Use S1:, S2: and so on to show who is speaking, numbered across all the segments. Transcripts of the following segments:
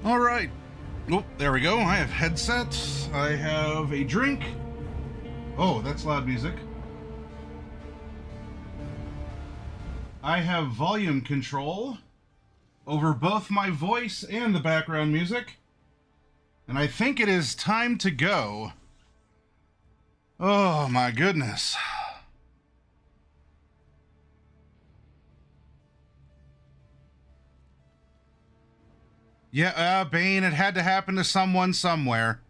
S1: All right. Oh, there we go. I have headsets. I have a drink. Oh, that's loud music. I have volume control over both my voice and the background music. And I think it is time to go. Oh, my goodness. Yeah, Bane, it had to happen to someone somewhere.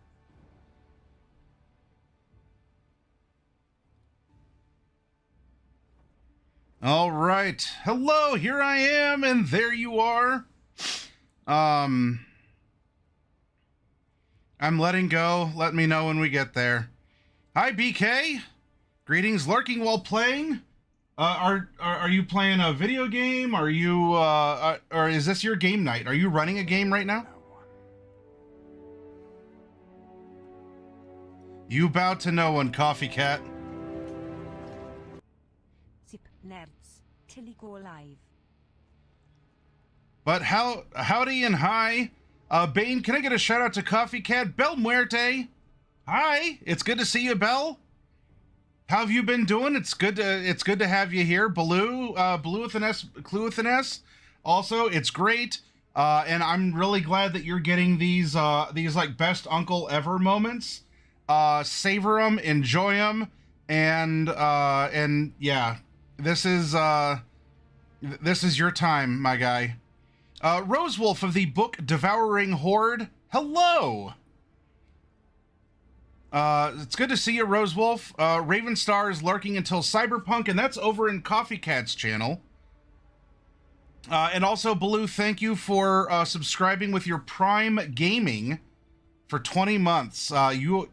S1: All right. Hello, here I am, and there you are. I'm letting go. Let me know when we get there. Hi, BK. Greetings, lurking while playing. Are you playing a video game? Are you or is this your game night? Are you running a game right now? You bow to no one, Coffee Cat.
S2: Zip nerds till he go live.
S1: But howdy and hi. Bane, can I get a shout out to Coffee Cat? Bel Muerte. Hi, it's good to see you, Belle. How have you been doing? It's good to have you here. Blue with an S, Clue with an S. Also, it's great. And I'm really glad that you're getting these like best uncle ever moments. Savor them, enjoy them, and yeah, this is your time, my guy. Rosewolf of the book Devouring Horde. Hello. It's good to see you, Rosewolf. Ravenstar is lurking until Cyberpunk, and that's over in Coffee Cat's channel. And also, Blue, thank you for subscribing with your Prime Gaming for 20 months. You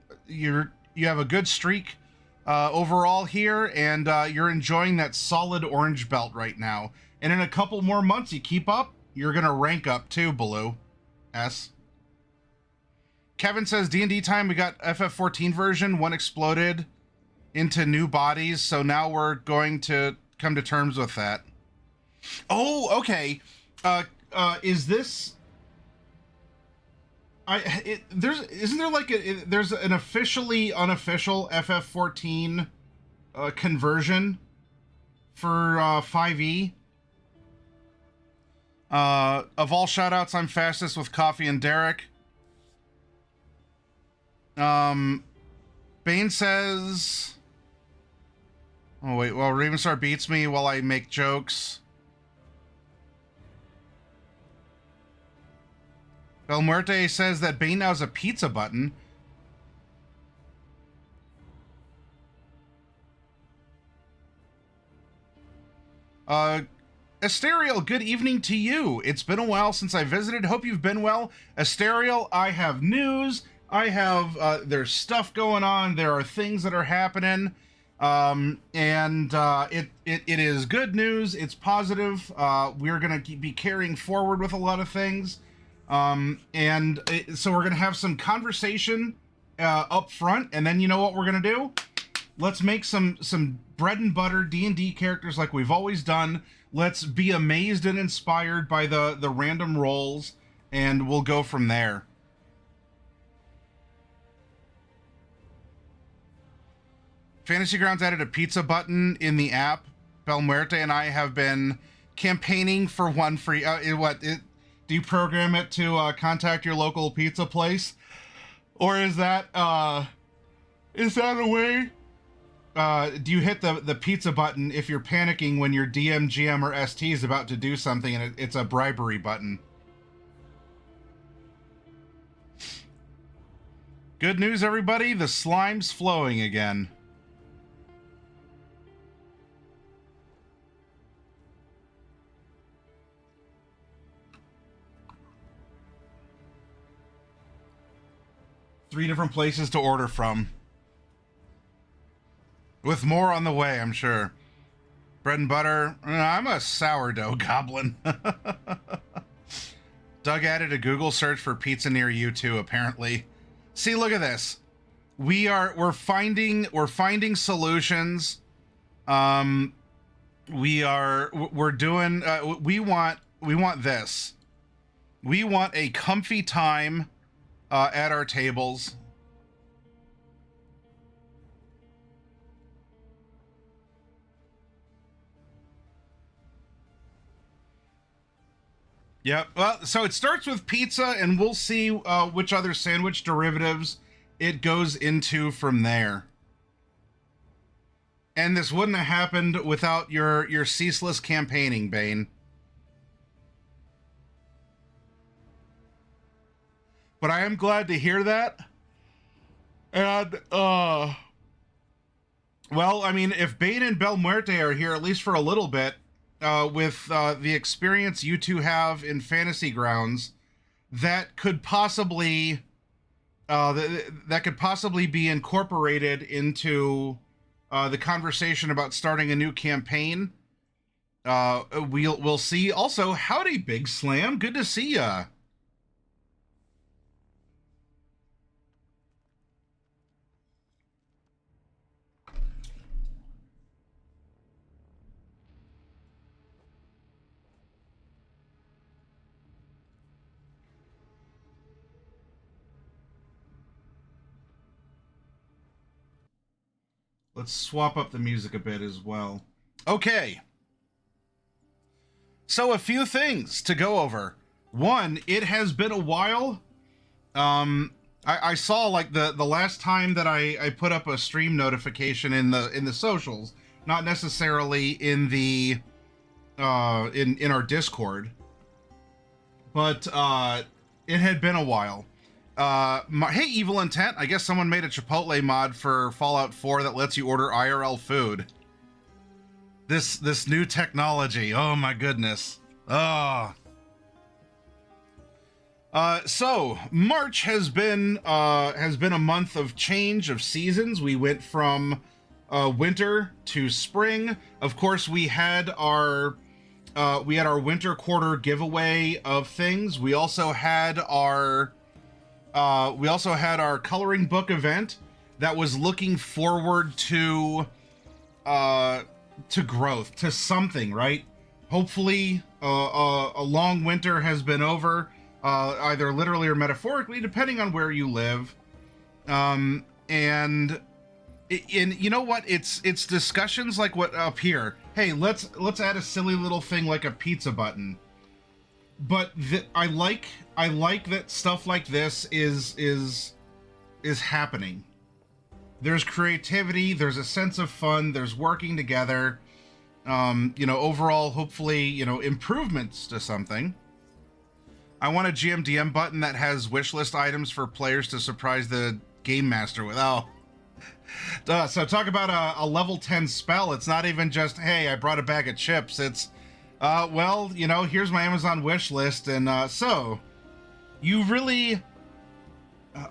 S1: have a good streak overall here, and you're enjoying that solid orange belt right now. And in a couple more months, you keep up, you're gonna rank up too, Blue. S. Kevin says, D&D time, we got FF14 version, one exploded into new bodies, so now we're going to come to terms with that. Oh, okay. Is this... isn't there like there's an officially unofficial FF14 conversion for 5e? Of all shoutouts, I'm fastest with Coffee and Derek. Bane says, oh wait, well, Ravenstar beats me while I make jokes. Belmuerte says that Bane now has a pizza button. Asterial, good evening to you. It's been a while since I visited. Hope you've been well. Asterial, I have news. I have, there's stuff going on. There are things that are happening. It is good news. It's positive. We're going to be carrying forward with a lot of things. So we're going to have some conversation, up front. And then you know what we're going to do? Let's make some bread and butter D&D characters like we've always done. Let's be amazed and inspired by the random rolls, and we'll go from there. Fantasy Grounds added a pizza button in the app. Belmuerte and I have been campaigning for one free. Do you program it to contact your local pizza place, or is that a way? Do you hit the pizza button if you're panicking when your DM, GM, or ST is about to do something and it's a bribery button? Good news, everybody. The slime's flowing again. Three different places to order from. With more on the way, I'm sure. Bread and butter. I'm a sourdough goblin. Doug added a Google search for pizza near you too, apparently. See, look at this. We're finding solutions. We want this. We want a comfy time at our tables. Yep. Well, so it starts with pizza, and we'll see which other sandwich derivatives it goes into from there. And this wouldn't have happened without your ceaseless campaigning, Bane. But I am glad to hear that. And, well, I mean, if Bane and Belmuerte are here, at least for a little bit, with the experience you two have in Fantasy Grounds, that could possibly that could possibly be incorporated into the conversation about starting a new campaign. We'll see. Also, howdy, Big Slam. Good to see ya. Let's swap up the music a bit as well. Okay. So a few things to go over. One, it has been a while. I saw like the last time that I put up a stream notification in the socials, not necessarily in the in our Discord, but it had been a while. Hey, Evil Intent, I guess someone made a Chipotle mod for Fallout 4 that lets you order IRL food. This new technology, oh my goodness. Oh. So March has been a month of change of seasons. We went from winter to spring. Of course, we had our winter quarter giveaway of things. We also had our coloring book event that was looking forward to growth, to something, right? Hopefully, a long winter has been over, either literally or metaphorically, depending on where you live. And you know what? It's discussions like what up here. Hey, let's add a silly little thing like a pizza button. But I like that stuff like this is happening. There's creativity, there's a sense of fun, there's working together. Overall, hopefully, improvements to something. I want a GMDM button that has wishlist items for players to surprise the game master with. Oh. So talk about a level 10 spell. It's not even just, hey, I brought a bag of chips. It's, well, here's my Amazon wish list. And so, you really,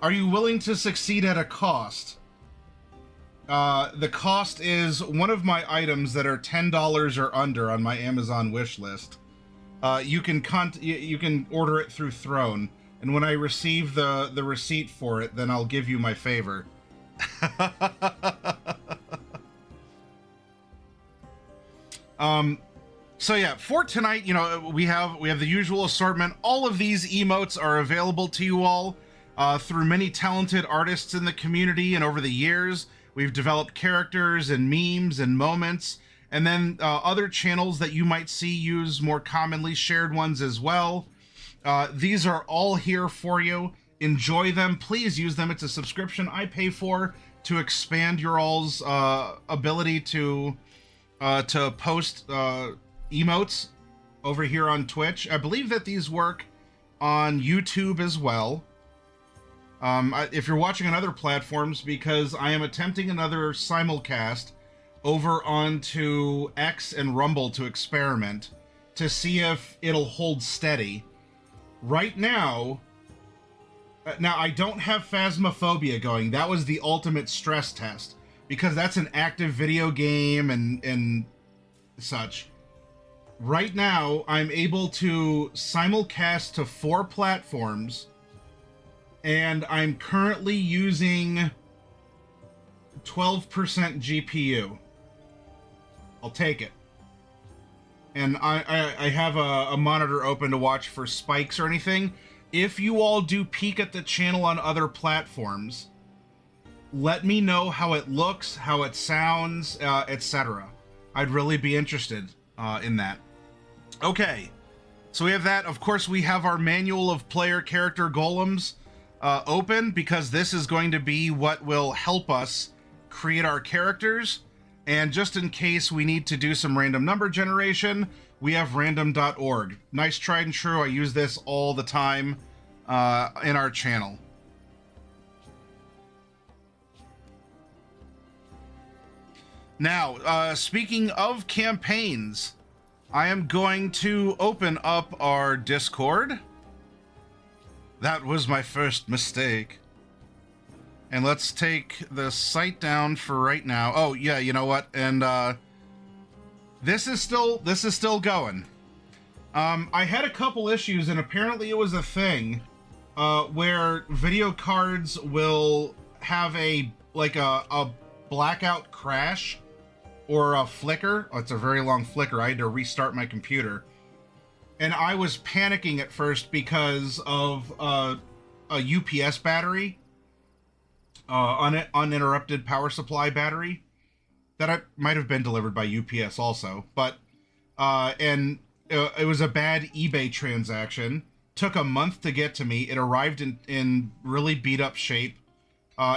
S1: are you willing to succeed at a cost? The cost is one of my items that are $10 or under on my Amazon wish list. You can order it through Throne, and when I receive the receipt for it, then I'll give you my favor. So yeah, for tonight, we have the usual assortment. All of these emotes are available to you all through many talented artists in the community, and over the years, we've developed characters and memes and moments, and then other channels that you might see use more commonly shared ones as well. These are all here for you. Enjoy them. Please use them. It's a subscription I pay for to expand your all's ability to post emotes over here on Twitch. I believe that these work on YouTube as well. If you're watching on other platforms, because I am attempting another simulcast over onto X and Rumble to experiment to see if it'll hold steady. Right now I don't have Phasmophobia going. That was the ultimate stress test, because that's an active video game and such. Right now, I'm able to simulcast to 4 platforms, and I'm currently using 12% GPU. I'll take it. and I have a monitor open to watch for spikes or anything. If you all do peek at the channel on other platforms, let me know how it looks, how it sounds, etc. I'd really be interested in that. Okay, so we have that. Of course, we have our manual of player character golems open, because this is going to be what will help us create our characters. And just in case we need to do some random number generation, we have random.org. Nice, tried and true. I use this all the time in our channel. Now, speaking of campaigns, I am going to open up our Discord. That was my first mistake. And let's take the site down for right now. Oh, yeah, you know what? And this is still going. I had a couple issues, and apparently it was a thing where video cards will have a blackout crash or a flicker. Oh, it's a very long flicker. I had to restart my computer. And I was panicking at first because of a UPS battery, uninterrupted power supply battery, that might have been delivered by UPS also. But it was a bad eBay transaction. Took a month to get to me. It arrived in really beat up shape.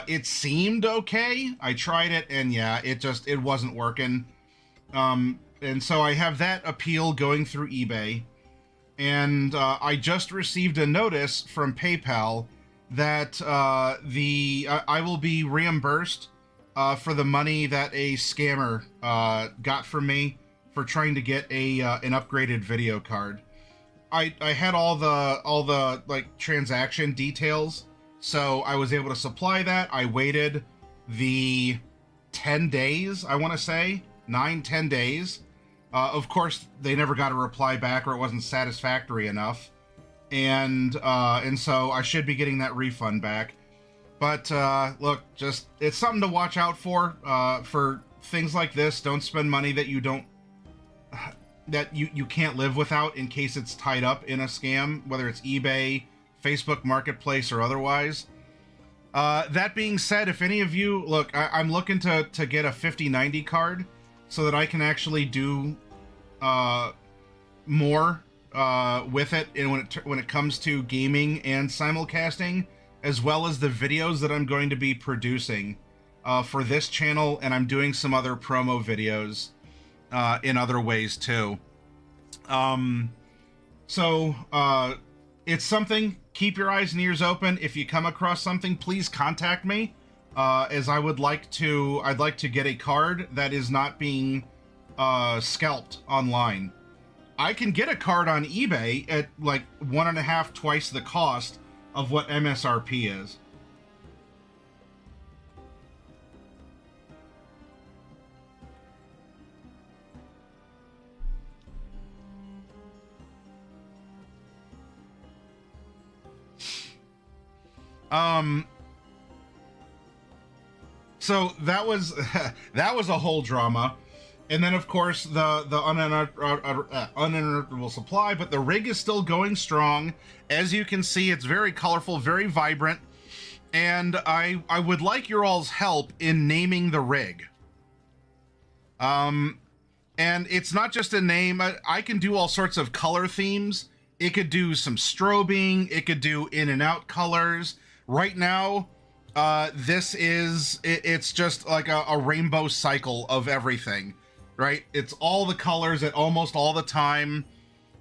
S1: It seemed okay. I tried it, and yeah, it wasn't working. And so I have that appeal going through eBay. And I just received a notice from PayPal that I will be reimbursed for the money that a scammer got from me for trying to get an upgraded video card. I had all the like transaction details, so I was able to supply that. I waited the 10 days, I want to say 9-10 days. Of course, they never got a reply back, or it wasn't satisfactory enough, and so I should be getting that refund back. But look, just it's something to watch out for things like this. Don't spend money that you can't live without, in case it's tied up in a scam, whether it's eBay, Facebook Marketplace, or otherwise. That being said, if any of you look, I'm looking to get a 5090 card so that I can actually do more with it, and when it comes to gaming and simulcasting, as well as the videos that I'm going to be producing for this channel, and I'm doing some other promo videos in other ways too. It's something. Keep your eyes and ears open. If you come across something, please contact me, as I'd like to get a card that is not being scalped online. I can get a card on eBay at like 1.5 twice the cost of what MSRP is. So that was that was a whole drama. And then, of course, the uninterruptible supply, but the rig is still going strong. As you can see, it's very colorful, very vibrant, and I would like your all's help in naming the rig. And it's not just a name. I can do all sorts of color themes. It could do some strobing. It could do in and out colors. Right now, it's just like a rainbow cycle of everything. Right? It's all the colors at almost all the time.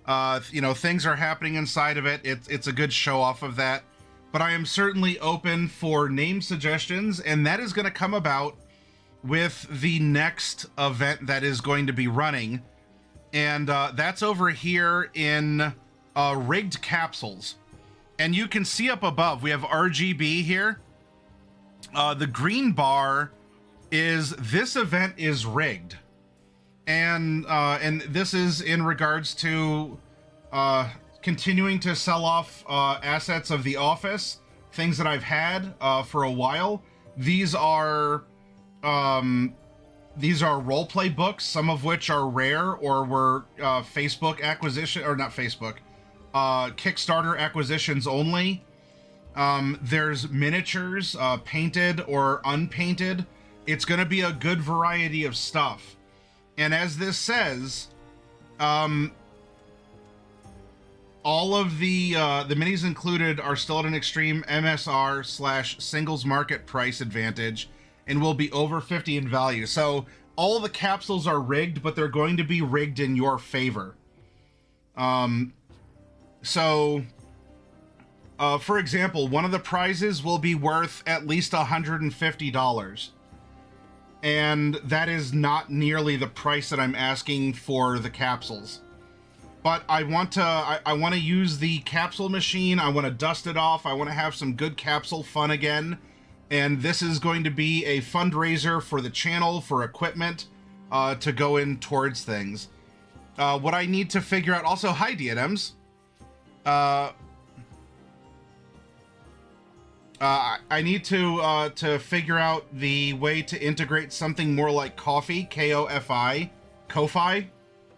S1: Things are happening inside of it. It's a good show off of that. But I am certainly open for name suggestions, and that is going to come about with the next event that is going to be running. And that's over here in rigged capsules. And you can see up above, we have RGB here. The green bar is this event is rigged. And this is in regards to continuing to sell off assets of The Office, things that I've had for a while. These are These are role-play books, some of which are rare or were Facebook acquisition, or not Facebook, Kickstarter acquisitions only. There's miniatures, painted or unpainted. It's going to be a good variety of stuff. And as this says, all of the minis included are still at an extreme MSR/singles market price advantage and will be over 50 in value. So all the capsules are rigged, but they're going to be rigged in your favor. For example, one of the prizes will be worth at least $150. And that is not nearly the price that I'm asking for the capsules. But I want to use the capsule machine. I want to dust it off. I want to have some good capsule fun again. And this is going to be a fundraiser for the channel, for equipment, to go in towards things. What I need to figure out... Also, hi, DNMs. I need to figure out the way to integrate something more like Ko-fi, K-O-F-I, Ko-fi,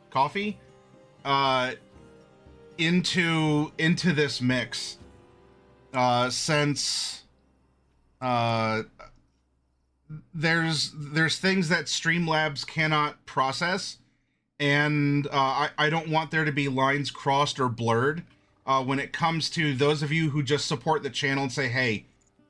S1: coffee, into this mix, since there's things that Streamlabs cannot process, and I don't want there to be lines crossed or blurred when it comes to those of you who just support the channel and say, hey,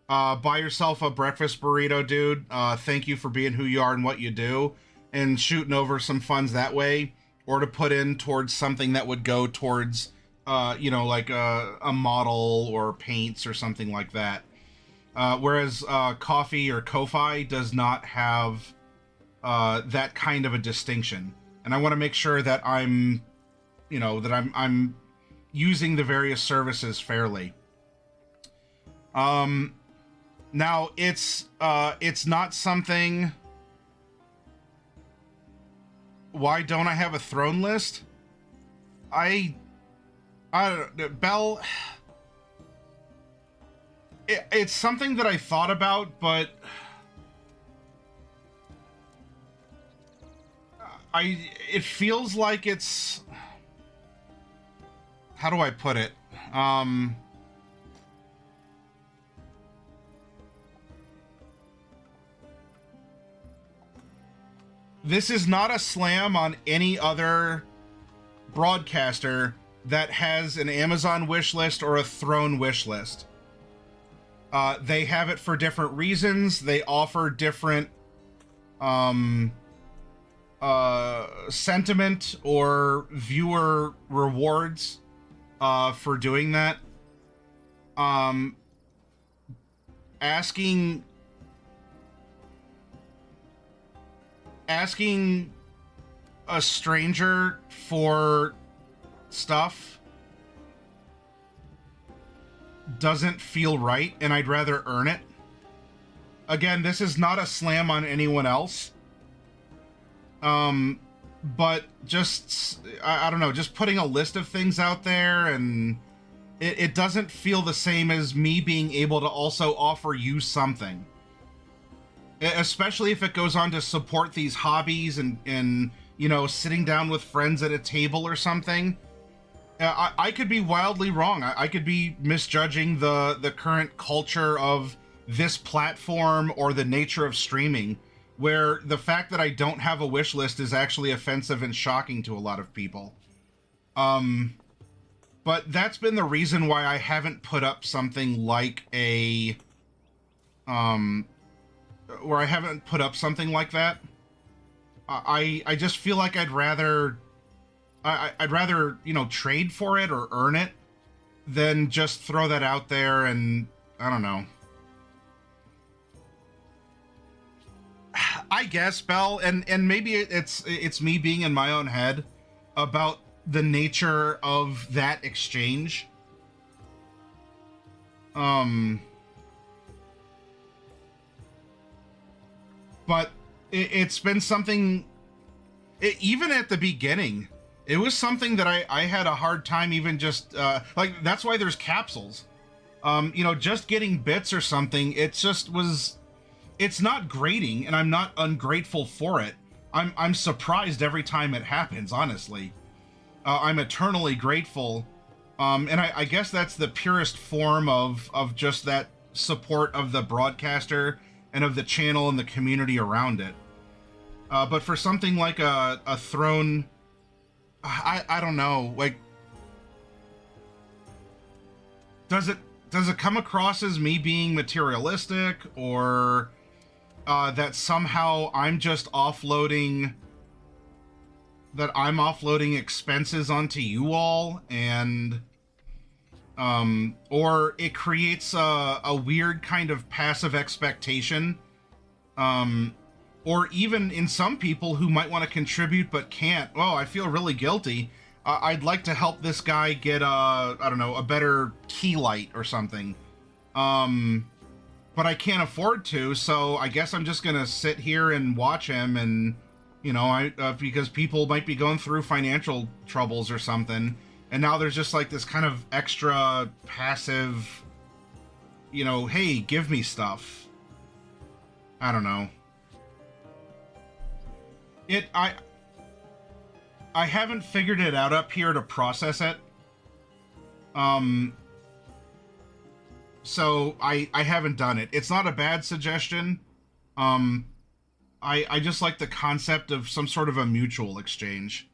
S1: buy yourself a breakfast burrito, dude. Thank you for being who you are and what you do, and shooting over some funds that way, or to put in towards something that would go towards, like a model or paints or something like that. Whereas Ko-fi or Ko-fi does not have that kind of a distinction. And I want to make sure that I'm using the various services fairly. Now it's not something... Why don't I have a throne list? I don't... Bell... It's something that I thought about, but... It feels like it's... How do I put it? This is not a slam on any other broadcaster that has an Amazon wish list or a Throne wish list. They have it for different reasons. They offer different sentiment or viewer rewards for doing that. Asking a stranger for stuff doesn't feel right, and I'd rather earn it. Again, this is not a slam on anyone else. But just, I don't know, just putting a list of things out there, and it doesn't feel the same as me being able to also offer you something. Especially if it goes on to support these hobbies and sitting down with friends at a table or something. I could be wildly wrong. I could be misjudging the current culture of this platform or the nature of streaming, where the fact that I don't have a wish list is actually offensive and shocking to a lot of people. But that's been the reason why I haven't put up something like a... where I haven't put up something like that. I just feel like I'd rather, trade for it or earn it than just throw that out there, and I don't know. I guess, Bell, and maybe it's me being in my own head about the nature of that exchange. But it's been something, even at the beginning, it was something that I had a hard time even just, that's why there's capsules. Just getting bits or something, it just was, it's not grating, and I'm not ungrateful for it. I'm surprised every time it happens, honestly. I'm eternally grateful. And I guess that's the purest form of just that support of the broadcaster and of the channel and the community around it. But for something like a throne, I don't know, like, does it come across as me being materialistic, or that somehow I'm offloading expenses onto you all, and or it creates a weird kind of passive expectation, or even in some people who might want to contribute but can't. Oh, I feel really guilty. I'd like to help this guy get I don't know, a better key light or something, but I can't afford to, so I guess I'm just gonna sit here and watch him, and you know, because people might be going through financial troubles or something, and now there's just like this kind of extra passive, you know, hey, give me stuff. I don't know. I haven't figured it out up here to process it. So I haven't done it. It's not a bad suggestion. I just like the concept of some sort of a mutual exchange.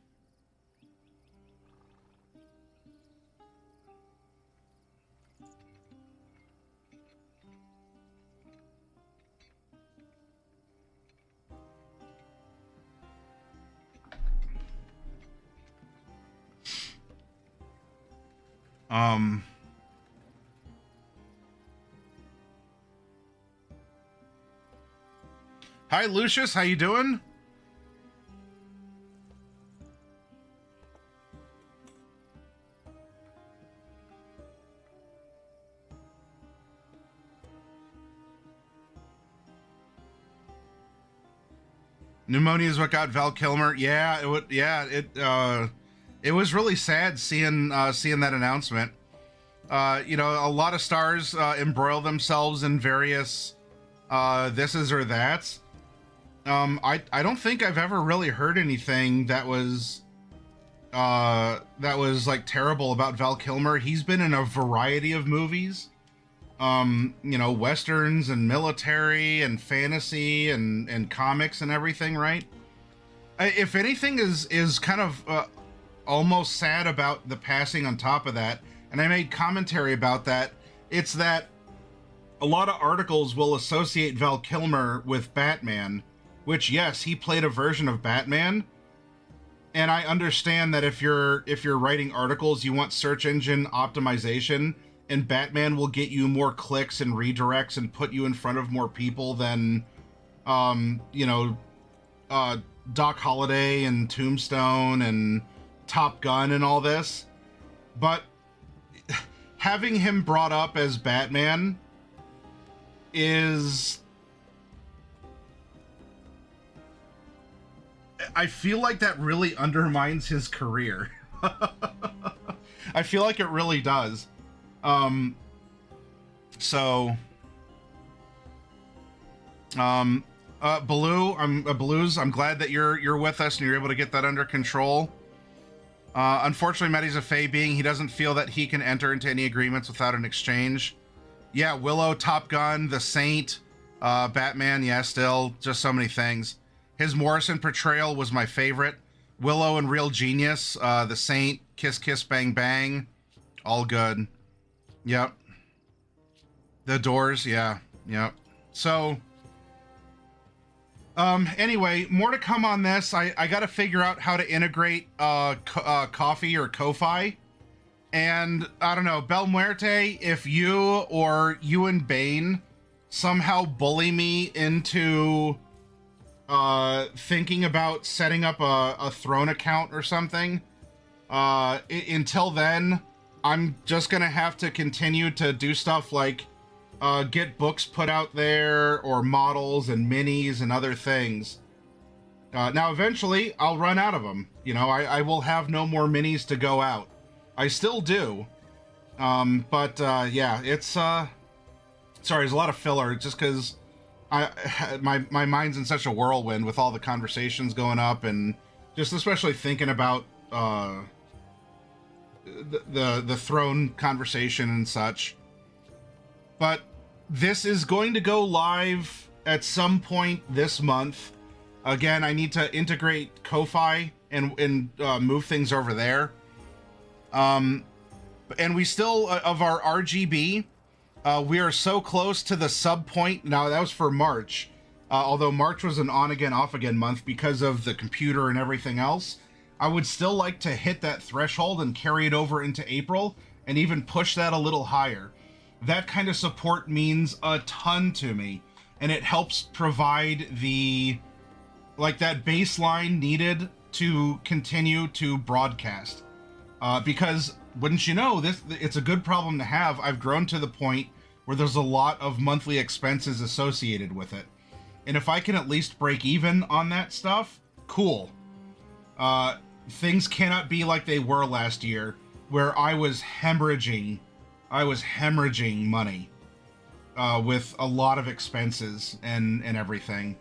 S1: Hi, Lucius. How you doing? Pneumonia is what got Val Kilmer. Yeah, it would. Yeah, it was really sad seeing that announcement. You know, a lot of stars embroil themselves in various thises or that's. I don't think I've ever really heard anything that was like terrible about Val Kilmer. He's been in a variety of movies, you know, westerns and military and fantasy and comics and everything, right? If anything is kind of almost sad about the passing on top of that, and I made commentary about that, it's that a lot of articles will associate Val Kilmer with Batman, which, yes, he played a version of Batman. And I understand that if you're writing articles, you want search engine optimization, and Batman will get you more clicks and redirects and put you in front of more people than, you know, Doc Holliday and Tombstone and Top Gun and all this. But having him brought up as Batman is... I feel like that really undermines his career. I feel like it really does. Blues, I'm glad that you're with us and you're able to get that under control. Unfortunately, Medi's a Fey being. He doesn't feel that he can enter into any agreements without an exchange. Yeah, Willow, Top Gun, The Saint, Batman, yeah, still, just so many things. His Morrison portrayal was my favorite. Willow and Real Genius, The Saint, Kiss Kiss Bang Bang, all good. Yep. The Doors, yeah, yep. So, anyway, more to come on this. I got to figure out how to integrate Coffee or Ko-Fi. And, I don't know, Bel Muerte, if you or you and Bane somehow bully me into thinking about setting up a Throne account or something, until then, I'm just gonna have to continue to do stuff like get books put out there, or models and minis and other things. Now, eventually, I'll run out of them. You know, I will have no more minis to go out. I still do. But yeah, it's... Sorry, there's a lot of filler, just because my mind's in such a whirlwind with all the conversations going up, and just especially thinking about the throne conversation and such. But this is going to go live at some point this month. Again, I need to integrate Ko-Fi and move things over there. And we still, of our RGB, we are so close to the sub point. Now, that was for March. Although March was an on-again, off-again month because of the computer and everything else. I would still like to hit that threshold and carry it over into April and even push that a little higher. That kind of support means a ton to me, and it helps provide the, like, that baseline needed to continue to broadcast. Because, wouldn't you know, it's a good problem to have. I've grown to the point where there's a lot of monthly expenses associated with it. And if I can at least break even on that stuff, cool. Things cannot be like they were last year, where I was hemorrhaging money with a lot of expenses and everything.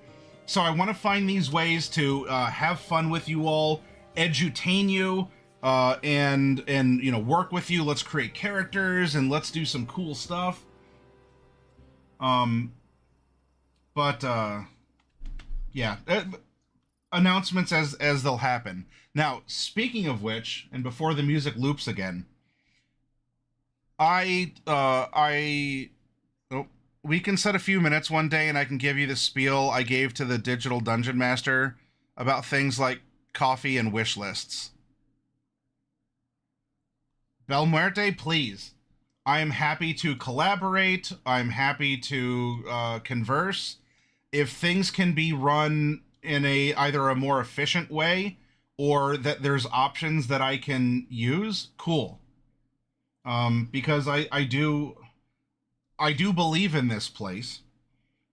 S1: So I want to find these ways to have fun with you all, edutain you, and you know, work with you. Let's create characters and let's do some cool stuff. Yeah, announcements as they'll happen. Now, speaking of which, and before the music loops again, we can set a few minutes one day and I can give you the spiel I gave to the digital dungeon master about things like coffee and wish lists. Belmuerte, please. I am happy to collaborate. I'm happy to converse. If things can be run in either a more efficient way or that there's options that I can use, cool. Because I do believe in this place,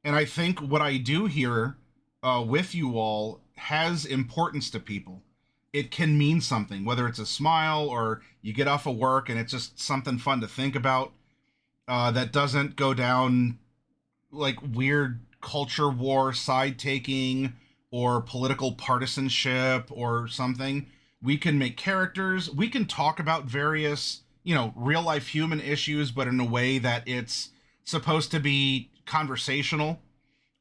S1: and I think what I do here with you all has importance to people. It can mean something, whether it's a smile or you get off of work and it's just something fun to think about that doesn't go down like weird culture war side taking or political partisanship or something. We can make characters. We can talk about various, you know, real life human issues, but in a way that it's supposed to be conversational,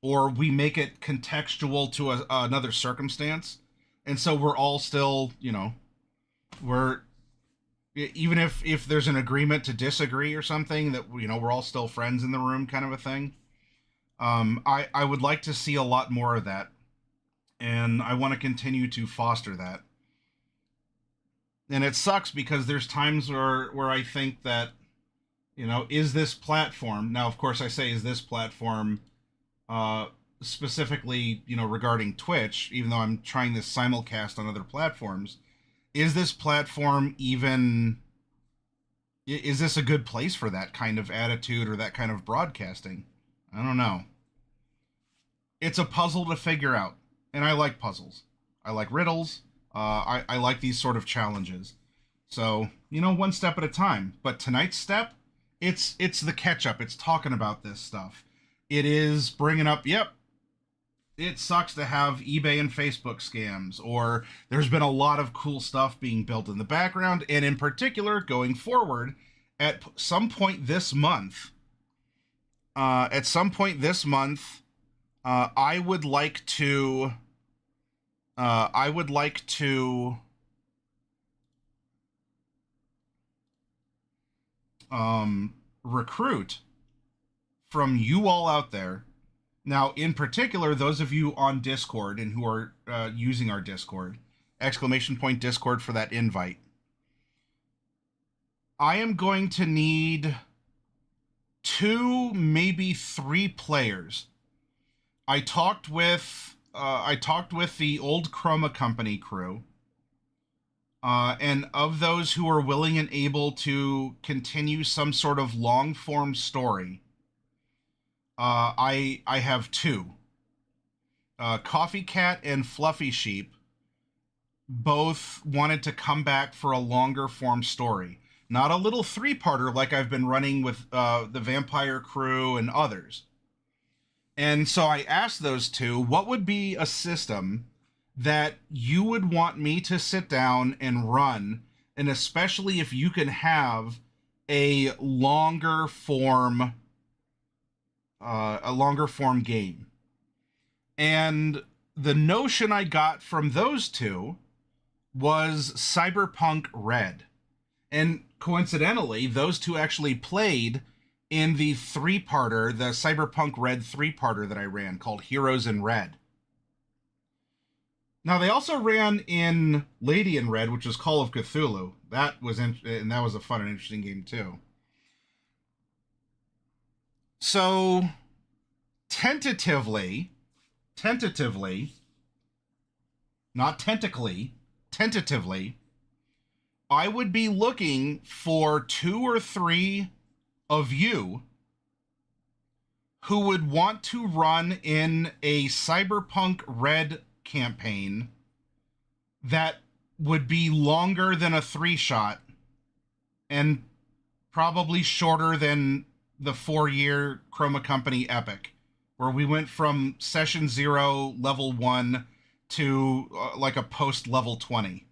S1: or we make it contextual to another circumstance. And so we're all still, you know, even if there's an agreement to disagree or something, that, you know, we're all still friends in the room kind of a thing. I would like to see a lot more of that. And I want to continue to foster that. And it sucks because there's times where I think that, you know, is this platform, now of course I say is this platform specifically, you know, regarding Twitch, even though I'm trying this simulcast on other platforms, is this platform even, is this a good place for that kind of attitude or that kind of broadcasting? I don't know. It's a puzzle to figure out, and I like puzzles. I like riddles. I like these sort of challenges. So, you know, one step at a time. But tonight's step, it's the catch-up. It's talking about this stuff. It is bringing up, yep, it sucks to have eBay and Facebook scams, or there's been a lot of cool stuff being built in the background, and in particular, going forward, at some point this month, I would like to recruit from you all out there. Now, in particular, those of you on Discord and who are using our Discord, !Discord for that invite. I am going to need 2, maybe 3 players. I talked with the old Chroma Company crew, and of those who are willing and able to continue some sort of long form story, I have 2. Coffee Cat and Fluffy Sheep both wanted to come back for a longer form story. Not a little 3-parter like I've been running with the Vampire crew and others. And so I asked those two, what would be a system that you would want me to sit down and run, and especially if you can have a longer form game. And the notion I got from those two was Cyberpunk Red. And coincidentally, those two actually played in the three-parter, the Cyberpunk Red three-parter that I ran called Heroes in Red. Now, they also ran in Lady in Red, which was Call of Cthulhu. That was and that was a fun and interesting game too. So, tentatively, not tentacly, tentatively, I would be looking for 2 or 3 of you who would want to run in a Cyberpunk Red campaign that would be longer than a 3-shot and probably shorter than the 4-year Chroma Company Epic, where we went from session 0, level 1 to like a post level 20.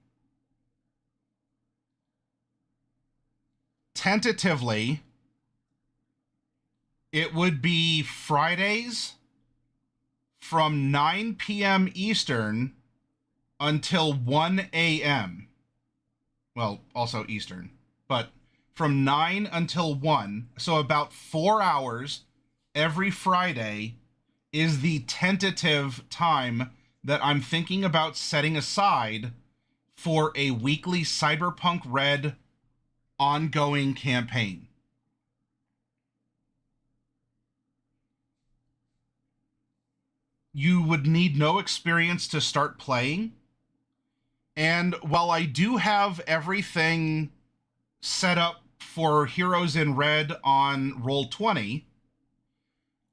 S1: Tentatively, it would be Fridays from 9 p.m. Eastern until 1 a.m. Well, also Eastern, but from 9 until 1, so about 4 hours every Friday is the tentative time that I'm thinking about setting aside for a weekly Cyberpunk Red ongoing campaign. You would need no experience to start playing. And while I do have everything set up for Heroes in Red on Roll20,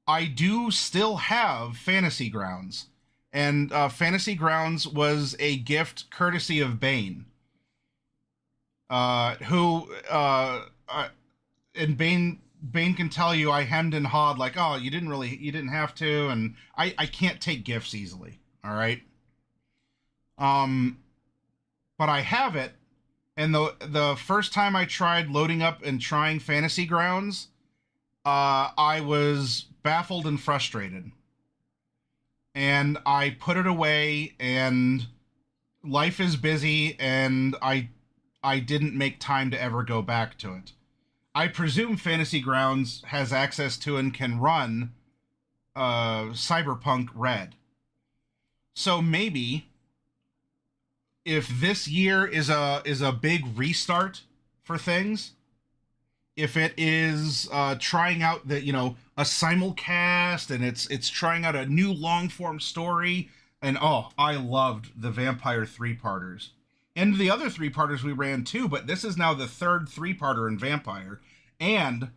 S1: I do still have Fantasy Grounds. And Fantasy Grounds was a gift courtesy of Bane. And Bane can tell you I hemmed and hawed like, oh, you didn't have to, and I can't take gifts easily, all right? But I have it, and the first time I tried loading up and trying Fantasy Grounds, I was baffled and frustrated. And I put it away, and life is busy, and I didn't make time to ever go back to it. I presume Fantasy Grounds has access to and can run Cyberpunk Red. So maybe if this year is a big restart for things, if it is trying out a simulcast, and it's trying out a new long form story, and I loved the Vampire 3-parters. And the other 3-parters we ran too, but this is now the 3rd 3-parter in Vampire. And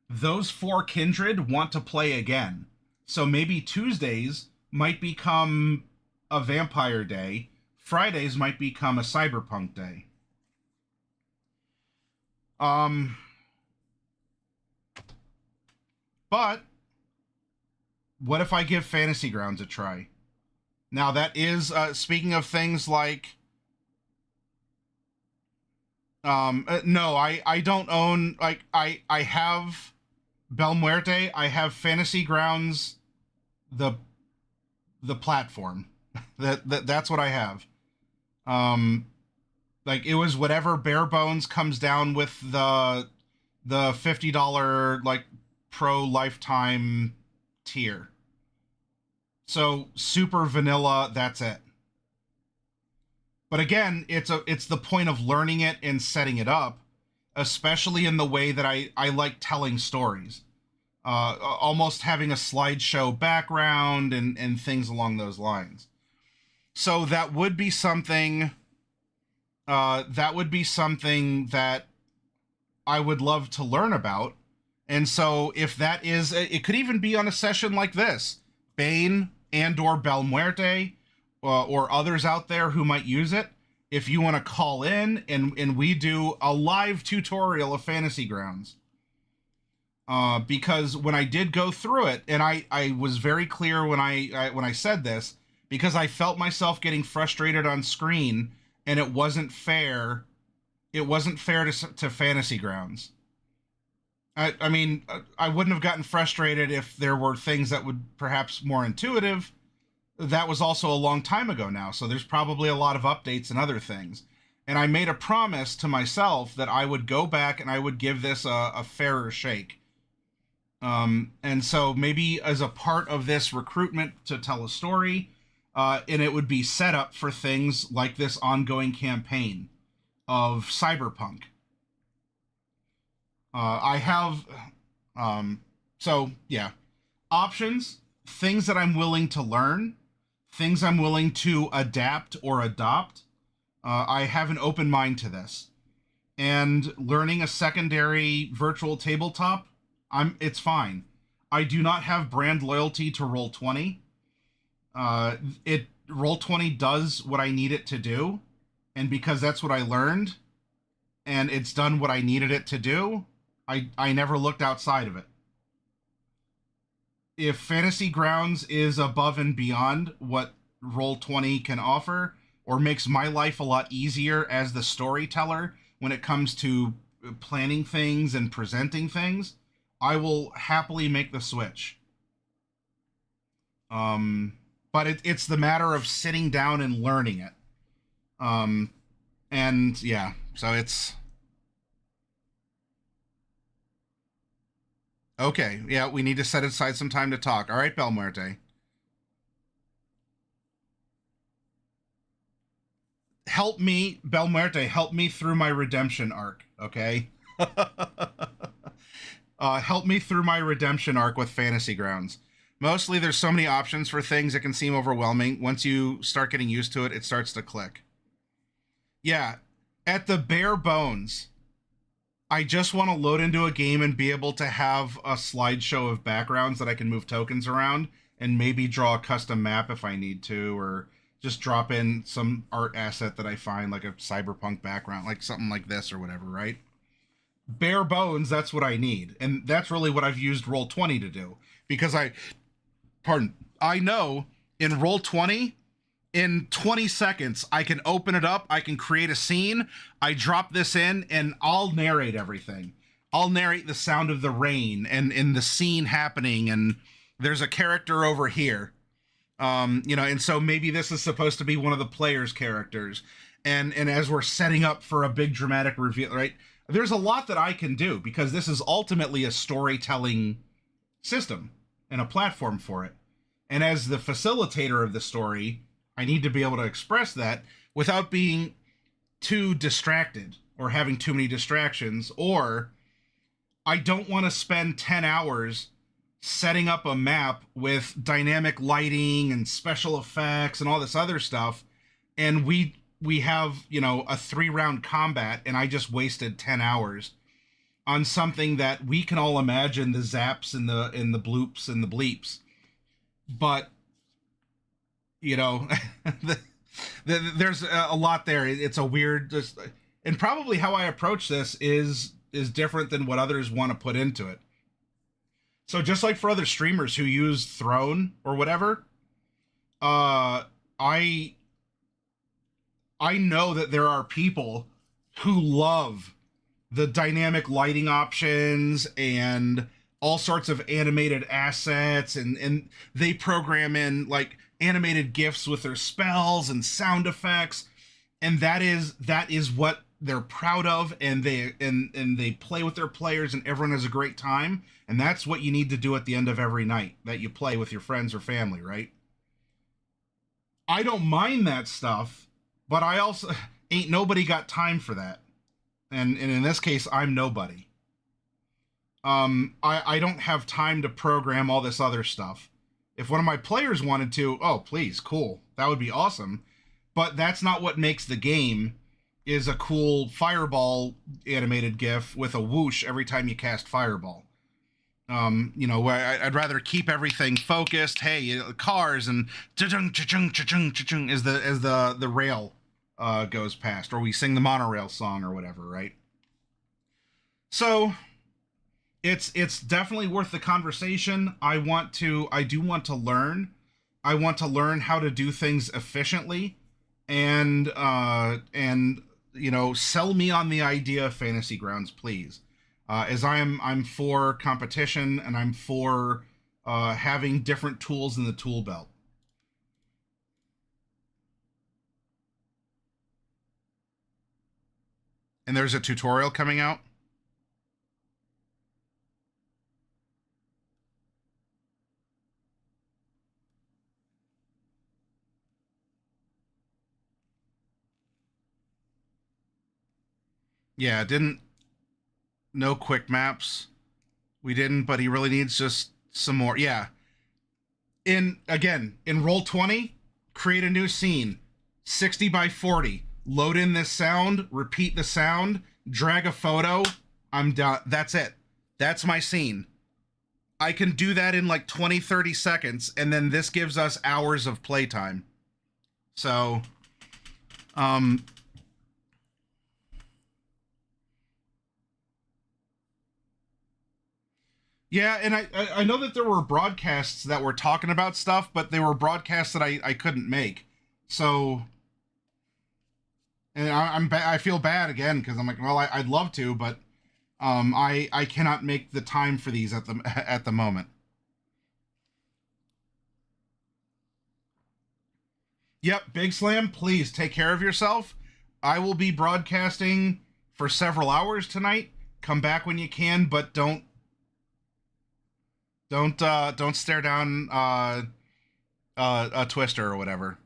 S1: those 4 kindred want to play again. So maybe Tuesdays might become a Vampire day. Fridays might become a Cyberpunk day. But what if I give Fantasy Grounds a try? Now that is, speaking of things like, no, I don't own, like, I have Belmuerte, I have Fantasy Grounds, the platform. That's what I have. Like, it was whatever bare bones comes down with the $50 like pro lifetime tier. So super vanilla, that's it. But again, it's the point of learning it and setting it up, especially in the way that I like telling stories. Almost having a slideshow background and things along those lines. So that would be something that I would love to learn about. And so if that is, it could even be on a session like this, Bane and or Belmuerte, or others out there who might use it. If you want to call in and we do a live tutorial of Fantasy Grounds. because when I did go through it, and I was very clear when I said this, because I felt myself getting frustrated on screen, and it wasn't fair. It wasn't fair to Fantasy Grounds. I mean, I wouldn't have gotten frustrated if there were things that would perhaps more intuitive. That was also a long time ago now, so there's probably a lot of updates and other things. And I made a promise to myself that I would go back and I would give this a fairer shake. And so maybe as a part of this recruitment to tell a story, and it would be set up for things like this ongoing campaign of Cyberpunk. I have, so yeah, options, things that I'm willing to learn, things I'm willing to adapt or adopt. I have an open mind to this, and learning a secondary virtual tabletop, it's fine. I do not have brand loyalty to Roll20. Roll20 does what I need it to do, and because that's what I learned, and it's done what I needed it to do, I never looked outside of it. If Fantasy Grounds is above and beyond what Roll20 can offer, or makes my life a lot easier as the storyteller when it comes to planning things and presenting things, I will happily make the switch. But it's the matter of sitting down and learning it. And yeah, so it's... Okay, yeah, we need to set aside some time to talk. All right, Belmuerte. Help me, Belmuerte, help me through my redemption arc, okay? Help me through my redemption arc with Fantasy Grounds. Mostly there's so many options for things it can seem overwhelming. Once you start getting used to it, it starts to click. Yeah, at the bare bones, I just want to load into a game and be able to have a slideshow of backgrounds that I can move tokens around and maybe draw a custom map if I need to, or just drop in some art asset that I find, like a cyberpunk background, like something like this or whatever, right? Bare bones, that's what I need. And that's really what I've used Roll20 to do. Because I know in Roll20, in 20 seconds, I can open it up, I can create a scene, I drop this in, and I'll narrate everything. I'll narrate the sound of the rain and the scene happening, and there's a character over here. And so maybe this is supposed to be one of the player's characters. And as we're setting up for a big dramatic reveal, right? There's a lot that I can do because this is ultimately a storytelling system and a platform for it. And as the facilitator of the story, I need to be able to express that without being too distracted or having too many distractions, or I don't want to spend 10 hours setting up a map with dynamic lighting and special effects and all this other stuff, and we have, a 3-round combat, and I just wasted 10 hours on something that we can all imagine the zaps and the bloops and the bleeps. But there's a lot there. It's a weird, and probably how I approach this is different than what others want to put into it. So just like for other streamers who use Throne or whatever, I know that there are people who love the dynamic lighting options and all sorts of animated assets, and they program in like animated GIFs with their spells and sound effects, and that is what they're proud of, and they play with their players, and everyone has a great time, and that's what you need to do at the end of every night that you play with your friends or family, right? I don't mind that stuff, but I also ain't nobody got time for that, and in this case, I'm nobody. I don't have time to program all this other stuff. If one of my players wanted to, oh, please, cool. That would be awesome. But that's not what makes the game, is a cool fireball animated GIF with a whoosh every time you cast fireball. I'd rather keep everything focused. Hey, cars and cha-chung, cha-chung, cha-chung, cha-chung as the rail goes past, or we sing the monorail song or whatever, right? So it's definitely worth the conversation. I do want to learn. I want to learn how to do things efficiently, and sell me on the idea of Fantasy Grounds, please. As I'm for competition, and I'm for having different tools in the tool belt. And there's a tutorial coming out. Yeah, didn't no quick maps. We didn't, but he really needs just some more. Yeah. In Roll20, create a new scene. 60 by 40. Load in this sound, repeat the sound, drag a photo. I'm done. That's it. That's my scene. I can do that in like 20, 30 seconds, and then this gives us hours of playtime. So, yeah, and I know that there were broadcasts that were talking about stuff, but they were broadcasts that I couldn't make. So, and I feel bad again because I'm like, well, I'd love to, but I cannot make the time for these at the at the moment. Yep, Big Slam, please take care of yourself. I will be broadcasting for several hours tonight. Come back when you can, but don't stare down a Twister or whatever.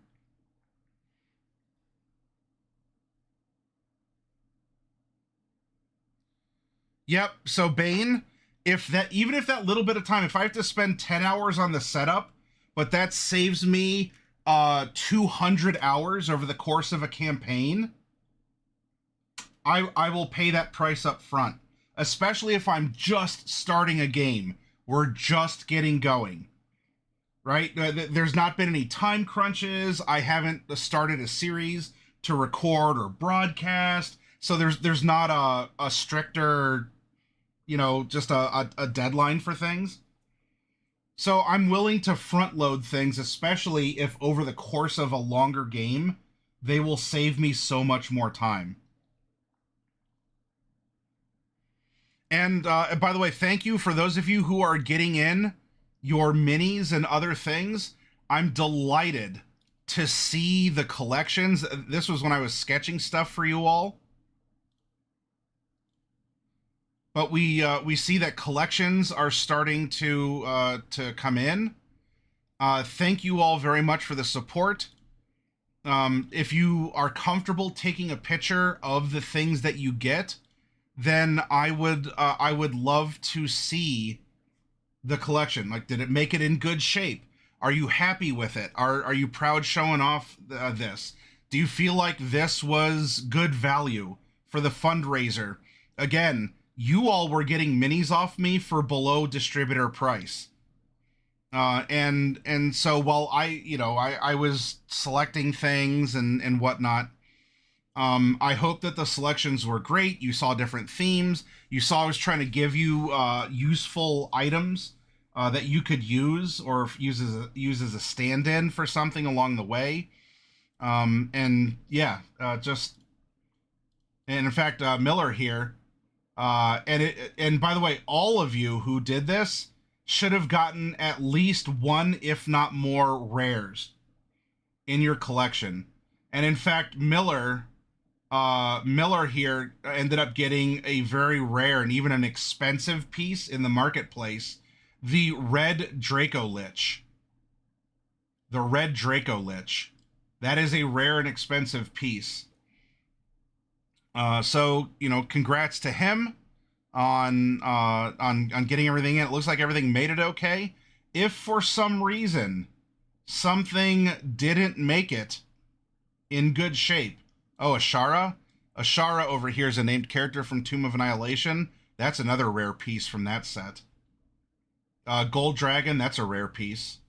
S1: Yep. So Bane, if that even if that little bit of time, if I have to spend 10 hours on the setup, but that saves me 200 hours over the course of a campaign, I will pay that price up front, especially if I'm just starting a game. We're just getting going. Right? There's not been any time crunches. I haven't started a series to record or broadcast. So there's not a stricter, just a deadline for things. So I'm willing to front load things, especially if over the course of a longer game, they will save me so much more time. And by the way, thank you for those of you who are getting in your minis and other things. I'm delighted to see the collections. This was when I was sketching stuff for you all. But we see that collections are starting to come in. Thank you all very much for the support. If you are comfortable taking a picture of the things that you get, then I would love to see the collection. Like, did it make it in good shape? Are you happy with it? Are you proud showing off this? Do you feel like this was good value for the fundraiser? Again, you all were getting minis off me for below distributor price. And so while I was selecting things and whatnot, I hope that the selections were great. You saw different themes. You saw I was trying to give you useful items that you could use or use as a stand-in for something along the way. And yeah, and in fact, Miller here. And by the way, all of you who did this should have gotten at least one, if not more, rares in your collection. And in fact, Miller here ended up getting a very rare and even an expensive piece in the marketplace, the red Draco Lich. The red Draco Lich. That is a rare and expensive piece. So congrats to him on getting everything in. It looks like everything made it okay. If for some reason something didn't make it in good shape, oh, Ashara? Ashara over here is a named character from Tomb of Annihilation. That's another rare piece from that set. Gold Dragon, that's a rare piece.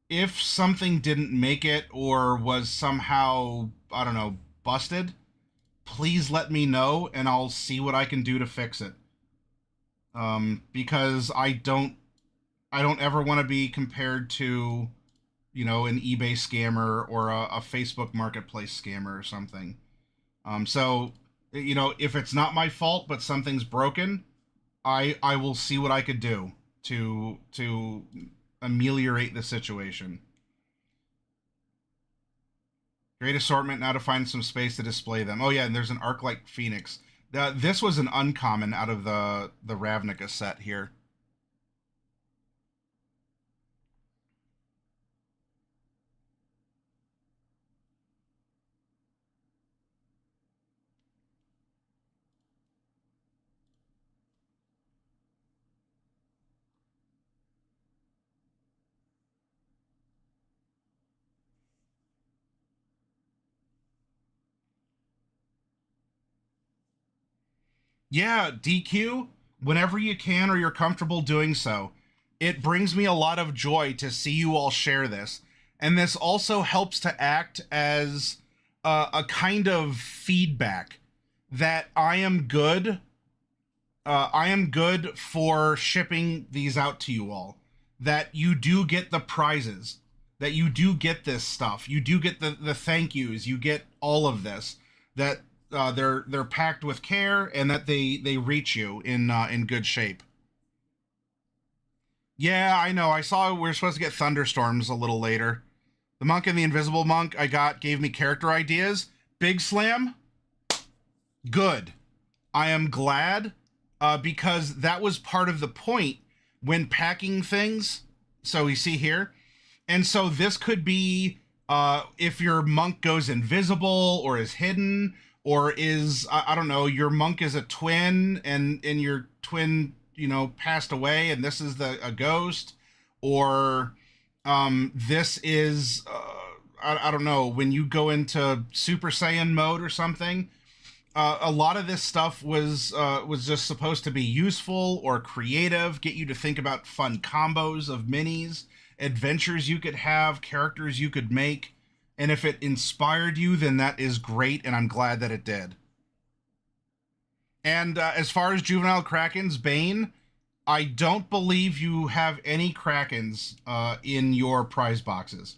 S1: If something didn't make it or was somehow, I don't know, busted, please let me know and I'll see what I can do to fix it. Because I don't ever want to be compared to, an eBay scammer or a Facebook Marketplace scammer or something. So, if it's not my fault, but something's broken, I will see what I could do to ameliorate the situation. Great assortment. Now to find some space to display them. Oh yeah, and there's an Arc-like Phoenix. This was an uncommon out of the Ravnica set here. Yeah, DQ, whenever you can or you're comfortable doing so. It brings me a lot of joy to see you all share this. And this also helps to act as a kind of feedback that I am good. I am good for shipping these out to you all. That you do get the prizes. That you do get this stuff. You do get the thank yous. You get all of this. That they're packed with care and that they reach you in good shape. Yeah, I know. I saw we're supposed to get thunderstorms a little later. The monk and the invisible monk I got gave me character ideas. Big Slam, good. I am glad because that was part of the point when packing things. So you see here, and so this could be if your monk goes invisible or is hidden or is I don't know, your monk is a twin and your twin passed away and this is a ghost, or this is I don't know, when you go into Super Saiyan mode or something. A lot of this stuff was just supposed to be useful or creative, get you to think about fun combos of minis, adventures you could have, characters you could make. And if it inspired you, then that is great, and I'm glad that it did. And as far as Juvenile Krakens, Bane, I don't believe you have any Krakens in your prize boxes.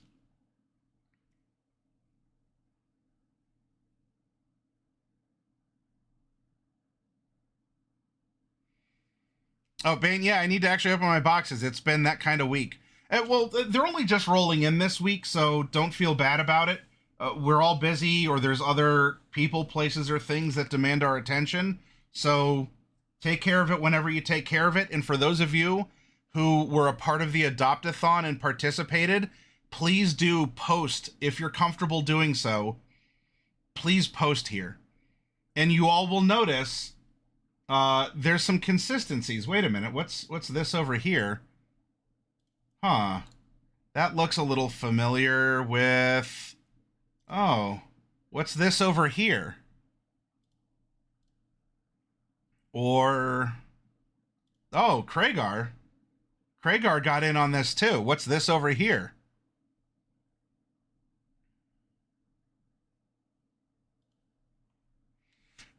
S1: Oh, Bane, yeah, I need to actually open my boxes. It's been that kind of week. Well, they're only just rolling in this week, so don't feel bad about it. We're all busy, or there's other people, places, or things that demand our attention. So take care of it whenever you take care of it. And for those of you who were a part of the Adopt-a-thon and participated, please do post if you're comfortable doing so. Please post here. And you all will notice there's some consistencies. Wait a minute. What's this over here? Huh. That looks a little familiar with... Oh. What's this over here? Or... Oh, Kragar. Kragar got in on this too. What's this over here?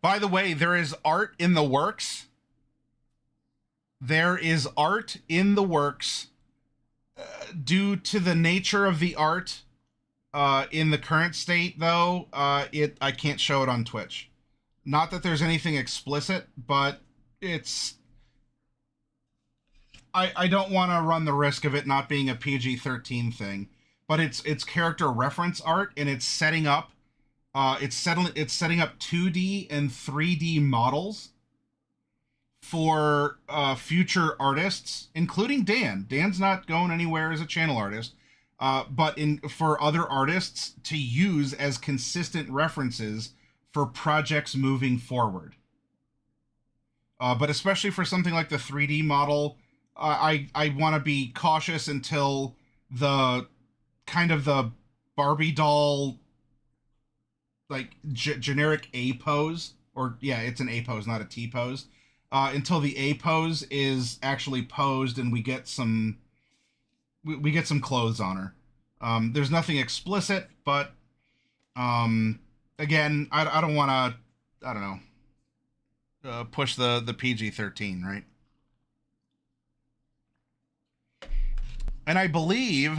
S1: By the way, there is art in the works. There is art in the works. Due to the nature of the art in the current state, though, I can't show it on Twitch. Not that there's anything explicit, but it's... I don't want to run the risk of it not being a PG-13 thing, but it's character reference art, and it's setting up it's setting up 2D and 3D models for future artists, including Dan. Dan's not going anywhere as a channel artist, but for other artists to use as consistent references for projects moving forward. But especially for something like the 3D model, I want to be cautious until the kind of the Barbie doll, like generic A pose, or yeah, it's an A pose, not a T pose. Until the A pose is actually posed and we get some clothes on her. There's nothing explicit, but again, I don't want to I don't know, push the PG-13, right? And I believe,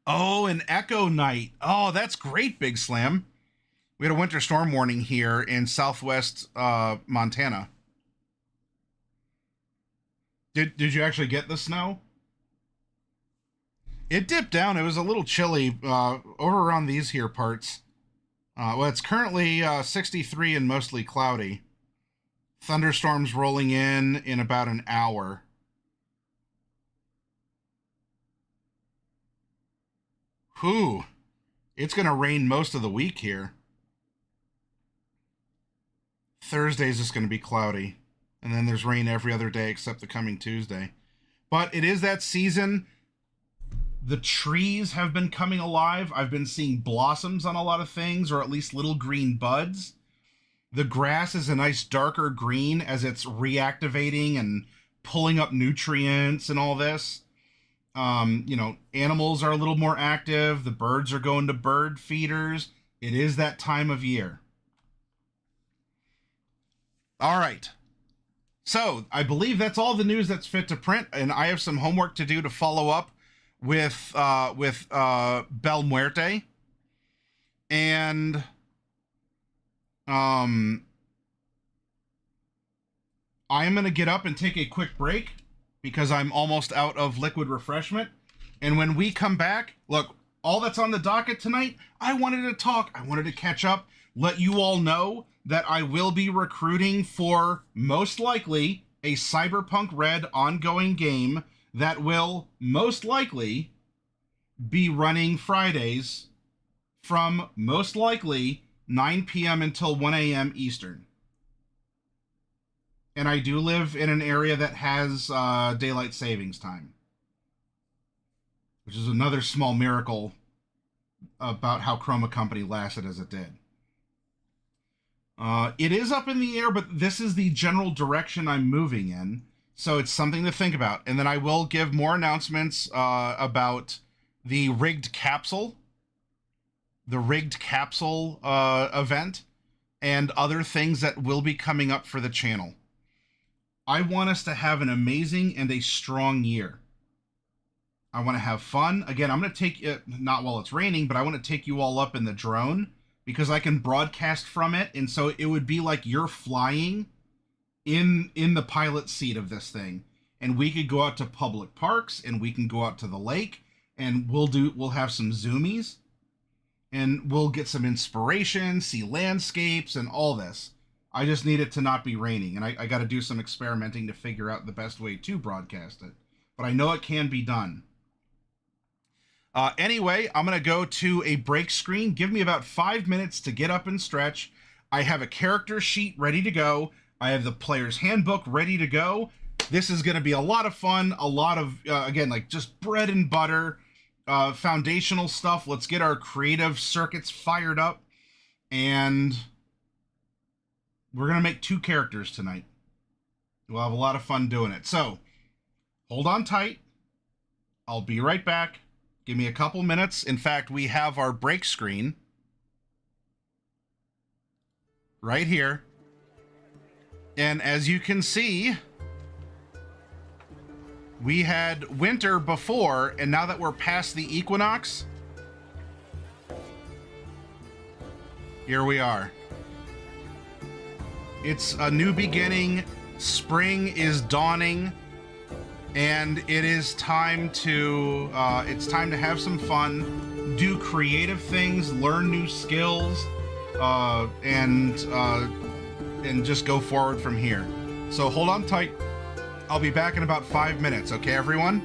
S1: oh, an Echo Night. Oh, that's great, Big Slam. We had a winter storm warning here in southwest Montana. Did you actually get the snow? It dipped down. It was a little chilly over around these here parts. Well, it's currently 63 and mostly cloudy. Thunderstorms rolling in about an hour. Whew. It's going to rain most of the week here. Thursday's just going to be cloudy. And then there's rain every other day except the coming Tuesday. But it is that season. The trees have been coming alive. I've been seeing blossoms on a lot of things, or at least little green buds. The grass is a nice darker green as it's reactivating and pulling up nutrients and all this. Animals are a little more active. The birds are going to bird feeders. It is that time of year. All right. So I believe that's all the news that's fit to print, and I have some homework to do to follow up with Bel Muerte. And I'm going to get up and take a quick break because I'm almost out of liquid refreshment. And when we come back, look, all that's on the docket tonight, I wanted to talk. I wanted to catch up, let you all know that I will be recruiting for most likely a Cyberpunk Red ongoing game that will most likely be running Fridays from most likely 9 p.m. until 1 a.m. Eastern. And I do live in an area that has daylight savings time, which is another small miracle about how Chroma Company lasted as it did. It is up in the air, but this is the general direction I'm moving in. So it's something to think about. And then I will give more announcements about the rigged capsule event, and other things that will be coming up for the channel. I want us to have an amazing and a strong year. I want to have fun. Again, I'm going to take it, not while it's raining, but I want to take you all up in the drone because I can broadcast from it. And so it would be like you're flying in the pilot seat of this thing. And we could go out to public parks, and we can go out to the lake, and we'll have some zoomies, and we'll get some inspiration, see landscapes and all this. I just need it to not be raining, and I got to do some experimenting to figure out the best way to broadcast it. But I know it can be done. Anyway, I'm going to go to a break screen. Give me about 5 minutes to get up and stretch. I have a character sheet ready to go. I have the player's handbook ready to go. This is going to be a lot of fun. A lot of, again, like just bread and butter, foundational stuff. Let's get our creative circuits fired up. And we're going to make 2 characters tonight. We'll have a lot of fun doing it. So, hold on tight. I'll be right back. Give me a couple minutes. In fact, we have our break screen right here. And as you can see, we had winter before, and now that we're past the equinox, here we are. It's a new beginning. Spring is dawning, and it is time to have some fun, do creative things, learn new skills, and just go forward from here. So hold on tight. I'll be back in about 5 minutes. Okay, everyone?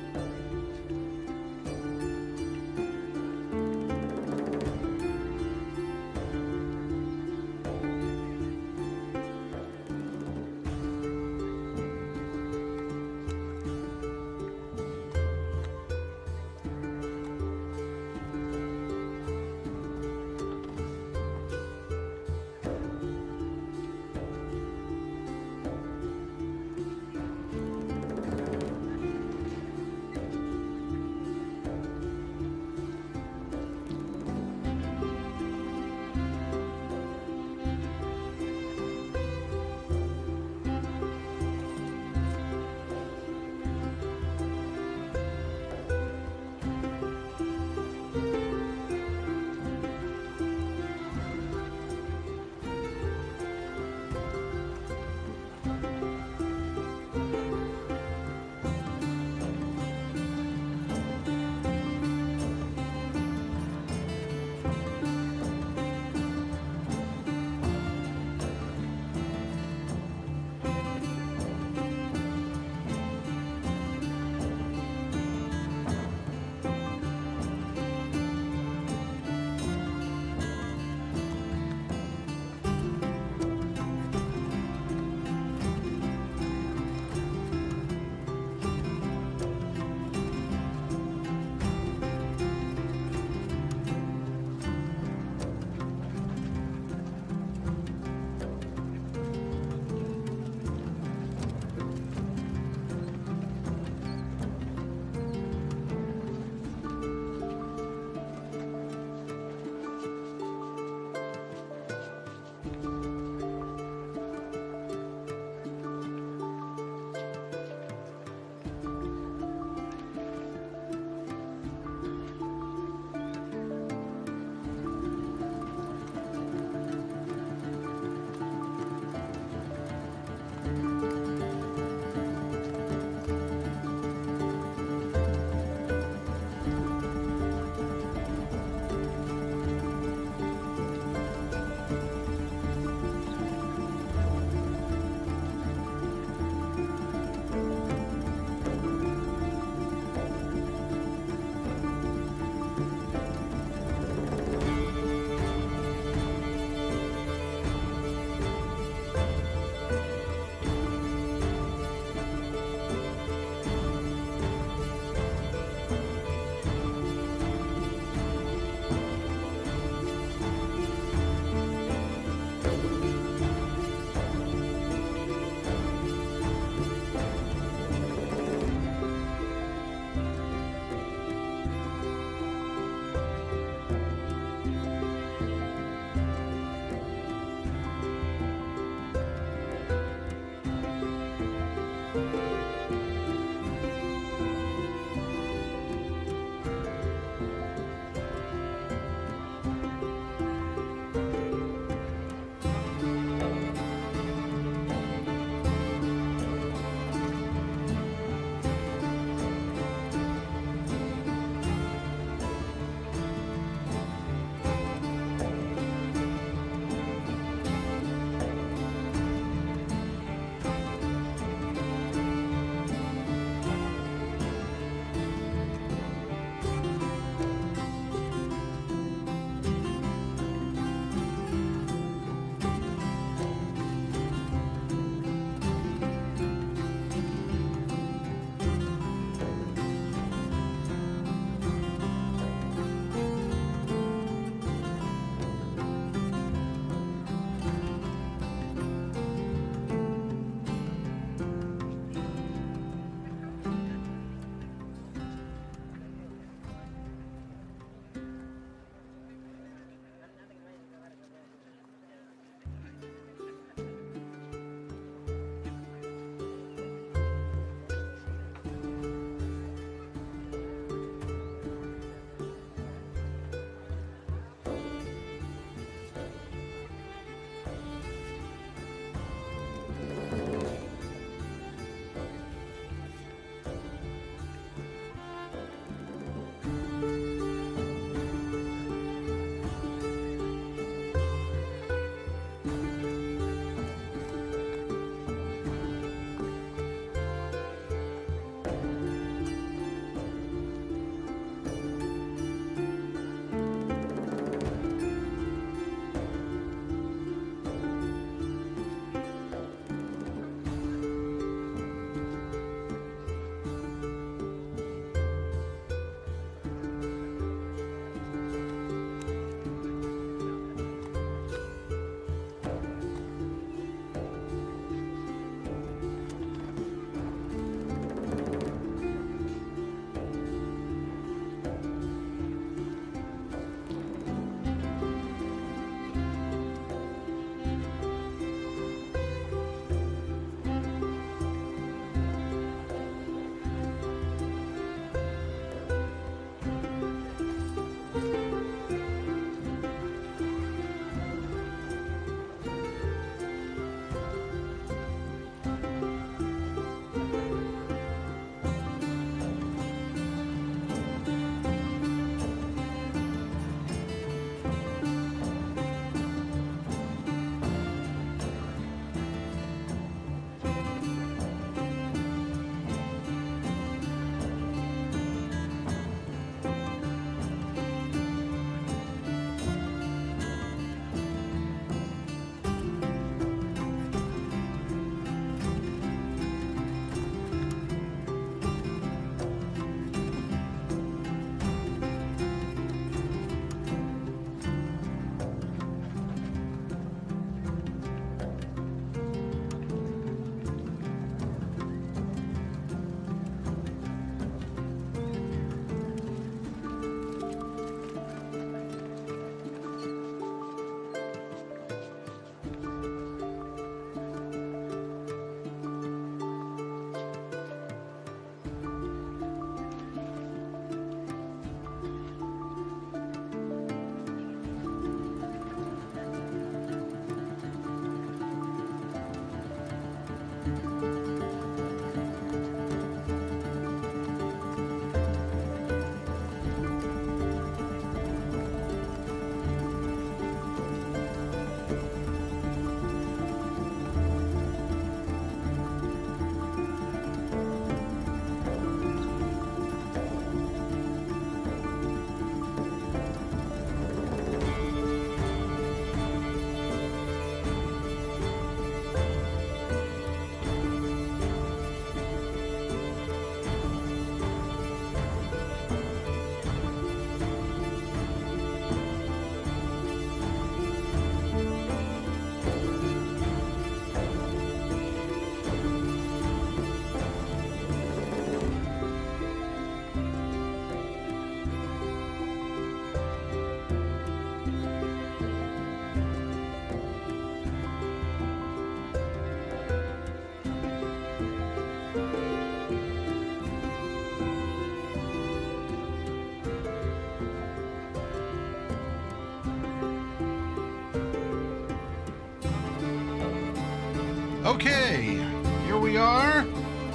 S1: Okay, here we are.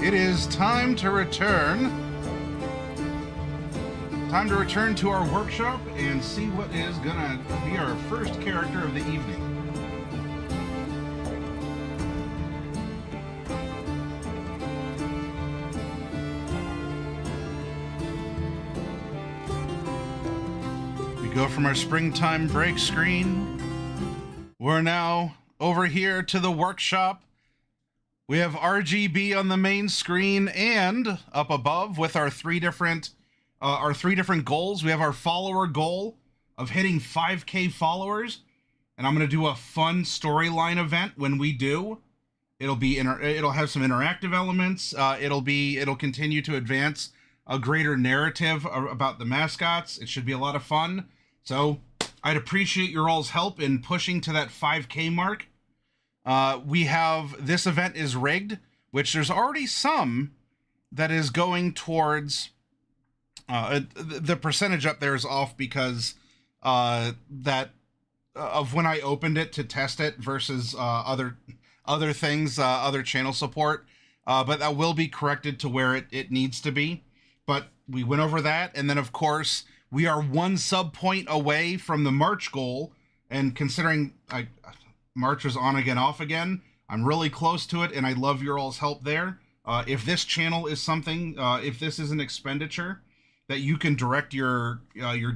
S1: It is time to return. Time to return to our workshop and see what is gonna be our first character of the evening. We go from our springtime break screen. We're now over here to the workshop. We have RGB on the main screen, and up above with our three different goals. We have our follower goal of hitting 5K followers, and I'm going to do a fun storyline event when we do. It'll have some interactive elements. It'll continue to advance a greater narrative about the mascots. It should be a lot of fun. So I'd appreciate your all's help in pushing to that 5K mark. We have, this event is rigged, which there's already some that is going towards, the percentage up there is off because of when I opened it to test it versus other things, other channel support, but that will be corrected to where it needs to be. But we went over that, and then of course we are one sub point away from the March goal, and considering March is on again, off again, I'm really close to it, and I love your all's help there. If this channel is something, if this is an expenditure that you can direct your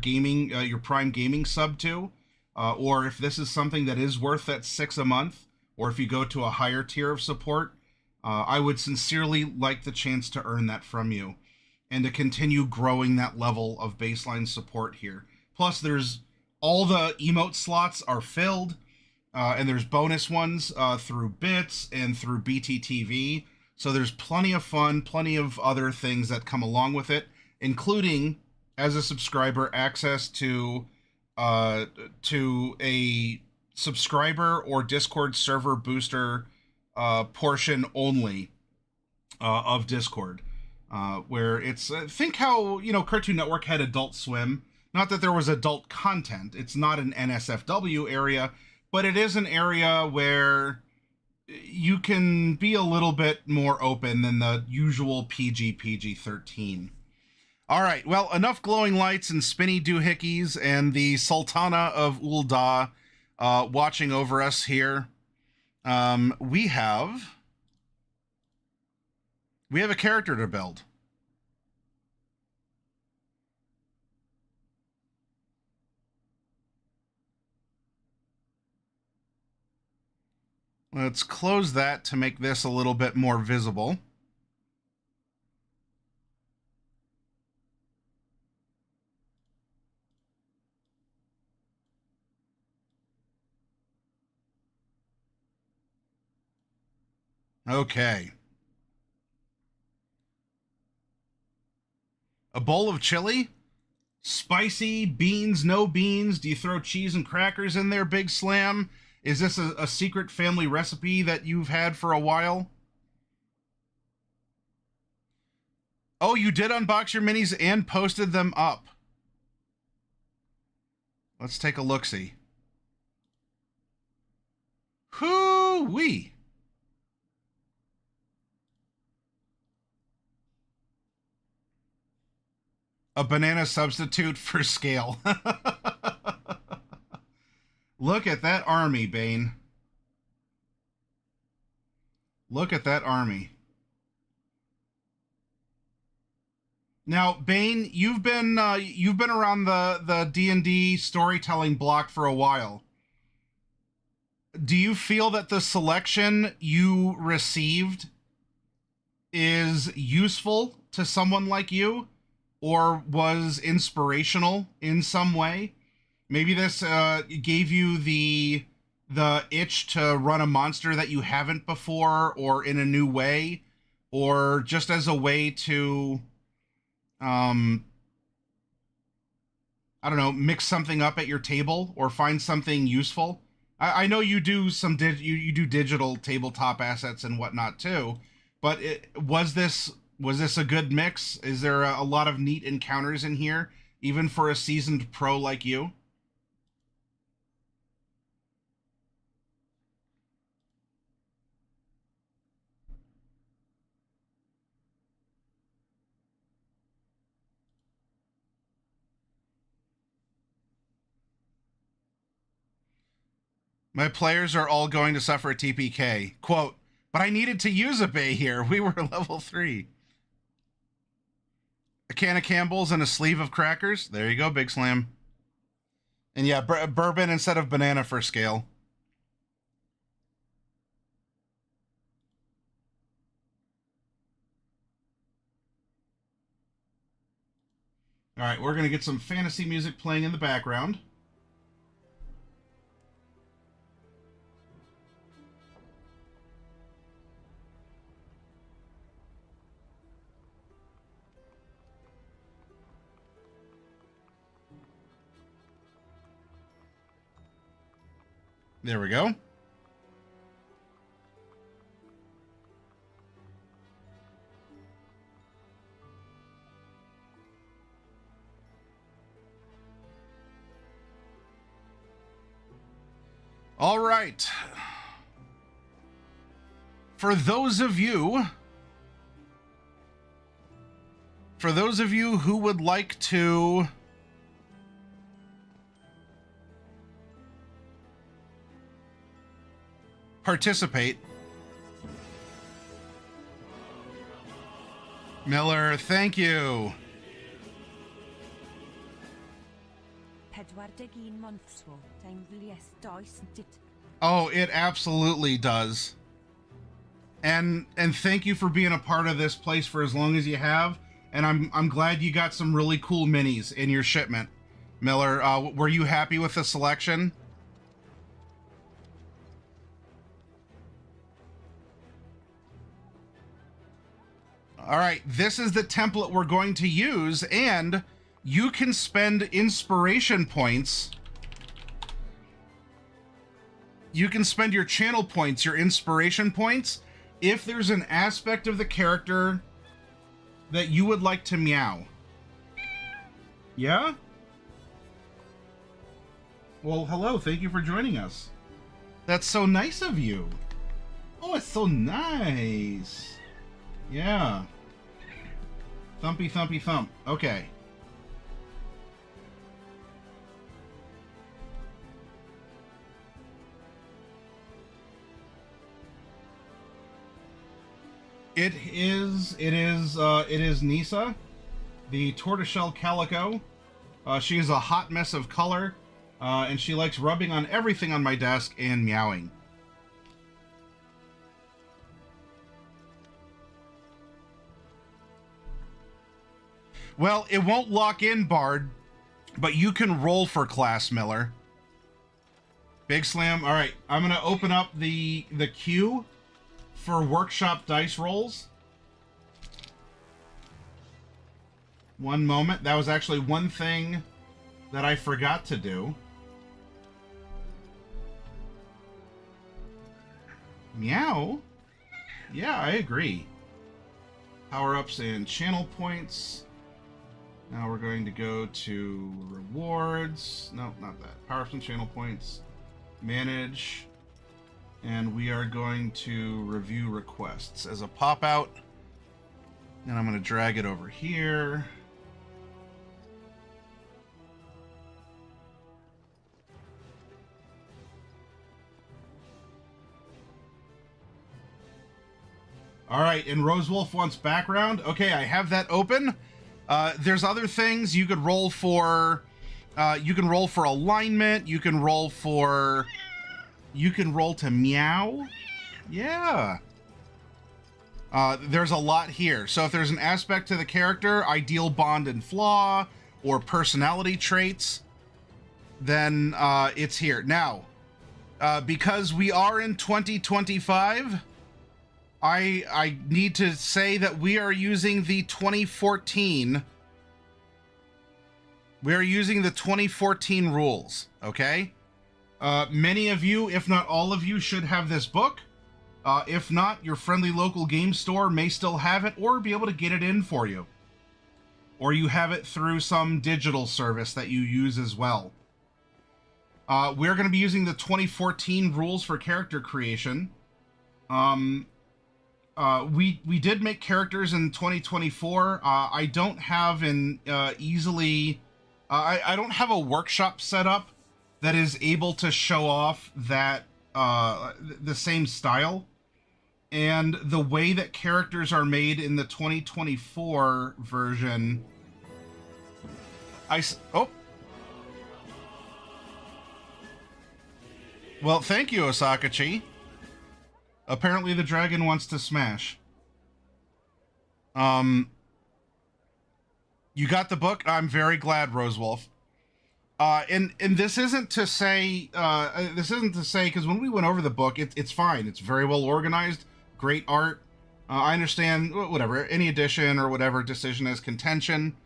S1: gaming, your Prime Gaming sub to, or if this is something that is worth that $6 a month, or if you go to a higher tier of support, I would sincerely like the chance to earn that from you and to continue growing that level of baseline support here. Plus, there's all the emote slots are filled, and there's bonus ones through bits and through BTTV. So there's plenty of fun, plenty of other things that come along with it, including, as a subscriber, access to a subscriber or Discord server booster portion only of Discord, where it's, think how, Cartoon Network had Adult Swim. Not that there was adult content. It's not an NSFW area, but it is an area where you can be a little bit more open than the usual PG-13. All right, well, enough glowing lights and spinny doohickeys and the Sultana of Ul'dah watching over us here. We have a character to build. Let's close that to make this a little bit more visible. Okay. A bowl of chili? Spicy, beans, no beans? Do you throw cheese and crackers in there, Big Slam? Is this a secret family recipe that you've had for a while? Oh, you did unbox your minis and posted them up. Let's take a look-see. Hoo-wee. A banana substitute for scale. Look at that army, Bane. Look at that army. Now, Bane, you've been around the D&D storytelling block for a while. Do you feel that the selection you received is useful to someone like you, or was inspirational in some way? Maybe this gave you the itch to run a monster that you haven't before, or in a new way, or just as a way to, I don't know, mix something up at your table or find something useful. I know you do you do digital tabletop assets and whatnot too, but was this a good mix? Is there a lot of neat encounters in here, even for a seasoned pro like you? My players are all going to suffer a TPK. Quote, but I needed to use a bay here. We were level 3. A can of Campbell's and a sleeve of crackers. There you go, Big Slam. And yeah, bourbon instead of banana for scale. All right, we're going to get some fantasy music playing in the background. There we go. All right. For those of you who would like to participate, Miller, thank you.
S2: 41 months o time yes does it.
S1: Oh, it absolutely does. And thank you for being a part of this place for as long as you have. And I'm glad you got some really cool minis in your shipment, Miller. Were you happy with the selection? All right, this is the template we're going to use, and you can spend inspiration points. You can spend your channel points, your inspiration points, if there's an aspect of the character that you would like to meow. Yeah? Well, hello, thank you for joining us. That's so nice of you. Oh, it's so nice. Yeah. Thumpy, thumpy, thump. Okay. It is Nisa, the tortoiseshell calico. She is a hot mess of color, and she likes rubbing on everything on my desk and meowing. Well, it won't lock in, Bard, but you can roll for class, Miller. Big Slam. All right, I'm going to open up the queue for workshop dice rolls. One moment. That was actually one thing that I forgot to do. Meow? Yeah, I agree. Power-ups and channel points. Now we're going to go to rewards. No, not that. Power-ups and channel points. Manage. And we are going to review requests as a pop-out. And I'm going to drag it over here. All right, and Rosewolf wants background. Okay, I have that open. There's other things you could roll for. You can roll for alignment. You can roll for... You can roll to meow. Yeah. There's a lot here. So if there's an aspect to the character, ideal bond and flaw, or personality traits, then it's here. Now, because we are in 2025, I need to say that we are using the 2014. We are using the 2014 rules, okay? Many of you, if not all of you, should have this book. If not, your friendly local game store may still have it or be able to get it in for you. Or you have it through some digital service that you use as well. We're going to be using the 2014 rules for character creation. We did make characters in 2024. I don't have an I don't have a workshop set up that is able to show off that the same style. And the way that characters are made in the 2024 version, oh. Well, thank you, Osakachi. Apparently the dragon wants to smash. You got the book? I'm very glad, Rosewolf. And this isn't to say, because when we went over the book, it's fine. It's very well organized, great art. I understand, whatever, any addition or whatever decision as contention.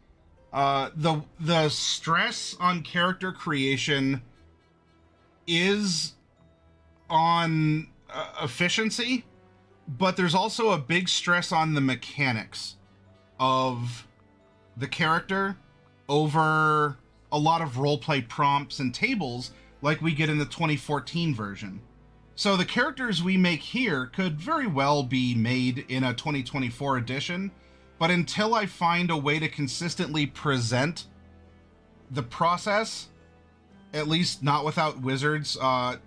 S1: The stress on character creation is on efficiency, but there's also a big stress on the mechanics of the character over a lot of roleplay prompts and tables like we get in the 2014 version. So the characters we make here could very well be made in a 2024 edition, but until I find a way to consistently present the process, at least not without Wizards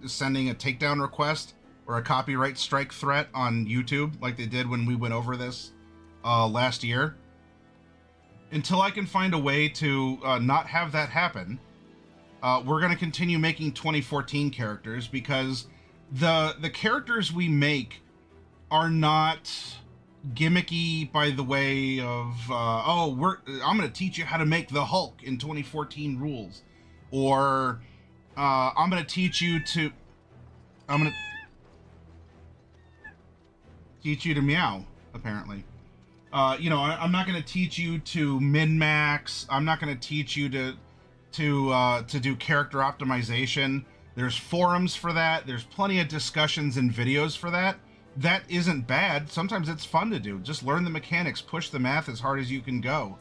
S1: sending a takedown request or a copyright strike threat on YouTube like they did when we went over this last year, until I can find a way to not have that happen, we're going to continue making 2014 characters, because the characters we make are not gimmicky by the way of I'm going to teach you how to make the Hulk in 2014 rules, or I'm going to teach you to meow, apparently. I'm not going to teach you to min-max. I'm not going to teach you to do character optimization. There's forums for that. There's plenty of discussions and videos for that. That isn't bad. Sometimes it's fun to do. Just learn the mechanics, push the math as hard as you can go.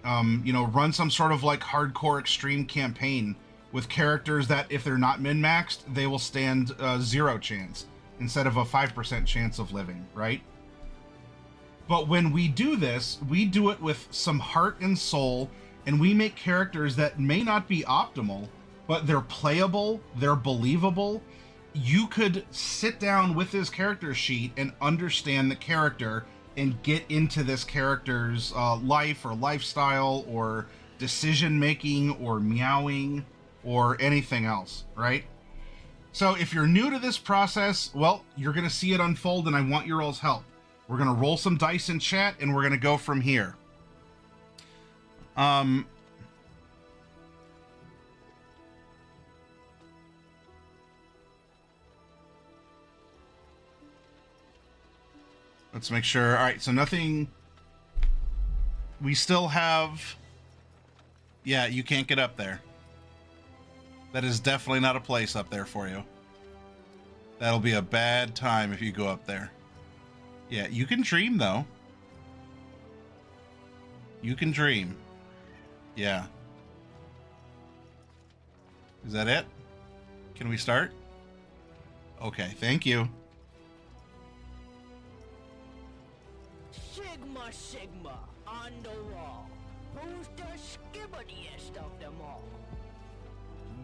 S1: Run some sort of like hardcore extreme campaign with characters that if they're not min-maxed, they will stand 0 chance instead of a 5% chance of living, right? But when we do this, we do it with some heart and soul, and we make characters that may not be optimal, but they're playable, they're believable. You could sit down with this character sheet and understand the character and get into this character's life or lifestyle or decision-making or meowing or anything else, right? So if you're new to this process, well, you're going to see it unfold, and I want your all's help. We're going to roll some dice in chat, and we're going to go from here. Let's make sure. All right, so nothing. We still have. Yeah, you can't get up there. That is definitely not a place up there for you. That'll be a bad time if you go up there. Yeah, you can dream, though. You can dream. Yeah. Is that it? Can we start? Okay, thank you.
S3: Sigma, on the wall. Who's the skibbidiest of them all?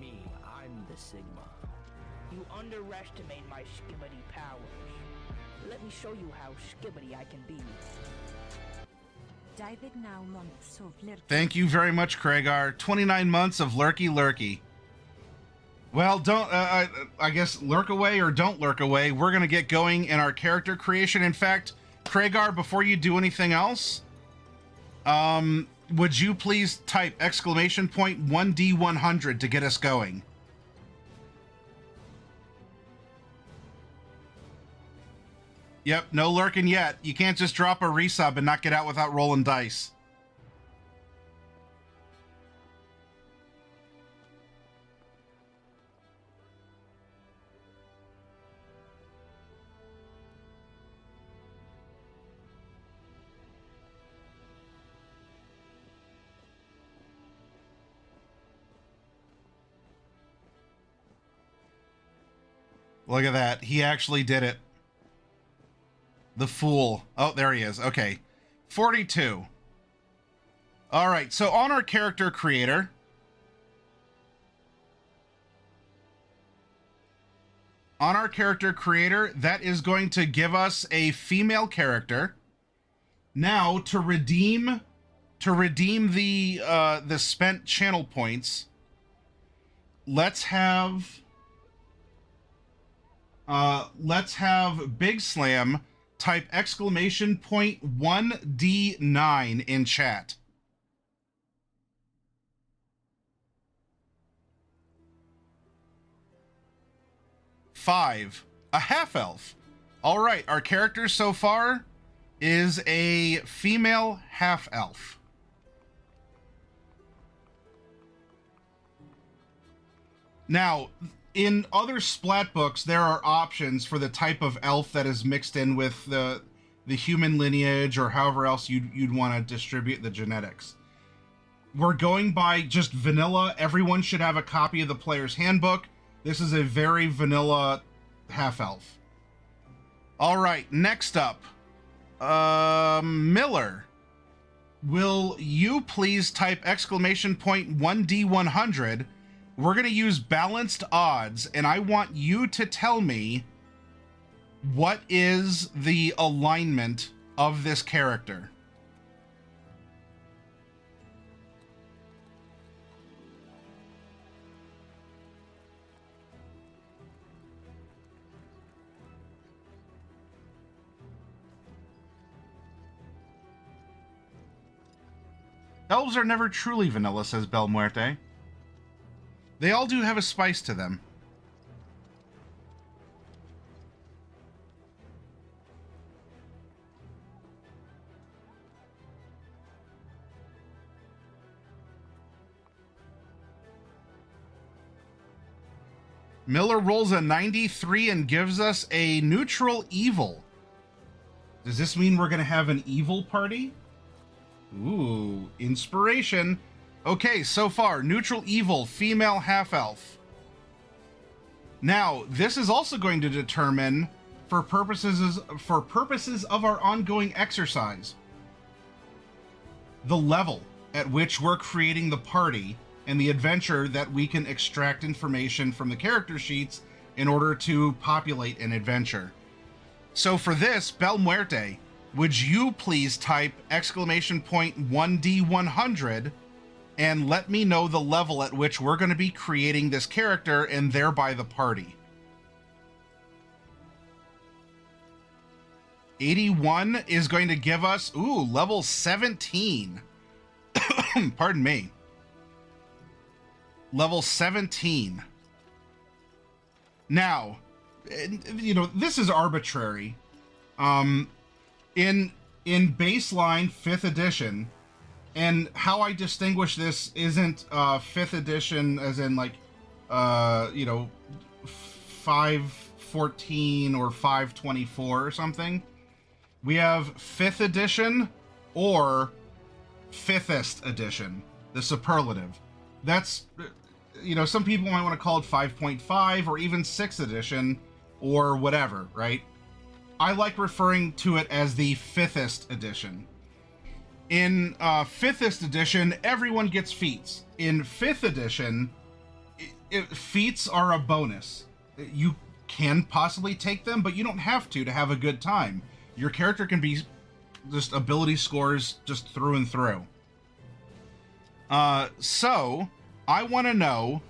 S3: Me, I'm the Sigma. You underestimate my skibbity powers. Let me show you how skibbity I can be.
S2: David now months of lurky.
S1: Thank you very much, Craigar. 29 months of lurky. Well, don't, I guess lurk away or don't lurk away. We're going to get going in our character creation. In fact, Craigar, before you do anything else, would you please type exclamation point 1D100 to get us going? Yep, no lurking yet. You can't just drop a resub and not get out without rolling dice. Look at that. He actually did it. The fool. Oh, there he is. Okay. 42. All right. So on our character creator, on our character creator, that is going to give us a female character. Now, to redeem the spent channel points, let's have Big Slam type exclamation point 1D9 in chat. Five, a half elf. All right, our character so far is a female half elf. Now, in other splat books, there are options for the type of elf that is mixed in with the human lineage or however else you'd want to distribute the genetics. We're going by just vanilla. Everyone should have a copy of the player's handbook. This is a very vanilla half elf. All right, next up, Miller. Will you please type exclamation point 1D100? We're going to use balanced odds, and I want you to tell me what is the alignment of this character. Elves are never truly vanilla, says Bel Muerte. They all do have a spice to them. Miller rolls a 93 and gives us a neutral evil. Does this mean we're going to have an evil party? Ooh, inspiration. Okay, so far, neutral evil, female half-elf. Now, this is also going to determine, for purposes of our ongoing exercise, the level at which we're creating the party and the adventure that we can extract information from the character sheets in order to populate an adventure. So for this, Bel Muerte, would you please type exclamation point 1D100 and let me know the level at which we're going to be creating this character and thereby the party. 81 is going to give us, level 17. Pardon me. Level 17. Now, this is arbitrary. In baseline 5th edition, and how I distinguish this isn't 5th edition as in 514 or 524 or something. We have 5th edition or 5thest edition, the superlative. That's, some people might want to call it 5.5 or even 6th edition or whatever, right? I like referring to it as the 5thest edition. In 5thest edition, everyone gets feats. In 5th edition, feats are a bonus. You can possibly take them, but you don't have to have a good time. Your character can be just ability scores just through and through. So I want to know,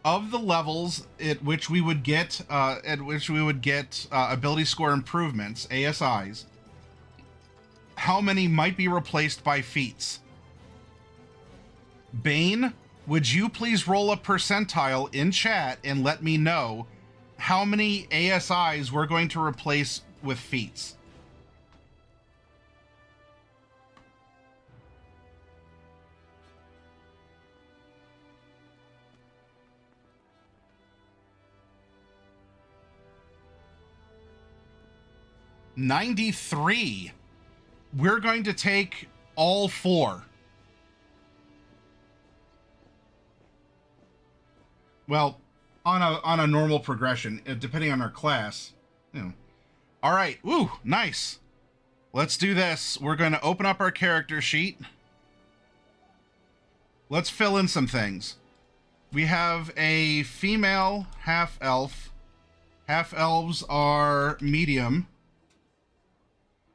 S1: of the levels at which we would get ability score improvements, ASIs, how many might be replaced by feats? Bane, would you please roll a percentile in chat and let me know how many ASIs we're going to replace with feats? $93. We're going to take all 4. Well, on a normal progression, depending on our class. All right. Woo, nice. Let's do this. We're going to open up our character sheet. Let's fill in some things. We have a female half-elf Half-elves are medium.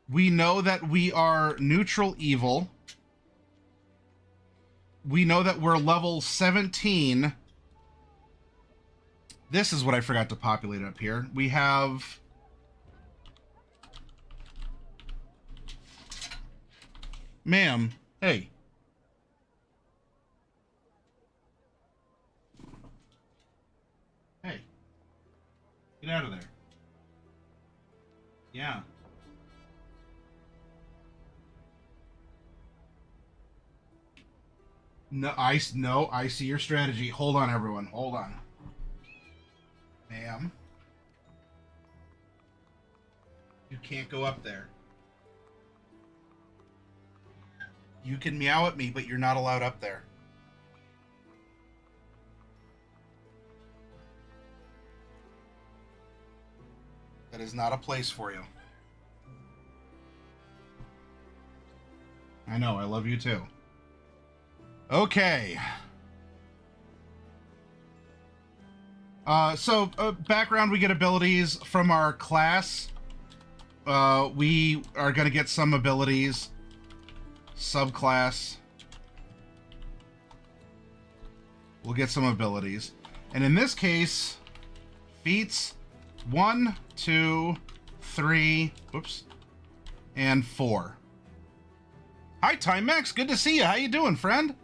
S1: We know that we are neutral evil. We know that we're level 17. This is what I forgot to populate up here. We have... Ma'am, hey. Hey. Get out of there. Yeah. No, I see your strategy. Hold on, everyone. Hold on. Ma'am. You can't go up there. You can meow at me, but you're not allowed up there. That is not a place for you. I know, I love you too. Okay. Background, we get abilities from our class. We are going to get some abilities. Subclass. We'll get some abilities. And in this case, feats 1, 2, 3, whoops, and 4. Hi, Time Max. Good to see you. How you doing, friend?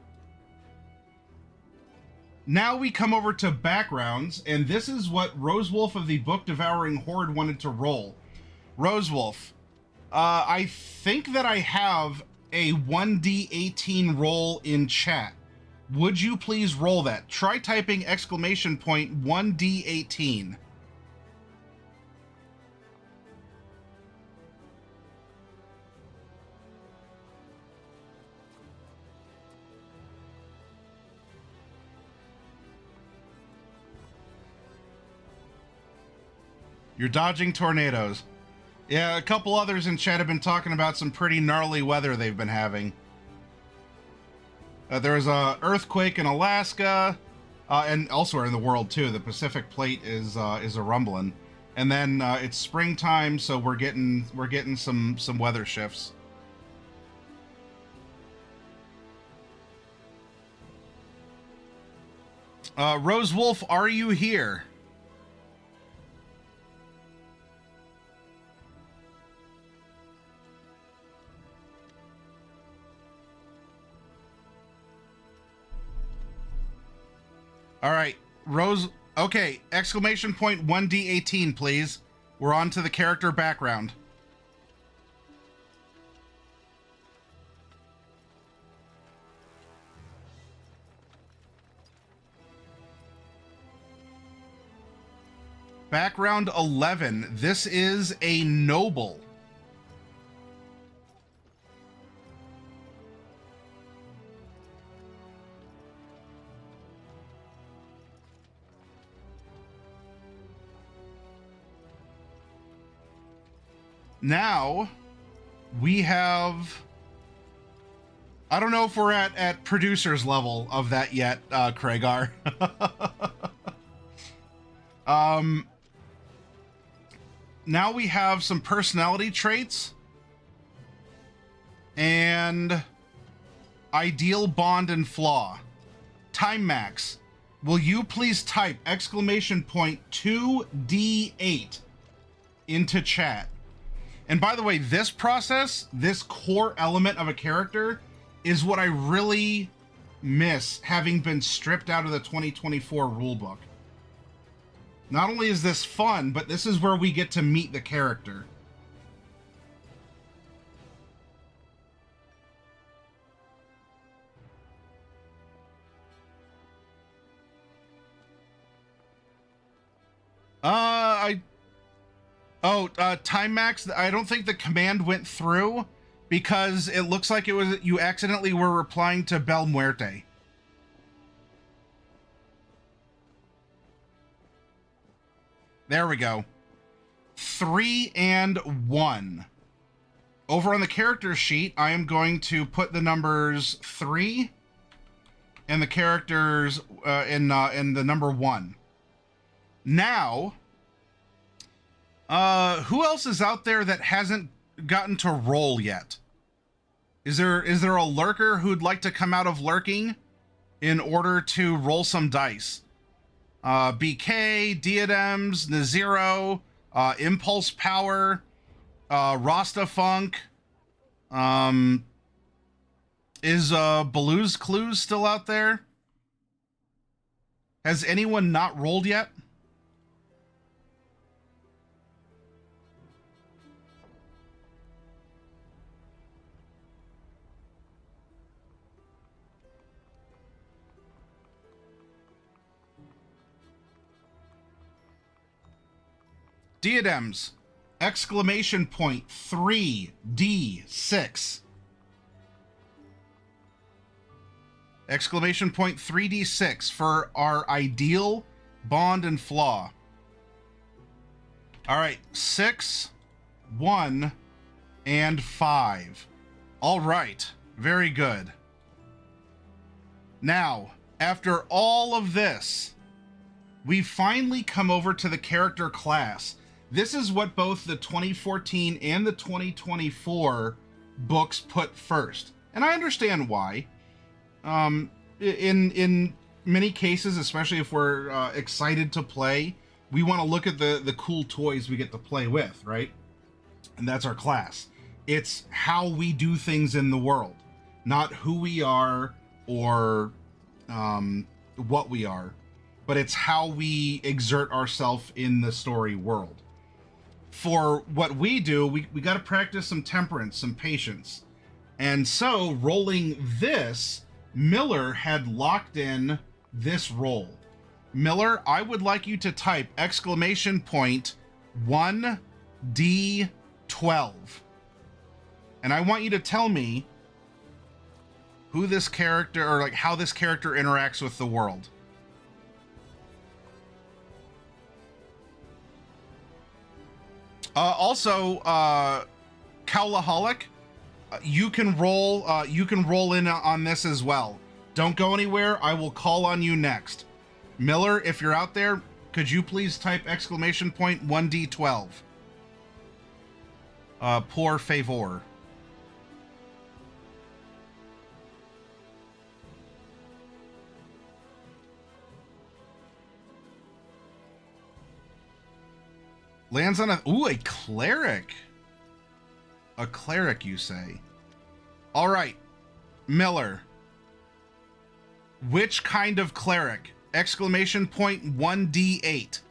S1: Now we come over to backgrounds, and this is what Rosewolf of the Book Devouring Horde wanted to roll. Rosewolf, I think that I have a 1d18 roll in chat. Would you please roll that? Try typing exclamation point 1d18. You're dodging tornadoes. Yeah, a couple others in chat have been talking about some pretty gnarly weather they've been having. There was a earthquake in Alaska, and elsewhere in the world too. The Pacific Plate is a rumbling, and then it's springtime, so we're getting some weather shifts. Rosewolf, are you here? All right, Rose. Okay, exclamation point 1d18, please. We're on to the character background. Background 11. This is a noble. Now, we have... I don't know if we're at producer's level of that yet, Craigar. Now we have some personality traits. And ideal bond and flaw. Time Max, will you please type exclamation point 2d8 into chat? And by the way, this process, this core element of a character, is what I really miss having been stripped out of the 2024 rulebook. Not only is this fun, but this is where we get to meet the character. Time Max, I don't think the command went through because it looks like it was you accidentally were replying to Bel Muerte. There we go. 3 and 1. Over on the character sheet, I am going to put the numbers 3 and the characters in the number 1. Now, Who else is out there that hasn't gotten to roll yet? Is there a lurker who'd like to come out of lurking in order to roll some dice? BK, Diadems, Naziro, Impulse Power, Rasta Funk. Is Baloo's Clues still out there? Has anyone not rolled yet? Diadems, exclamation point 3D6. Exclamation point 3D6 for our ideal bond and flaw. All right, 6, 1, and 5. All right, very good. Now, after all of this, we finally come over to the character class. This is what both the 2014 and the 2024 books put first. And I understand why. In many cases, especially if we're excited to play, we want to look at the cool toys we get to play with, right? And that's our class. It's how we do things in the world, not who we are or what we are, but it's how we exert ourselves in the story world. For what we do, we got to practice some temperance, some patience. And so, rolling this, Miller had locked in this roll. Miller, I would like you to type exclamation point 1D12. And I want you to tell me who this character, or like how this character interacts with the world. Also, Cowlaholic, you can roll in on this as well. Don't go anywhere. I will call on you next. Miller, if you're out there, could you please type exclamation point 1D12? Por favor. Lands on a cleric. A cleric, you say? All right, Miller. Which kind of cleric? Exclamation point 1D8.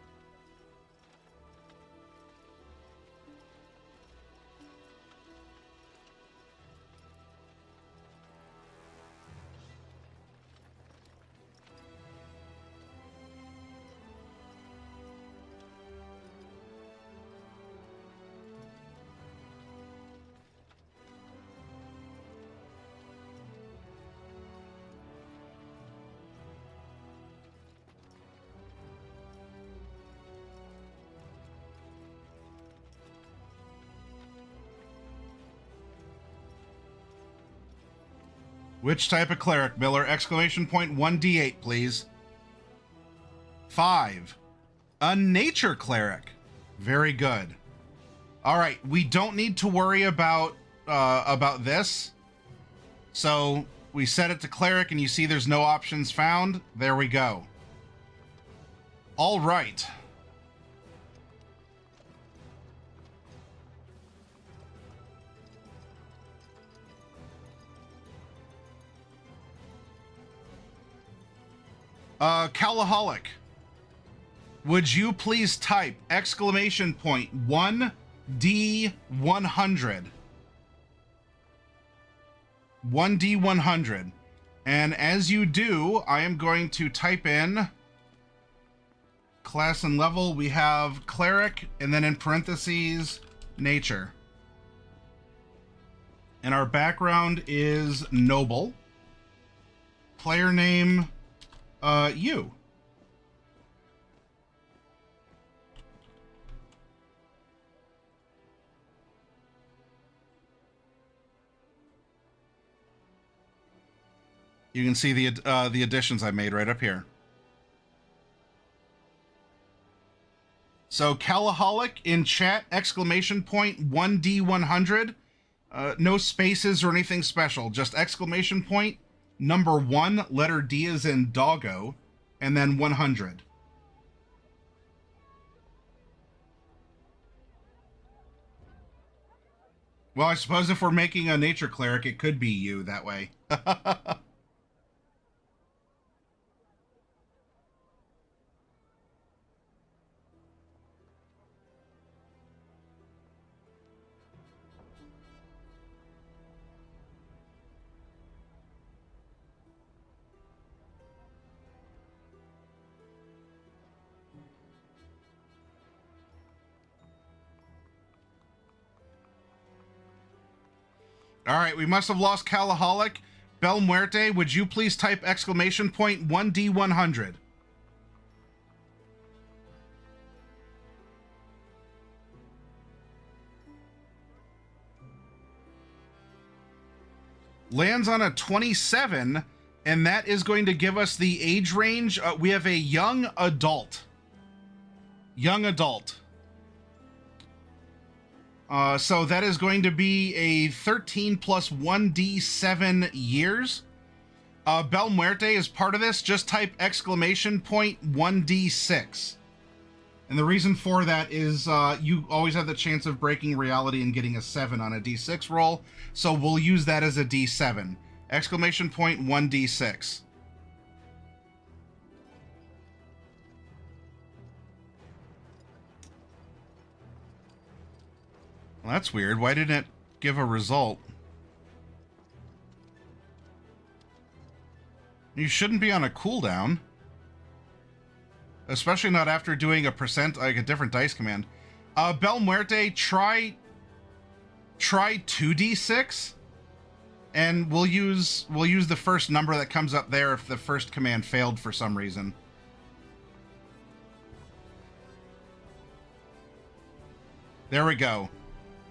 S1: Which type of cleric, Miller? Exclamation point 1D8, please. 5. A nature cleric. Very good. All right, we don't need to worry about this. So we set it to cleric, and you see there's no options found. There we go. All right. Cowlaholic, would you please type exclamation point 1D100? 1D100. And as you do, I am going to type in class and level. We have cleric, and then in parentheses, nature. And our background is noble. Player name, you. You can see the additions I made right up here. So Calaholic in chat, exclamation point 1D100. No spaces or anything special, just exclamation point, number 1, letter D is in doggo, and then 100. Well, I suppose if we're making a nature cleric, it could be you that way. All right, we must have lost Calaholic. Bel Muerte, would you please type exclamation point 1D100? Lands on a 27, and that is going to give us the age range. We have a young adult. Young adult. So that is going to be a 13 plus 1d7 years. Bel Muerte is part of this. Just type exclamation point 1d6. And the reason for that is you always have the chance of breaking reality and getting a 7 on a d6 roll. So we'll use that as a d7. Exclamation point 1d6. Well, that's weird. Why didn't it give a result? You shouldn't be on a cooldown. Especially not after doing a percent, like a different dice command. Bel Muerte, try 2d6. And we'll use the first number that comes up there if the first command failed for some reason. There we go.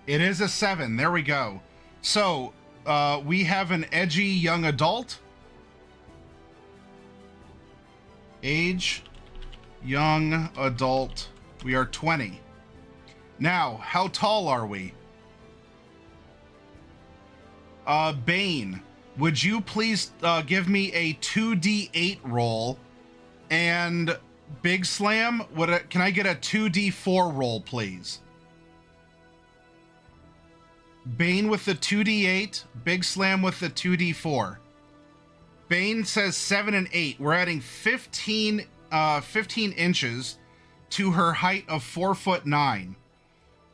S1: It is a 7. There we go. So, we have an edgy young adult. Age, young adult. We are 20. Now, how tall are we? Bane, would you please give me a 2d8 roll? And Big Slam, can I get a 2d4 roll, please? Bane with the 2d8, Big Slam with the 2d4. Bane says 7 and 8. We're adding 15 inches to her height of 4'9".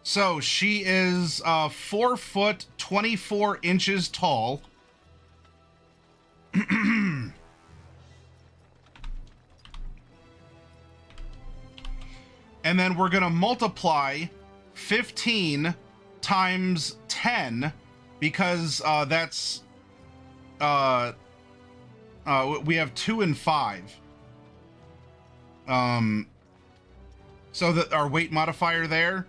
S1: So she is 4 foot 24 inches tall. And then we're going to multiply 15 times 10 because that's we have 2 and 5. So that our weight modifier there.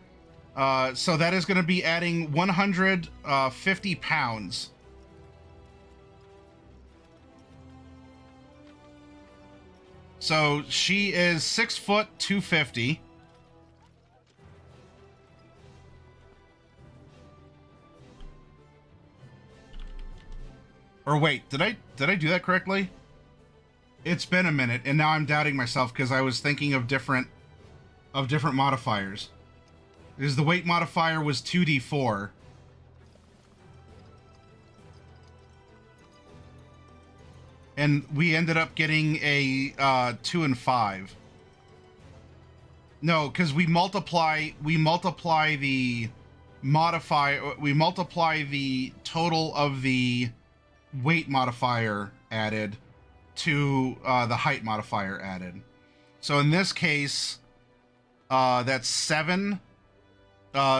S1: So that is going to be adding 150 pounds. So she is 6 foot 250. Or wait, did I do that correctly? It's been a minute, and now I'm doubting myself because I was thinking of different modifiers. Because the weight modifier was 2d4. And we ended up getting a 2 and 5. No, because we multiply the total of the weight modifier added to the height modifier added. So in this case, that's 7.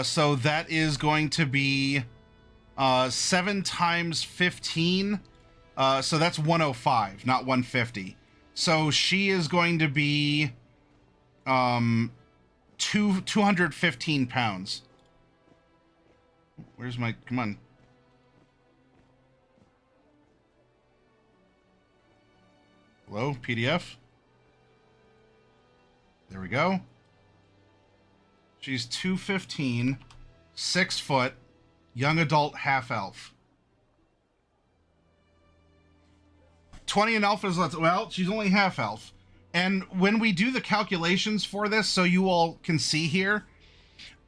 S1: So that is going to be 7 times 15. So that's 105, not 150. So she is going to be 215 pounds. Where's my... Come on. Hello, PDF? There we go. She's 215, 6 foot, young adult, half elf. 20 and elf is, well, she's only half elf. And when we do the calculations for this, so you all can see here,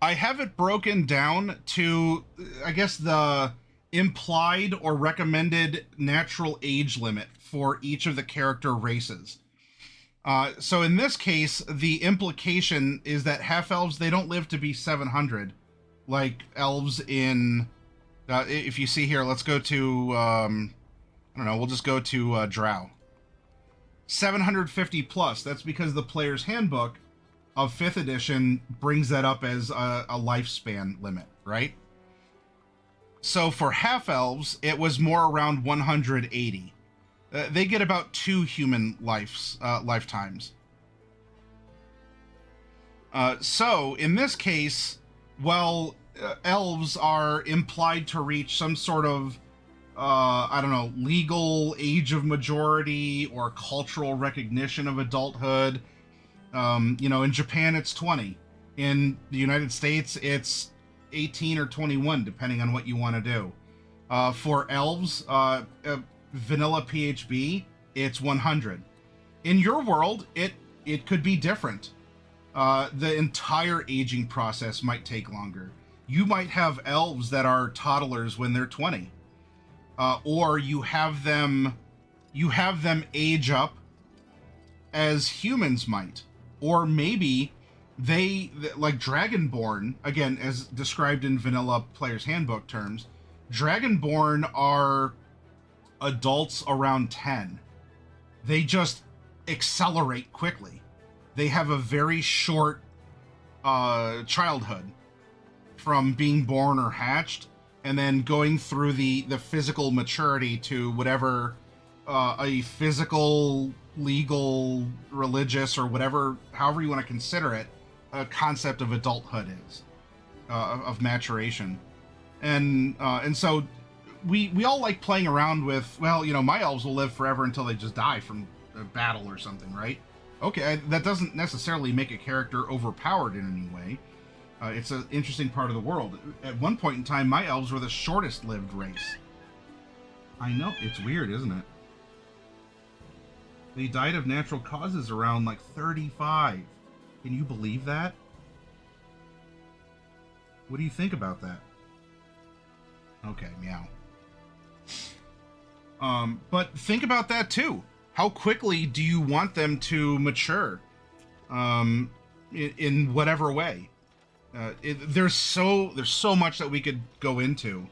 S1: I have it broken down to, I guess, the implied or recommended natural age limit for each of the character races. So in this case, the implication is that half-elves, they don't live to be 700, like elves in, if you see here, let's go to, I don't know, we'll just go to Drow. 750 plus, that's because the player's handbook of 5th edition brings that up as a lifespan limit, right? So for half-elves, it was more around 180. They get about 2 human lifetimes. So in this case, well, elves are implied to reach some sort of, I don't know, legal age of majority or cultural recognition of adulthood. You know, in Japan, it's 20. In the United States, it's 18 or 21, depending on what you want to do. For elves, vanilla PHB, it's 100. In your world, it could be different. The entire aging process might take longer. You might have elves that are toddlers when they're 20, or you have them age up as humans might, or maybe they, like Dragonborn, again, as described in vanilla player's handbook terms, Dragonborn are adults around 10. They just accelerate quickly. They have a very short childhood from being born or hatched, and then going through the physical maturity to whatever a physical, legal, religious, or whatever, however you want to consider it, a concept of adulthood is, of maturation. And so we all like playing around with, well, you know, my elves will live forever until they just die from a battle or something, right? Okay, that doesn't necessarily make a character overpowered in any way. It's an interesting part of the world. At one point in time, my elves were the shortest lived race. I know, it's weird, isn't it? They died of natural causes around like 35. Can you believe that? What do you think about that? Okay, meow. But think about that too. How quickly do you want them to mature? In whatever way. There's so much that we could go into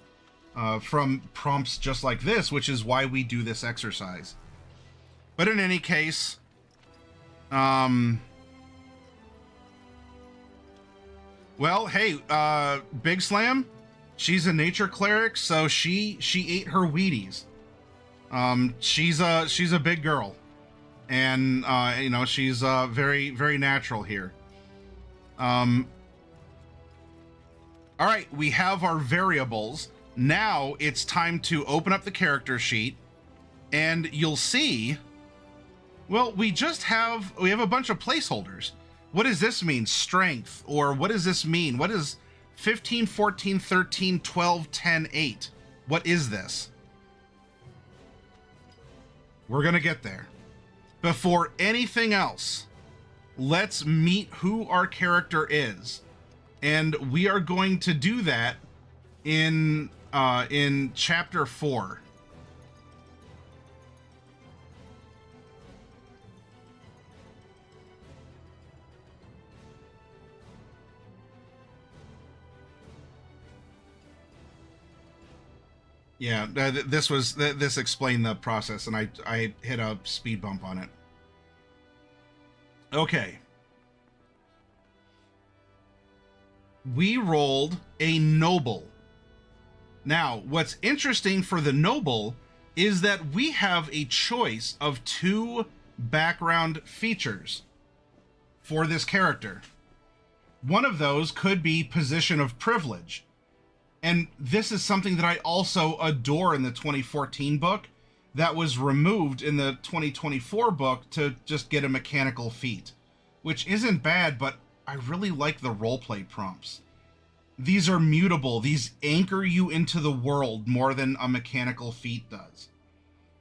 S1: from prompts just like this, which is why we do this exercise. But in any case, well, hey, Big Slam, she's a nature cleric, so she ate her Wheaties. She's a big girl, and you know, she's very, very natural here. All right, we have our variables. Now it's time to open up the character sheet, and you'll see, well, we have a bunch of placeholders. What does this mean? Strength, or what does this mean? What is 15, 14, 13, 12, 10, 8? What is this? We're gonna get there. Before anything else, let's meet who our character is. And we are going to do that in chapter 4. Yeah, this explained the process, and I hit a speed bump on it. Okay. We rolled a noble. Now, what's interesting for the noble is that we have a choice of 2 background features for this character. One of those could be position of privilege. And this is something that I also adore in the 2014 book that was removed in the 2024 book to just get a mechanical feat, which isn't bad, but I really like the roleplay prompts. These are mutable. These anchor you into the world more than a mechanical feat does.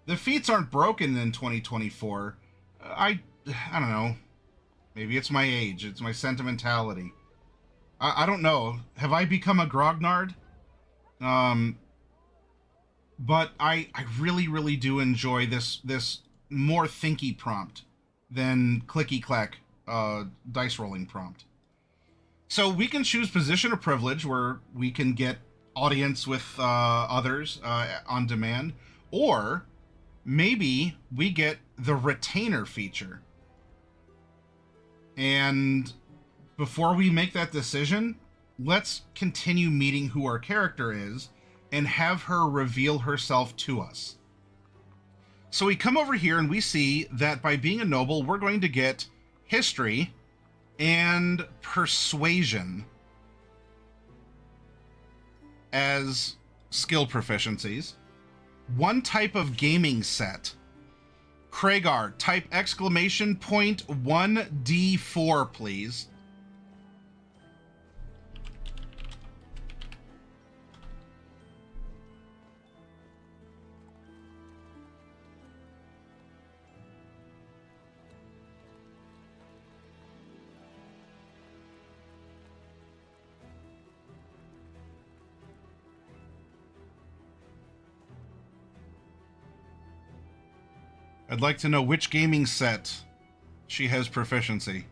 S1: The feats aren't broken in 2024. I don't know. Maybe it's my age. It's my sentimentality. I don't know. Have I become a grognard? But I really, really do enjoy this more thinky prompt than clicky-clack dice rolling prompt. So we can choose position of privilege, where we can get audience with others on demand, or maybe we get the retainer feature. And before we make that decision, let's continue meeting who our character is and have her reveal herself to us. So we come over here and we see that by being a noble, we're going to get history and persuasion as skill proficiencies. One type of gaming set. Kragar, type exclamation point 1d4, please. I'd like to know which gaming set she has proficiency.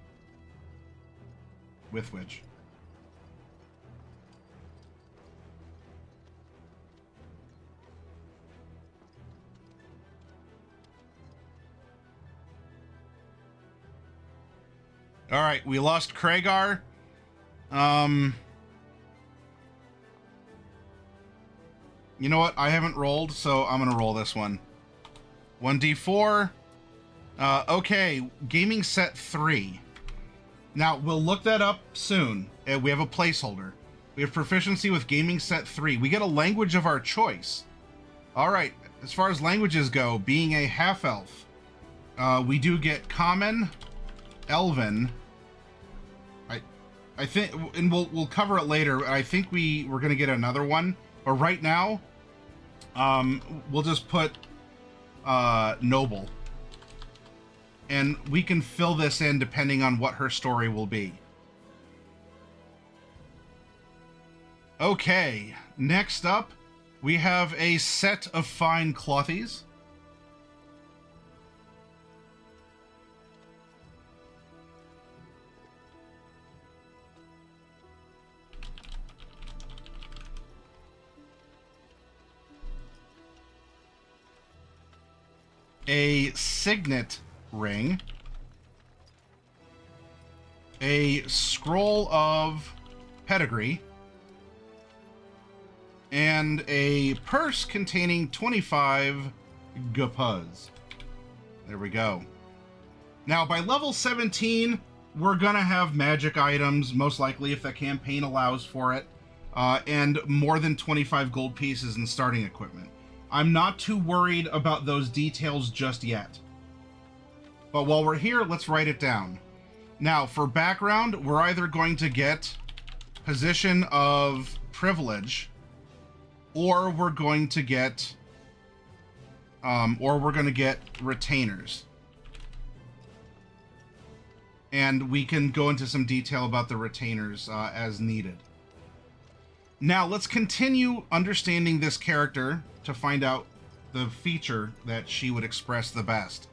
S1: With which. All right, we lost Kragar. You know what? I haven't rolled, so I'm going to roll this one. 1d4. Okay, gaming set 3. Now, we'll look that up soon. We have a placeholder. We have proficiency with gaming set 3. We get a language of our choice. All right, as far as languages go, being a half-elf, we do get Common, Elven. I think, and we'll cover it later. I think we're going to get another one. But right now, we'll just put Noble. And we can fill this in depending on what her story will be. Okay, next up, we have a set of fine clothies. A signet ring, a scroll of pedigree, and a purse containing 25 gupuz. There we go. Now, by level 17, we're going to have magic items, most likely if the campaign allows for it, and more than 25 gold pieces in starting equipment. I'm not too worried about those details just yet. But while we're here, let's write it down. Now, for background, we're either going to get position of privilege, or we're going to get retainers. And we can go into some detail about the retainers as needed. Now, let's continue understanding this character to find out the feature that she would express the best.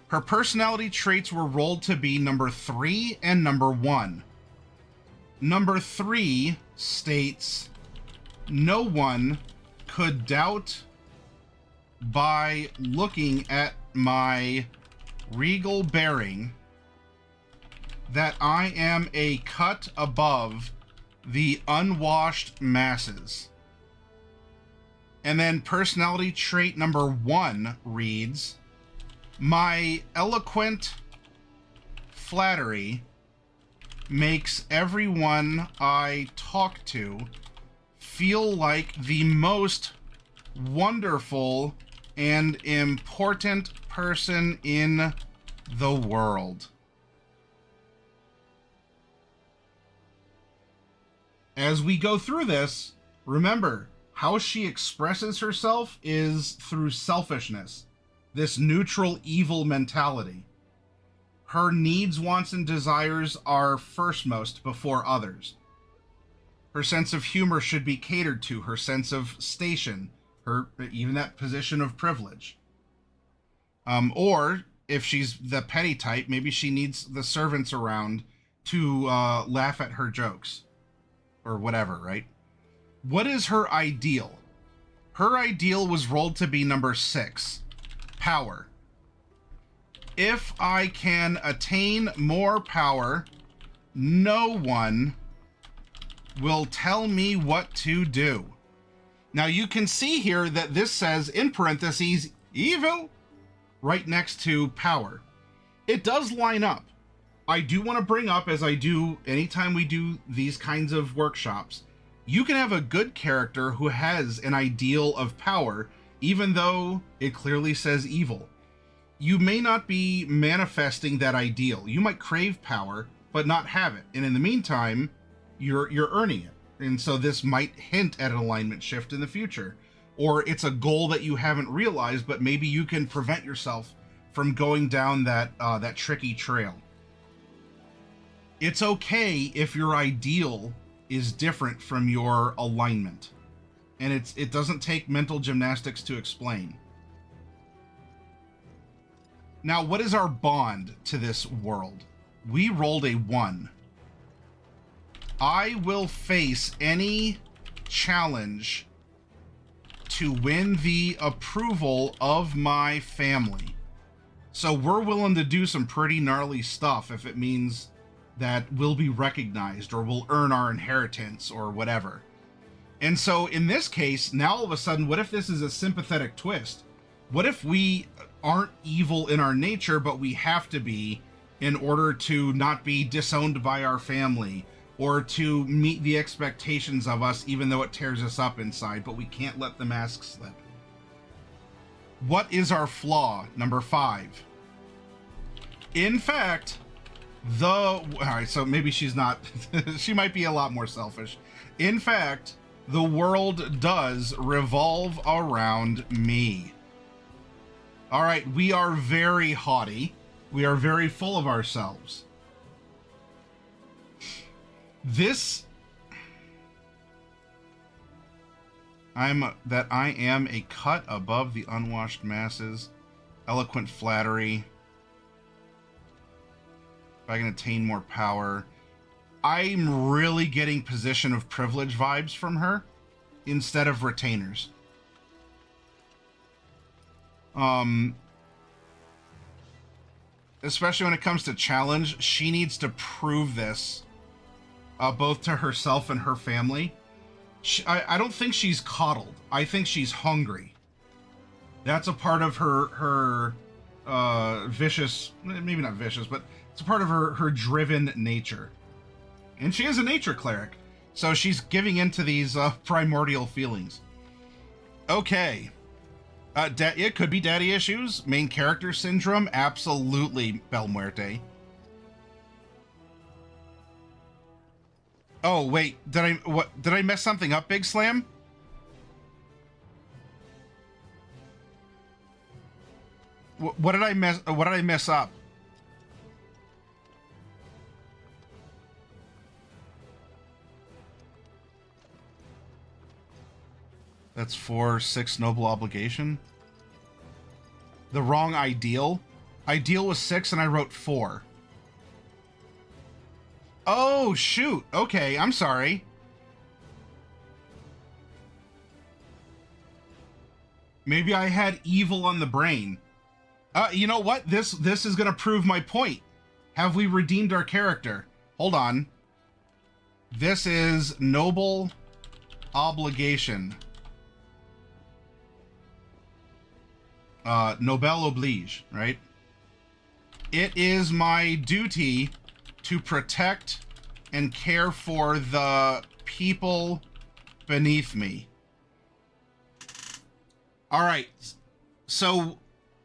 S1: Her personality traits were rolled to be number 3 and number 1. Number 3 states, no one could doubt by looking at my regal bearing that I am a cut above the unwashed masses. And then personality trait number 1 reads, my eloquent flattery makes everyone I talk to feel like the most wonderful and important person in the world. As we go through this, remember, how she expresses herself is through selfishness, this neutral evil mentality. Her needs, wants, and desires are firstmost before others. Her sense of humor should be catered to, her sense of station, her even that position of privilege. Or if she's the petty type, maybe she needs the servants around to laugh at her jokes or whatever, right? What is her ideal? Her ideal was rolled to be number 6, power. If I can attain more power, no one will tell me what to do. Now you can see here that this says in parentheses, evil, right next to power. It does line up. I do want to bring up, as I do anytime we do these kinds of workshops, you can have a good character who has an ideal of power, even though it clearly says evil. You may not be manifesting that ideal. You might crave power, but not have it. And in the meantime, you're earning it. And so this might hint at an alignment shift in the future. Or it's a goal that you haven't realized, but maybe you can prevent yourself from going down that tricky trail. It's okay if your ideal is different from your alignment. And it doesn't take mental gymnastics to explain. Now, what is our bond to this world? We rolled a 1. I will face any challenge to win the approval of my family. So we're willing to do some pretty gnarly stuff if it means that we'll be recognized or we'll earn our inheritance or whatever. And so in this case, now all of a sudden, what if this is a sympathetic twist? What if we aren't evil in our nature, but we have to be in order to not be disowned by our family or to meet the expectations of us, even though it tears us up inside, but we can't let the mask slip. What is our flaw? Number 5. In fact, all right, so maybe she's not, she might be a lot more selfish. In fact, the world does revolve around me. All right, we are very haughty. We are very full of ourselves. I am a cut above the unwashed masses. Eloquent flattery. If I can attain more power. I'm really getting position of privilege vibes from her instead of retainers. Especially when it comes to challenge, she needs to prove this both to herself and her family. I don't think she's coddled. I think she's hungry. That's a part of her vicious, maybe not vicious, but it's a part of her driven nature. And she is a nature cleric, so she's giving into these primordial feelings. Okay. It could be daddy issues. Main character syndrome. Absolutely, Belmuerte. Oh, wait. Did I mess something up, Big Slam? What did I mess up? That's 4, 6 noble obligation. The wrong ideal. Ideal was 6 and I wrote 4. Oh, shoot. Okay, I'm sorry. Maybe I had evil on the brain. You know what? This is going to prove my point. Have we redeemed our character? Hold on. This is noble obligation. Nobel oblige, right? It is my duty to protect and care for the people beneath me. All right. So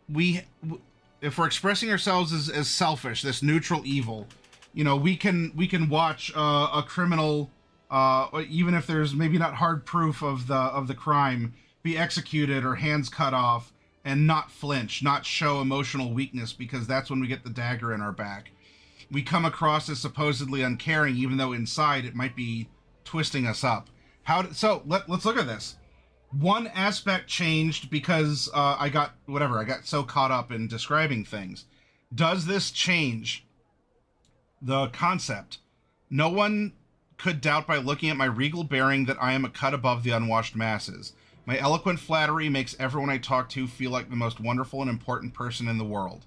S1: if we're expressing ourselves as selfish, this neutral evil, you know, we can watch a criminal even if there's maybe not hard proof of the crime, be executed or hands cut off and not flinch, not show emotional weakness, because that's when we get the dagger in our back. We come across as supposedly uncaring, even though inside it might be twisting us up. Let's look at this. One aspect changed because I got so caught up in describing things. Does this change the concept? No one could doubt by looking at my regal bearing that I am a cut above the unwashed masses. My eloquent flattery makes everyone I talk to feel like the most wonderful and important person in the world.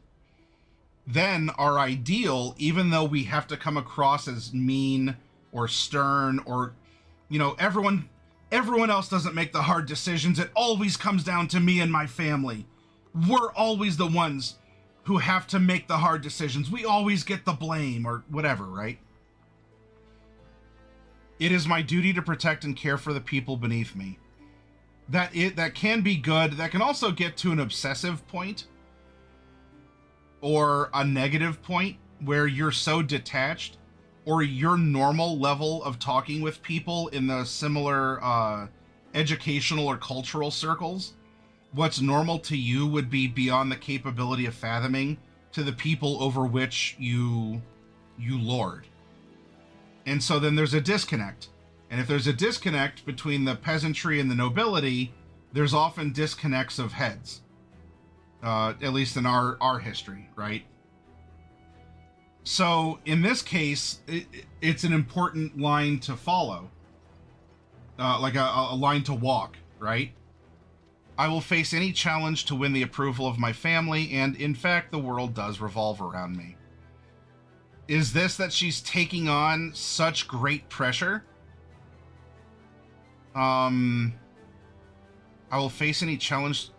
S1: Then our ideal, even though we have to come across as mean or stern or, everyone else doesn't make the hard decisions. It always comes down to me and my family. We're always the ones who have to make the hard decisions. We always get the blame or whatever, right? It is my duty to protect and care for the people beneath me. That can be good. That can also get to an obsessive point or a negative point where you're so detached, or your normal level of talking with people in the similar educational or cultural circles, what's normal to you would be beyond the capability of fathoming to the people over which you lord. And so then there's a disconnect. And if there's a disconnect between the peasantry and the nobility, there's often disconnects of heads. At least in our history, right? So in this case, it's an important line to follow. Like a line to walk, right? I will face any challenge to win the approval of my family, and in fact, the world does revolve around me. Is this that she's taking on such great pressure? I will face any challenge.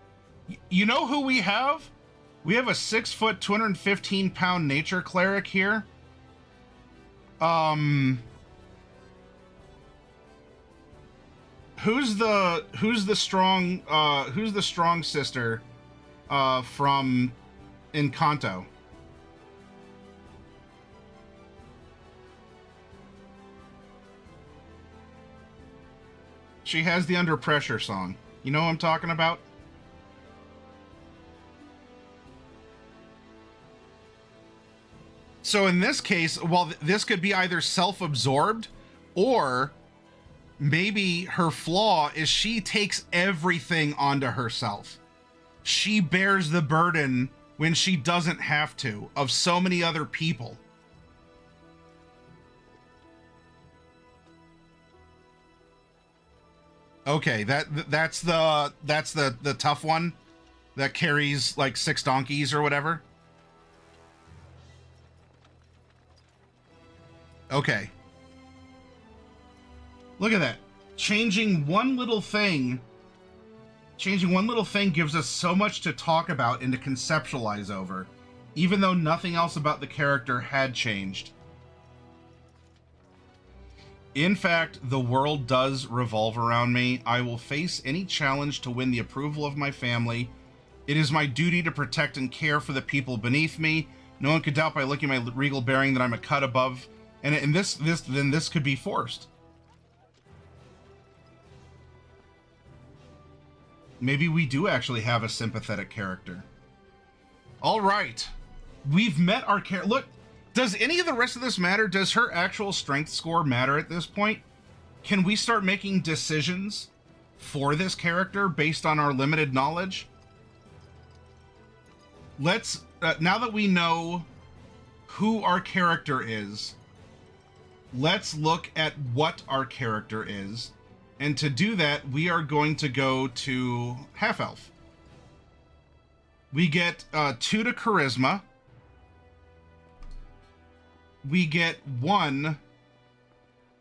S1: You know who we have? We have a 6 foot, 215 pound nature cleric here. Who's the strong sister from Encanto? She has the Under Pressure song. You know who I'm talking about? So in this case, well, this could be either self-absorbed, or maybe her flaw is she takes everything onto herself. She bears the burden when she doesn't have to, of so many other people. Okay, that's the tough one that carries like 6 donkeys or whatever. Okay. Look at that. Changing one little thing gives us so much to talk about and to conceptualize over, even though nothing else about the character had changed. In fact, the world does revolve around me. I will face any challenge to win the approval of my family. It is my duty to protect and care for the people beneath me. No one could doubt by looking at my regal bearing that I'm a cut above. And this could be forced. Maybe we do actually have a sympathetic character. All right. We've met our character. Look, does any of the rest of this matter? Does her actual strength score matter at this point? Can we start making decisions for this character based on our limited knowledge? Let's, now that we know who our character is, let's look at what our character is. And to do that, we are going to go to Half-Elf. We get 2 to Charisma. We get 1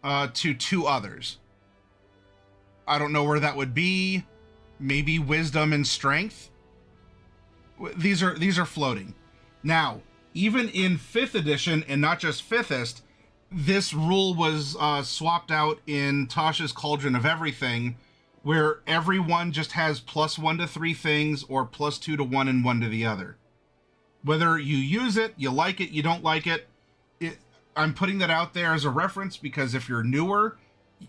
S1: to 2 others. I don't know where that would be. Maybe Wisdom and Strength. These are floating. Now, even in 5th edition, and not just 5thist, this rule was swapped out in Tasha's Cauldron of Everything, where everyone just has +1 to 3 things, or +2 to 1 and 1 to the other. Whether you use it, you like it, you don't like it, I'm putting that out there as a reference, because if you're newer,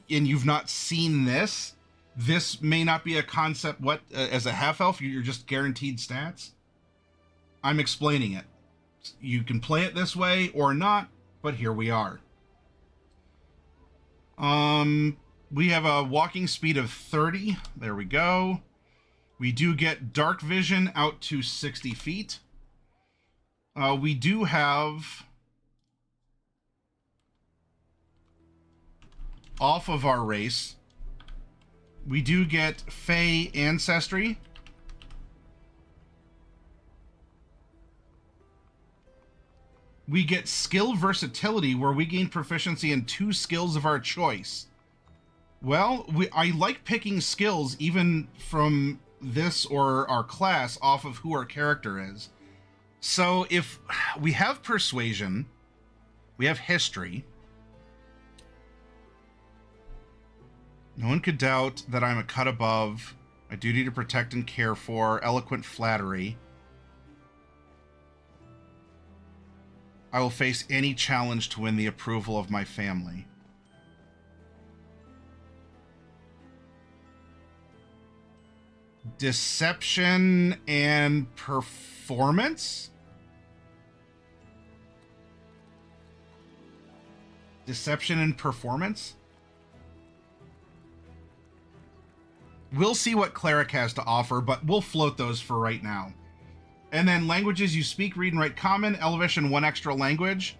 S1: and you've not seen this, this may not be a concept. As a half elf, you're just guaranteed stats. I'm explaining it. You can play it this way or not, but here we are. We have a walking speed of 30. There we go. We do get dark vision out to 60 feet. We do have, off of our race, we do get Fey ancestry. We get skill versatility, where we gain proficiency in 2 skills of our choice. Well, I like picking skills even from this or our class off of who our character is. So if we have persuasion, we have history. No one could doubt that I'm a cut above. My duty to protect and care for. Eloquent flattery. I will face any challenge to win the approval of my family. Deception and performance? Deception and performance? We'll see what Cleric has to offer, but we'll float those for right now. And then languages: you speak, read, and write Common, Elvish, and 1 extra language.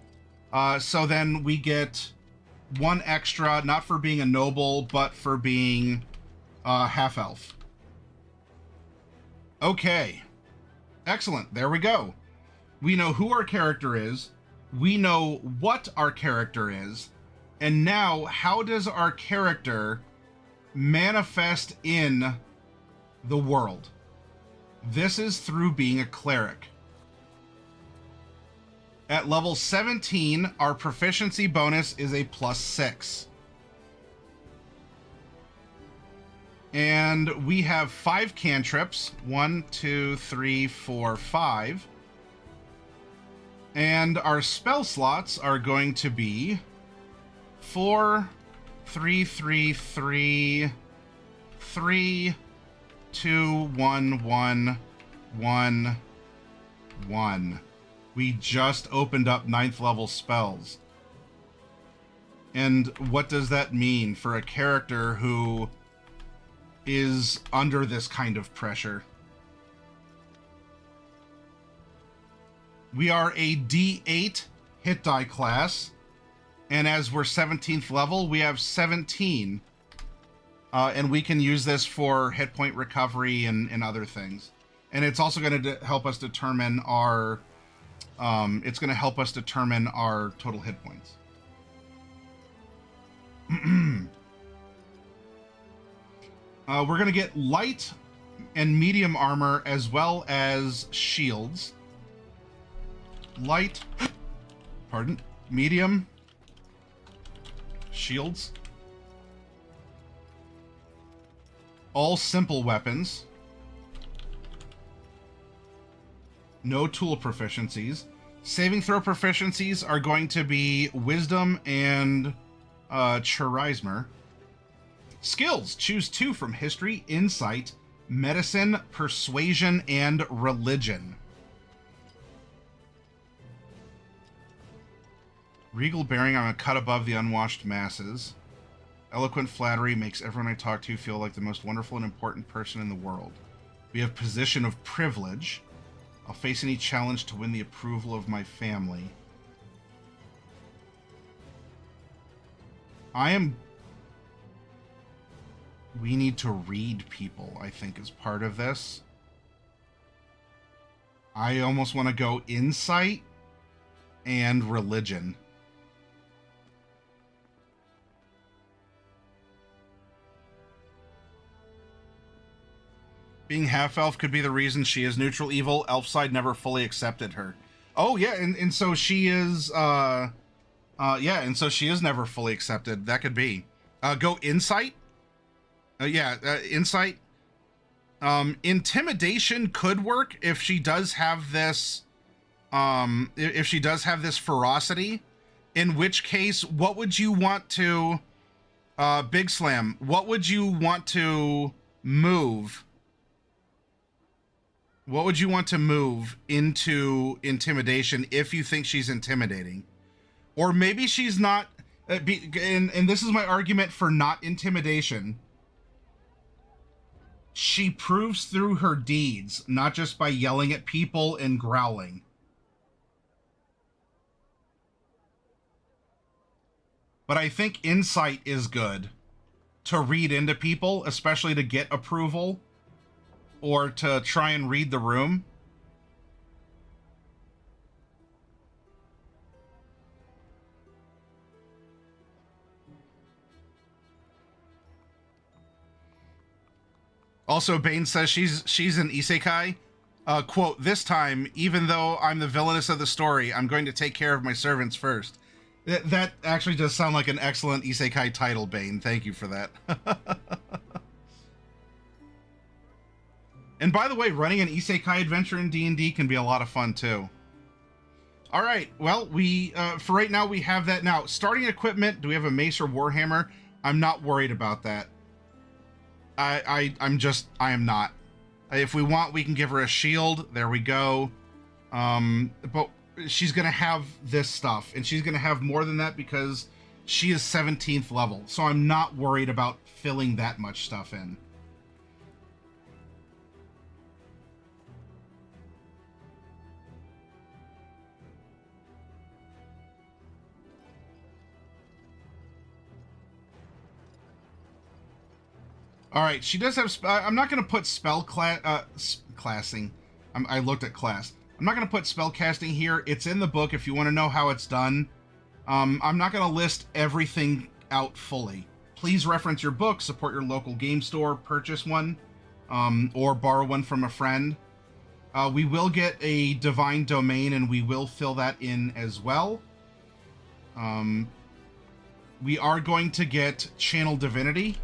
S1: So then we get 1 extra, not for being a noble, but for being half-elf. Okay. Excellent. There we go. We know who our character is. We know what our character is. And now, how does our character manifest in the world? This is through being a cleric. At level 17, our proficiency bonus is a +6. And we have 5 cantrips. 1, 2, 3, 4, 5. And our spell slots are going to be 4, 3, 3, 3, 3, 2, 1, 1, 1, 1. We just opened up 9th level spells. And what does that mean for a character who is under this kind of pressure? We are a D8 hit die class, and as we're 17th level, we have 17. And we can use this for hit point recovery and other things. And it's also going to help us determine our total hit points. We're going to get light and medium armor as well as shields. Light, medium, shields. All simple weapons. No tool proficiencies. Saving throw proficiencies are going to be wisdom and charisma. Skills: choose 2 from history, insight, medicine, persuasion, and religion. Regal bearing: I'm a cut above the unwashed masses. Eloquent flattery makes everyone I talk to feel like the most wonderful and important person in the world. We have position of privilege. I'll face any challenge to win the approval of my family. We need to read people, I think, as part of this. I almost want to go insight and religion. Being half-elf could be the reason she is neutral evil. Elfside never fully accepted her. Oh, yeah, and so she is, and so she is never fully accepted. That could be. Go insight? Insight. Intimidation could work if she does have this, ferocity. In which case, what would you want to, Big Slam, what would you want to move? What would you want to move into intimidation if you think she's intimidating? Or maybe she's not, and this is my argument for not intimidation. She proves through her deeds, not just by yelling at people and growling. But I think insight is good to read into people, especially to get approval or to try and read the room. Also, Bane says she's an isekai. Quote, this time, even though I'm the villainess of the story, I'm going to take care of my servants first. That actually does sound like an excellent isekai title, Bane. Thank you for that. And by the way, running an isekai adventure in D&D can be a lot of fun too. All right, well, we for right now we have that. Now, starting equipment, do we have a mace or warhammer? I'm not worried about that. I am not. If we want, we can give her a shield. There we go. But she's gonna have this stuff, and she's gonna have more than that because she is 17th level. So I'm not worried about filling that much stuff in. All right, she does have. I'm not going to put spell classing. I looked at class. I'm not going to put spell casting here. It's in the book if you want to know how it's done. I'm not going to list everything out fully. Please reference your book, support your local game store, purchase one, or borrow one from a friend. We will get a divine domain, and we will fill that in as well. We are going to get channel divinity.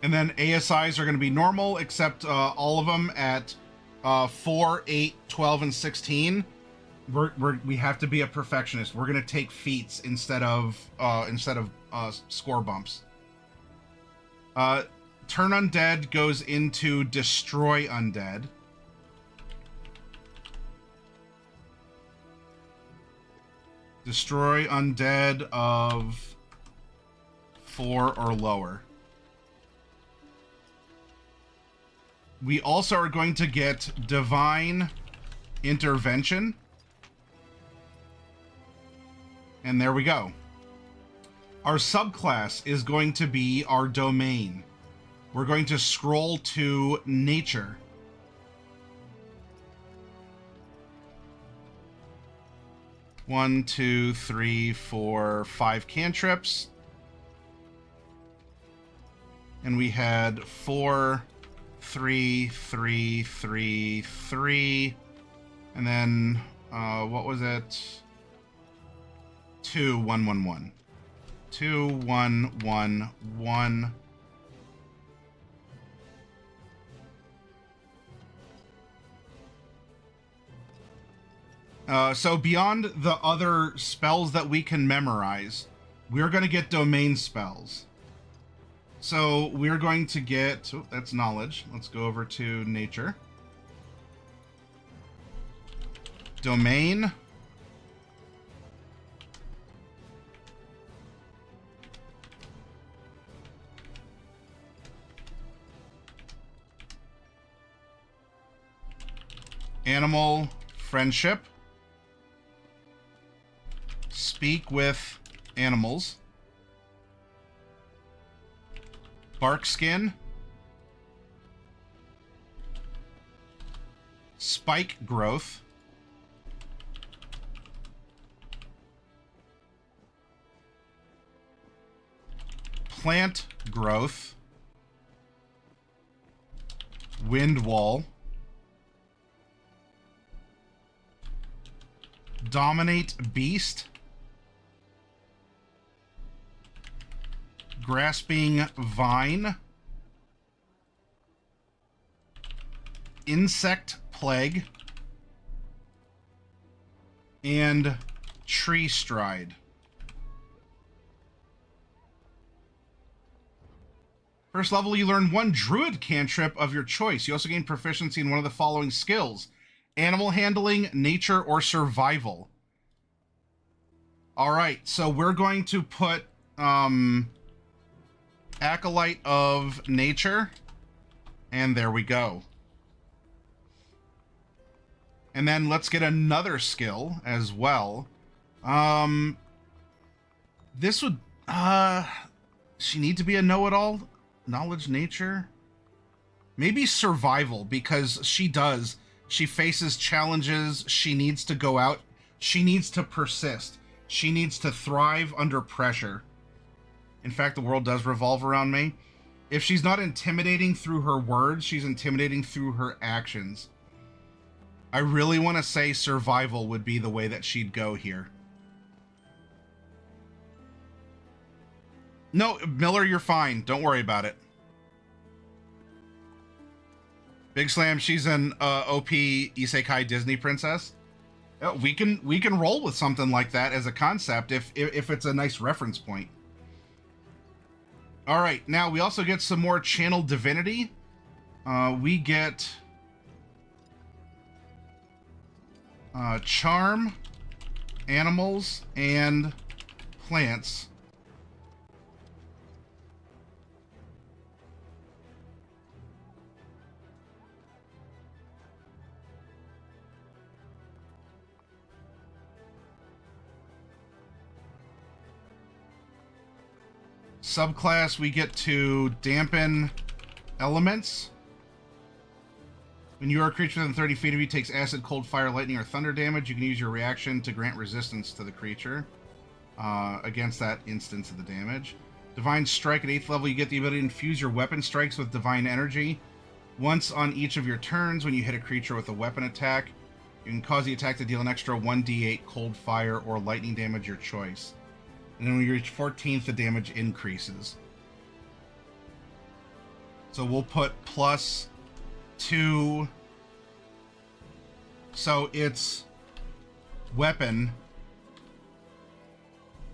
S1: And then ASIs are going to be normal, except all of them at 4, 8, 12, and 16. We have to be a perfectionist. We're going to take feats instead of score bumps. Turn undead goes into destroy undead. Destroy undead of 4 or lower. We also are going to get divine intervention. And there we go. Our subclass is going to be our domain. We're going to scroll to nature. One, two, three, four, 5 cantrips. And we had 4, 3, 3, 3, 3, and then what was it? 2, 1, 1, 1. 2, 1, 1, 1. So beyond the other spells that we can memorize, we're going to get domain spells. So we're going to get, oh, that's knowledge. Let's go over to nature. Domain. Animal friendship. Speak with animals. Bark skin. Spike growth. Plant growth. Wind wall. Dominate beast. Grasping Vine, Insect Plague, and Tree Stride. First level, you learn one Druid cantrip of your choice. You also gain proficiency in one of the following skills: Animal Handling, Nature, or Survival. All right, so we're going to put Acolyte of Nature, and there we go. And then let's get another skill as well. This would she need to be a know-it-all? Knowledge, Nature, maybe Survival, because she faces challenges. She needs to go out. She needs to persist. She needs to thrive under pressure. In fact, the world does revolve around me. If she's not intimidating through her words, she's intimidating through her actions. I really want to say Survival would be the way that she'd go here. No, Miller, you're fine. Don't worry about it. Big Slam, she's an OP Isekai Disney princess. We can roll with something like that as a concept if it's a nice reference point. All right, now we also get some more Channel Divinity. We get Charm, Animals, and Plants. Subclass, we get to Dampen Elements. When you are a creature within 30 feet of you takes acid, cold, fire, lightning, or thunder damage, you can use your reaction to grant resistance to the creature against that instance of the damage. Divine Strike at 8th level, you get the ability to infuse your weapon strikes with divine energy. Once on each of your turns, when you hit a creature with a weapon attack, you can cause the attack to deal an extra 1d8 cold, fire, or lightning damage, your choice. And then when you reach 14th, the damage increases. So we'll put +2. So it's weapon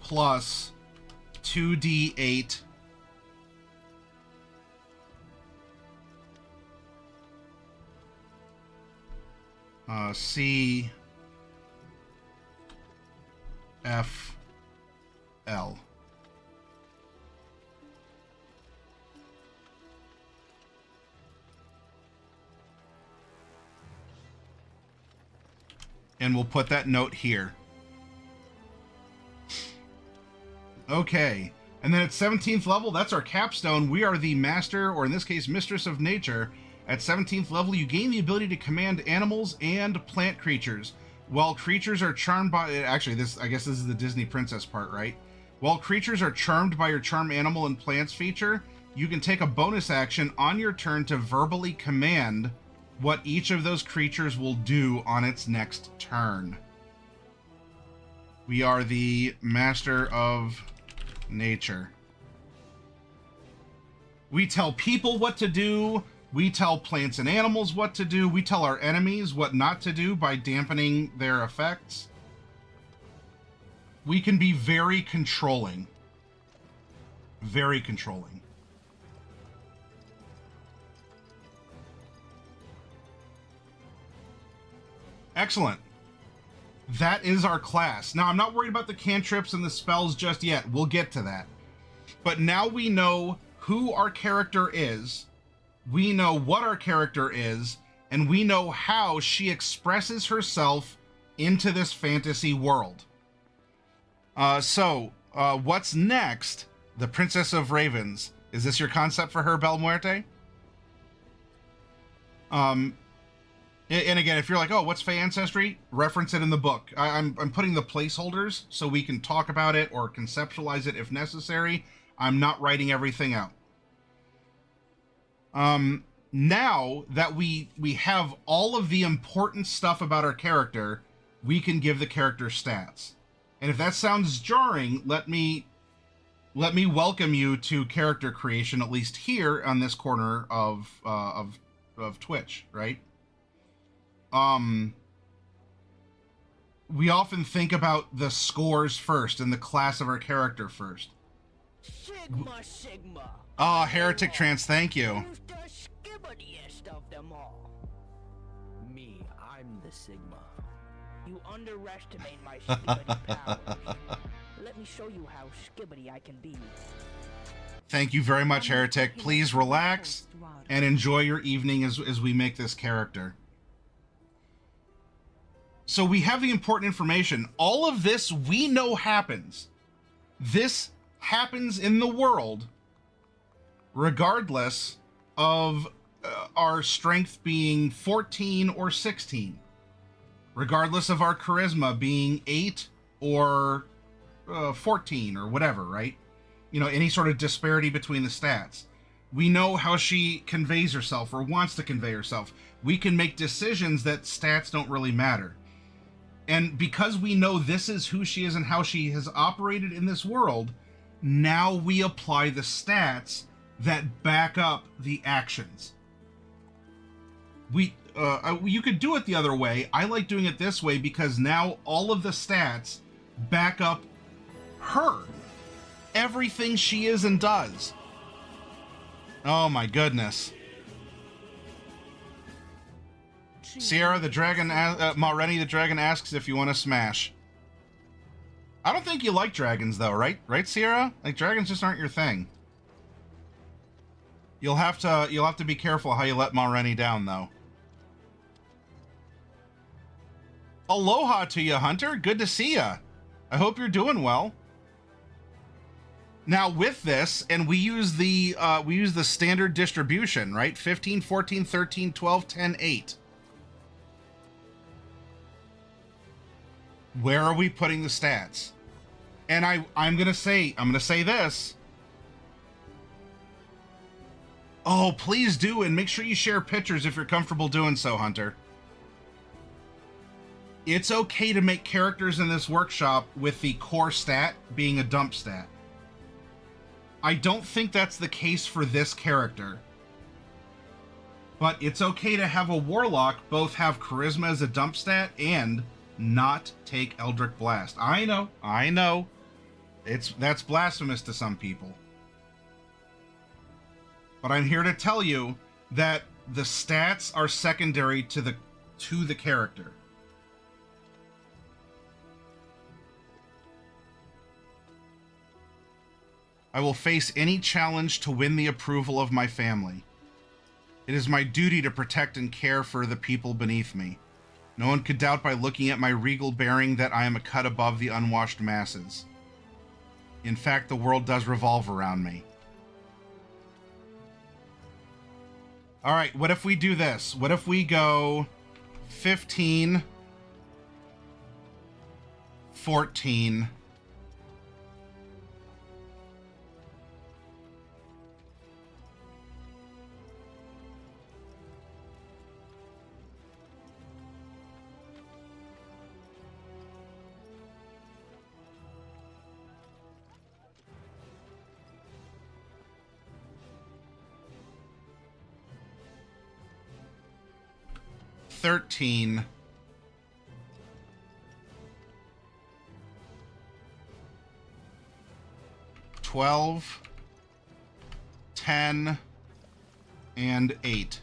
S1: plus 2d8 C F L. And we'll put that note here. Okay. And then at 17th level, that's our capstone. We are the master, or in this case, mistress of nature. At 17th level, you gain the ability to command animals and plant creatures. While creatures are charmed by... Actually, I guess this is the Disney princess part, right? While creatures are charmed by your charm animal and plants feature, you can take a bonus action on your turn to verbally command what each of those creatures will do on its next turn. We are the master of nature. We tell people what to do. We tell plants and animals what to do. We tell our enemies what not to do by dampening their effects. We can be very controlling. Very controlling. Excellent. That is our class. Now, I'm not worried about the cantrips and the spells just yet. We'll get to that. But now we know who our character is, we know what our character is, and we know how she expresses herself into this fantasy world. So, what's next? The Princess of Ravens. Is this your concept for her, Bel Muerte? And again, if you're like, oh, what's Fey Ancestry? Reference it in the book. I'm putting the placeholders so we can talk about it or conceptualize it if necessary. I'm not writing everything out. Now that we have all of the important stuff about our character, we can give the character stats. And if that sounds jarring, let me let me welcome you to character creation, at least here on this corner of Twitch, right? We often think about the scores first and the class of our character first.
S3: Sigma.
S1: Ah, Heretic Trance, thank you.
S3: Who's the skibadiest of them all? Me, I'm the Sigma. You underestimate my skibidi powers. Let me show you how skibidi I can be.
S1: Thank you very much, Heretic. Please relax and enjoy your evening as we make this character. So we have the important information. All of this we know happens. This happens in the world regardless of our strength being 14 or 16. Regardless of our charisma being 8 or 14 or whatever, right? You know, any sort of disparity between the stats. We know how she conveys herself or wants to convey herself. We can make decisions that stats don't really matter. And because we know this is who she is and how she has operated in this world, now we apply the stats that back up the actions. You could do it the other way. I like doing it this way because now all of the stats back up her. Everything she is and does. Oh my goodness. Sierra the Dragon, Maureni the Dragon asks if you want to smash. I don't think you like dragons though, right? Right, Sierra? Like dragons just aren't your thing. You'll have to be careful how you let Maureni down though. Aloha to you, Hunter. Good to see ya. I hope you're doing well. Now with this, and we use the standard distribution, right? 15, 14, 13, 12, 10, 8. Where are we putting the stats? And I'm gonna say this. Oh, please do, and make sure you share pictures if you're comfortable doing so, Hunter. It's okay to make characters in this workshop with the core stat being a dump stat. I don't think that's the case for this character. But it's okay to have a warlock both have charisma as a dump stat and not take Eldritch Blast. I know. That's blasphemous to some people. But I'm here to tell you that the stats are secondary to the character. I will face any challenge to win the approval of my family. It is my duty to protect and care for the people beneath me. No one could doubt by looking at my regal bearing that I am a cut above the unwashed masses. In fact, the world does revolve around me. All right, what if we do this? What if we go 15, 14, $13, 12, 10, and 8.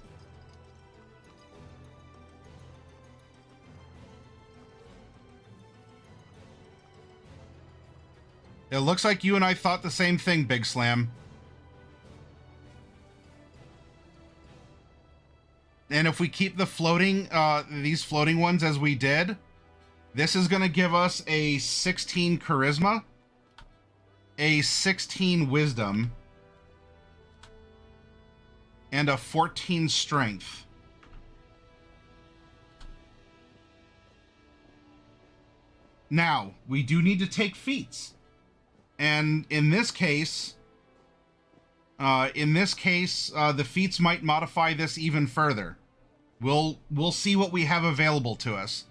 S1: It looks like you and I thought the same thing, Big Slam. And if we keep the floating, these floating ones as we did, this is going to give us a 16 charisma, a 16 wisdom, and a 14 strength. Now, we do need to take feats. And in this case, the feats might modify this even further. We'll see what we have available to us.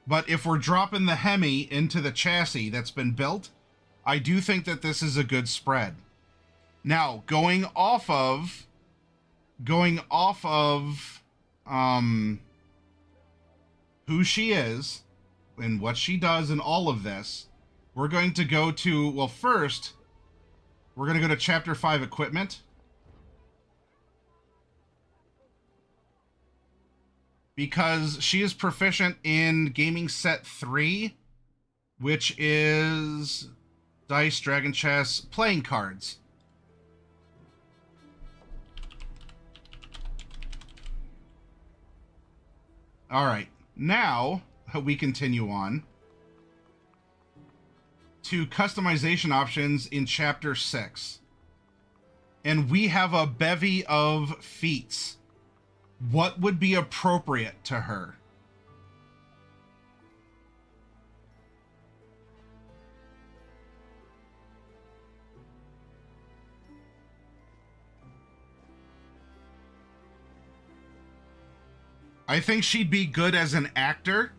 S1: But if we're dropping the Hemi into the chassis that's been built, I do think that this is a good spread. Now, going off of who she is and what she does and all of this, we're going to go to, well, first, we're going to go to Chapter 5 Equipment. Because she is proficient in Gaming Set 3, which is Dice, Dragon Chess, Playing Cards. All right, now we continue on to customization options in Chapter 6. And we have a bevy of feats. What would be appropriate to her? I think she'd be good as an actor.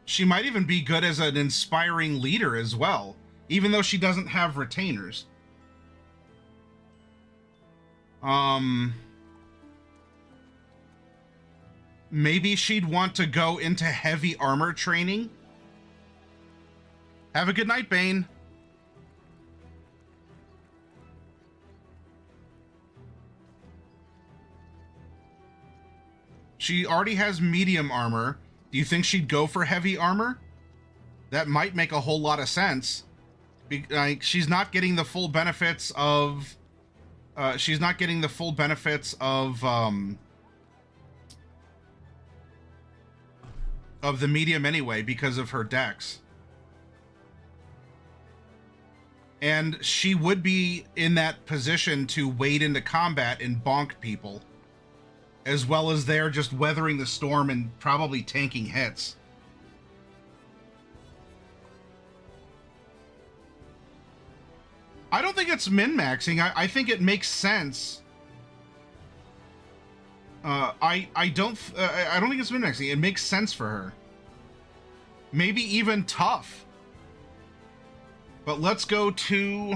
S1: She might even be good as an inspiring leader as well, even though she doesn't have retainers. Maybe she'd want to go into heavy armor training. Have a good night, Bane. She already has medium armor. Do you think she'd go for heavy armor? That might make a whole lot of sense. Like, she's not getting the full benefits of... she's not getting the full benefits of the medium anyway because of her dex. And she would be in that position to wade into combat and bonk people, as well as they're just weathering the storm and probably tanking hits. I don't think it's min-maxing. I think it makes sense. I don't think it's min-maxing. It makes sense for her. Maybe even tough. But let's go to...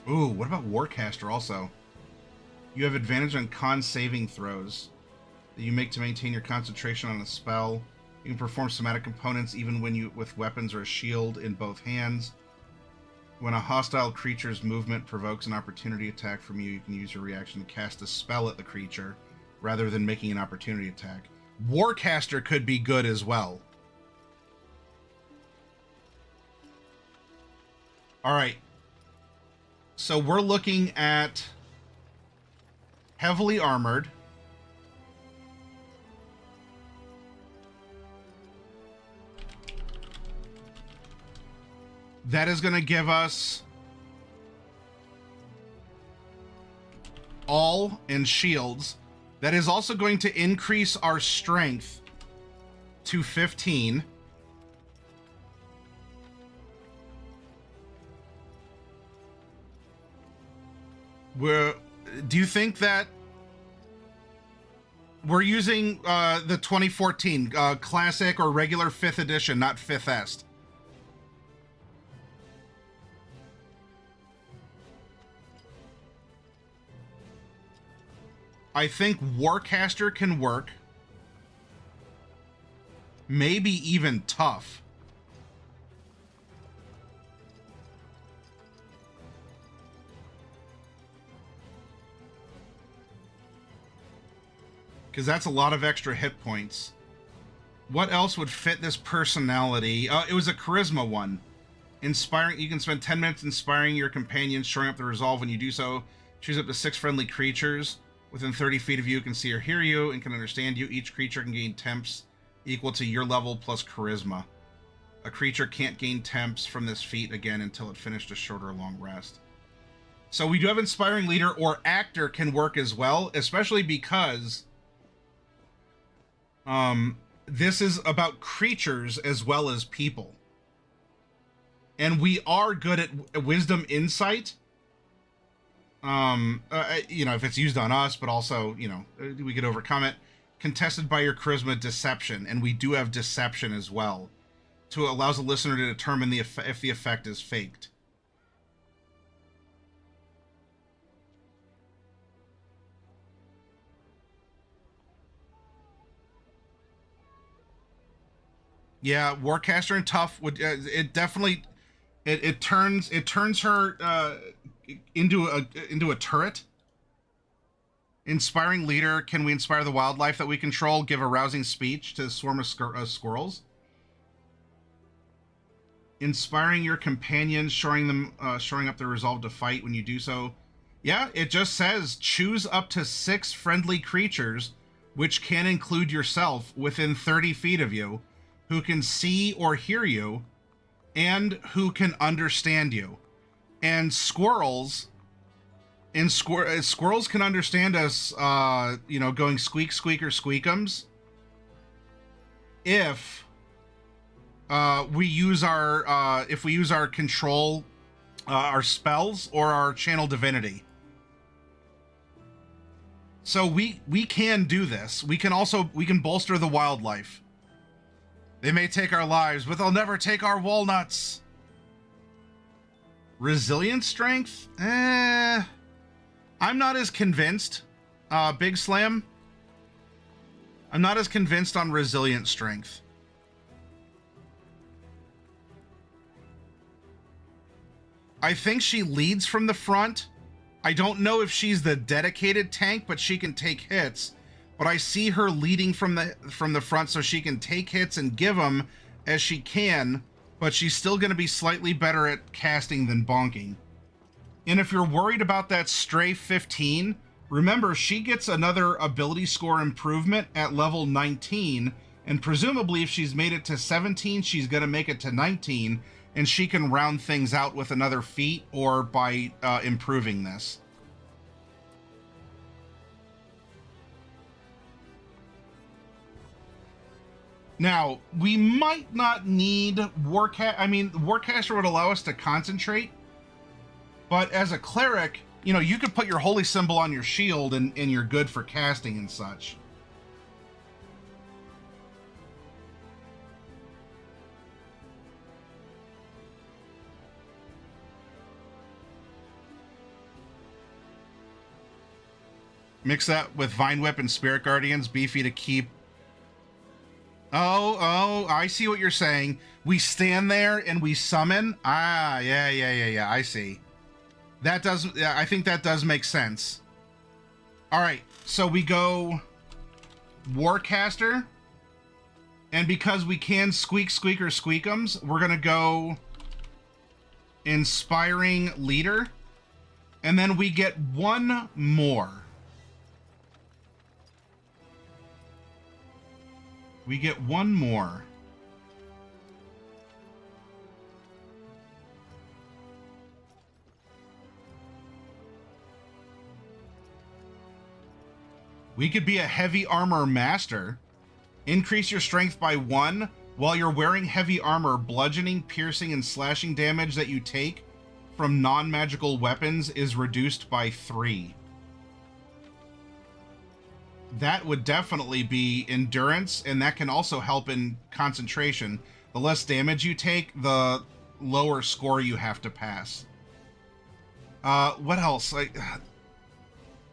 S1: Ooh, what about Warcaster also? You have advantage on con saving throws that you make to maintain your concentration on a spell. You can perform somatic components even when you with weapons or a shield in both hands. When a hostile creature's movement provokes an opportunity attack from you, you can use your reaction to cast a spell at the creature rather than making an opportunity attack. Warcaster could be good as well. All right. So we're looking at heavily armored. That is going to give us all and shields. That is also going to increase our strength to 15. Do you think that we're using the 2014 classic or regular 5th edition, not 5th Est? I think Warcaster can work. Maybe even tough. Because that's a lot of extra hit points. What else would fit this personality? It was a charisma one. Inspiring. You can spend 10 minutes inspiring your companions, showing up the resolve. When you do so, choose up to 6 friendly creatures within 30 feet of you can see or hear you and can understand you. Each creature can gain temps equal to your level plus charisma. A creature can't gain temps from this feat again until it finished a short or long rest. So we do have inspiring leader or actor can work as well, especially because this is about creatures as well as people. And we are good at wisdom insight. You know, if it's used on us, but also, you know, we could overcome it. contested by your charisma deception, and we do have deception as well, to allows the listener to determine if the effect is faked. Yeah, Warcaster and Tough would it definitely it turns her into a turret. Inspiring leader. Can we inspire the wildlife that we control? Give a rousing speech to a swarm of squirrels. Inspiring your companions, shoring up their resolve to fight when you do so. Yeah, it just says choose up to 6 friendly creatures, which can include yourself, within 30 feet of you, who can see or hear you, and who can understand you. And squirrels can understand us, going squeak, squeak, or squeakums, if we use our control, our spells, or our channel divinity. So we can do this. We can bolster the wildlife. They may take our lives, but they'll never take our walnuts. Resilient strength? I'm not as convinced. Big Slam? I'm not as convinced on resilient strength. I think she leads from the front. I don't know if she's the dedicated tank, but she can take hits. But I see her leading from the front, so she can take hits and give them as she can, but she's still going to be slightly better at casting than bonking. And if you're worried about that stray 15, remember she gets another ability score improvement at level 19, and presumably if she's made it to 17, she's going to make it to 19, and she can round things out with another feat or by improving this. Now, we might not need Warcaster would allow us to concentrate, but as a cleric, you could put your holy symbol on your shield and you're good for casting and such. Mix that with Vine Whip and Spirit Guardians, beefy to keep. Oh, I see what you're saying. We stand there and we summon. Ah, yeah. I see. I think that does make sense. All right, so we go Warcaster, and because we can squeak, squeak, or squeakums, we're gonna go Inspiring Leader, and then we get one more. We get one more. We could be a heavy armor master. Increase your strength by 1 while you're wearing heavy armor. Bludgeoning, piercing, and slashing damage that you take from non-magical weapons is reduced by 3. That would definitely be endurance, and that can also help in concentration. The less damage you take, the lower score you have to pass. What else?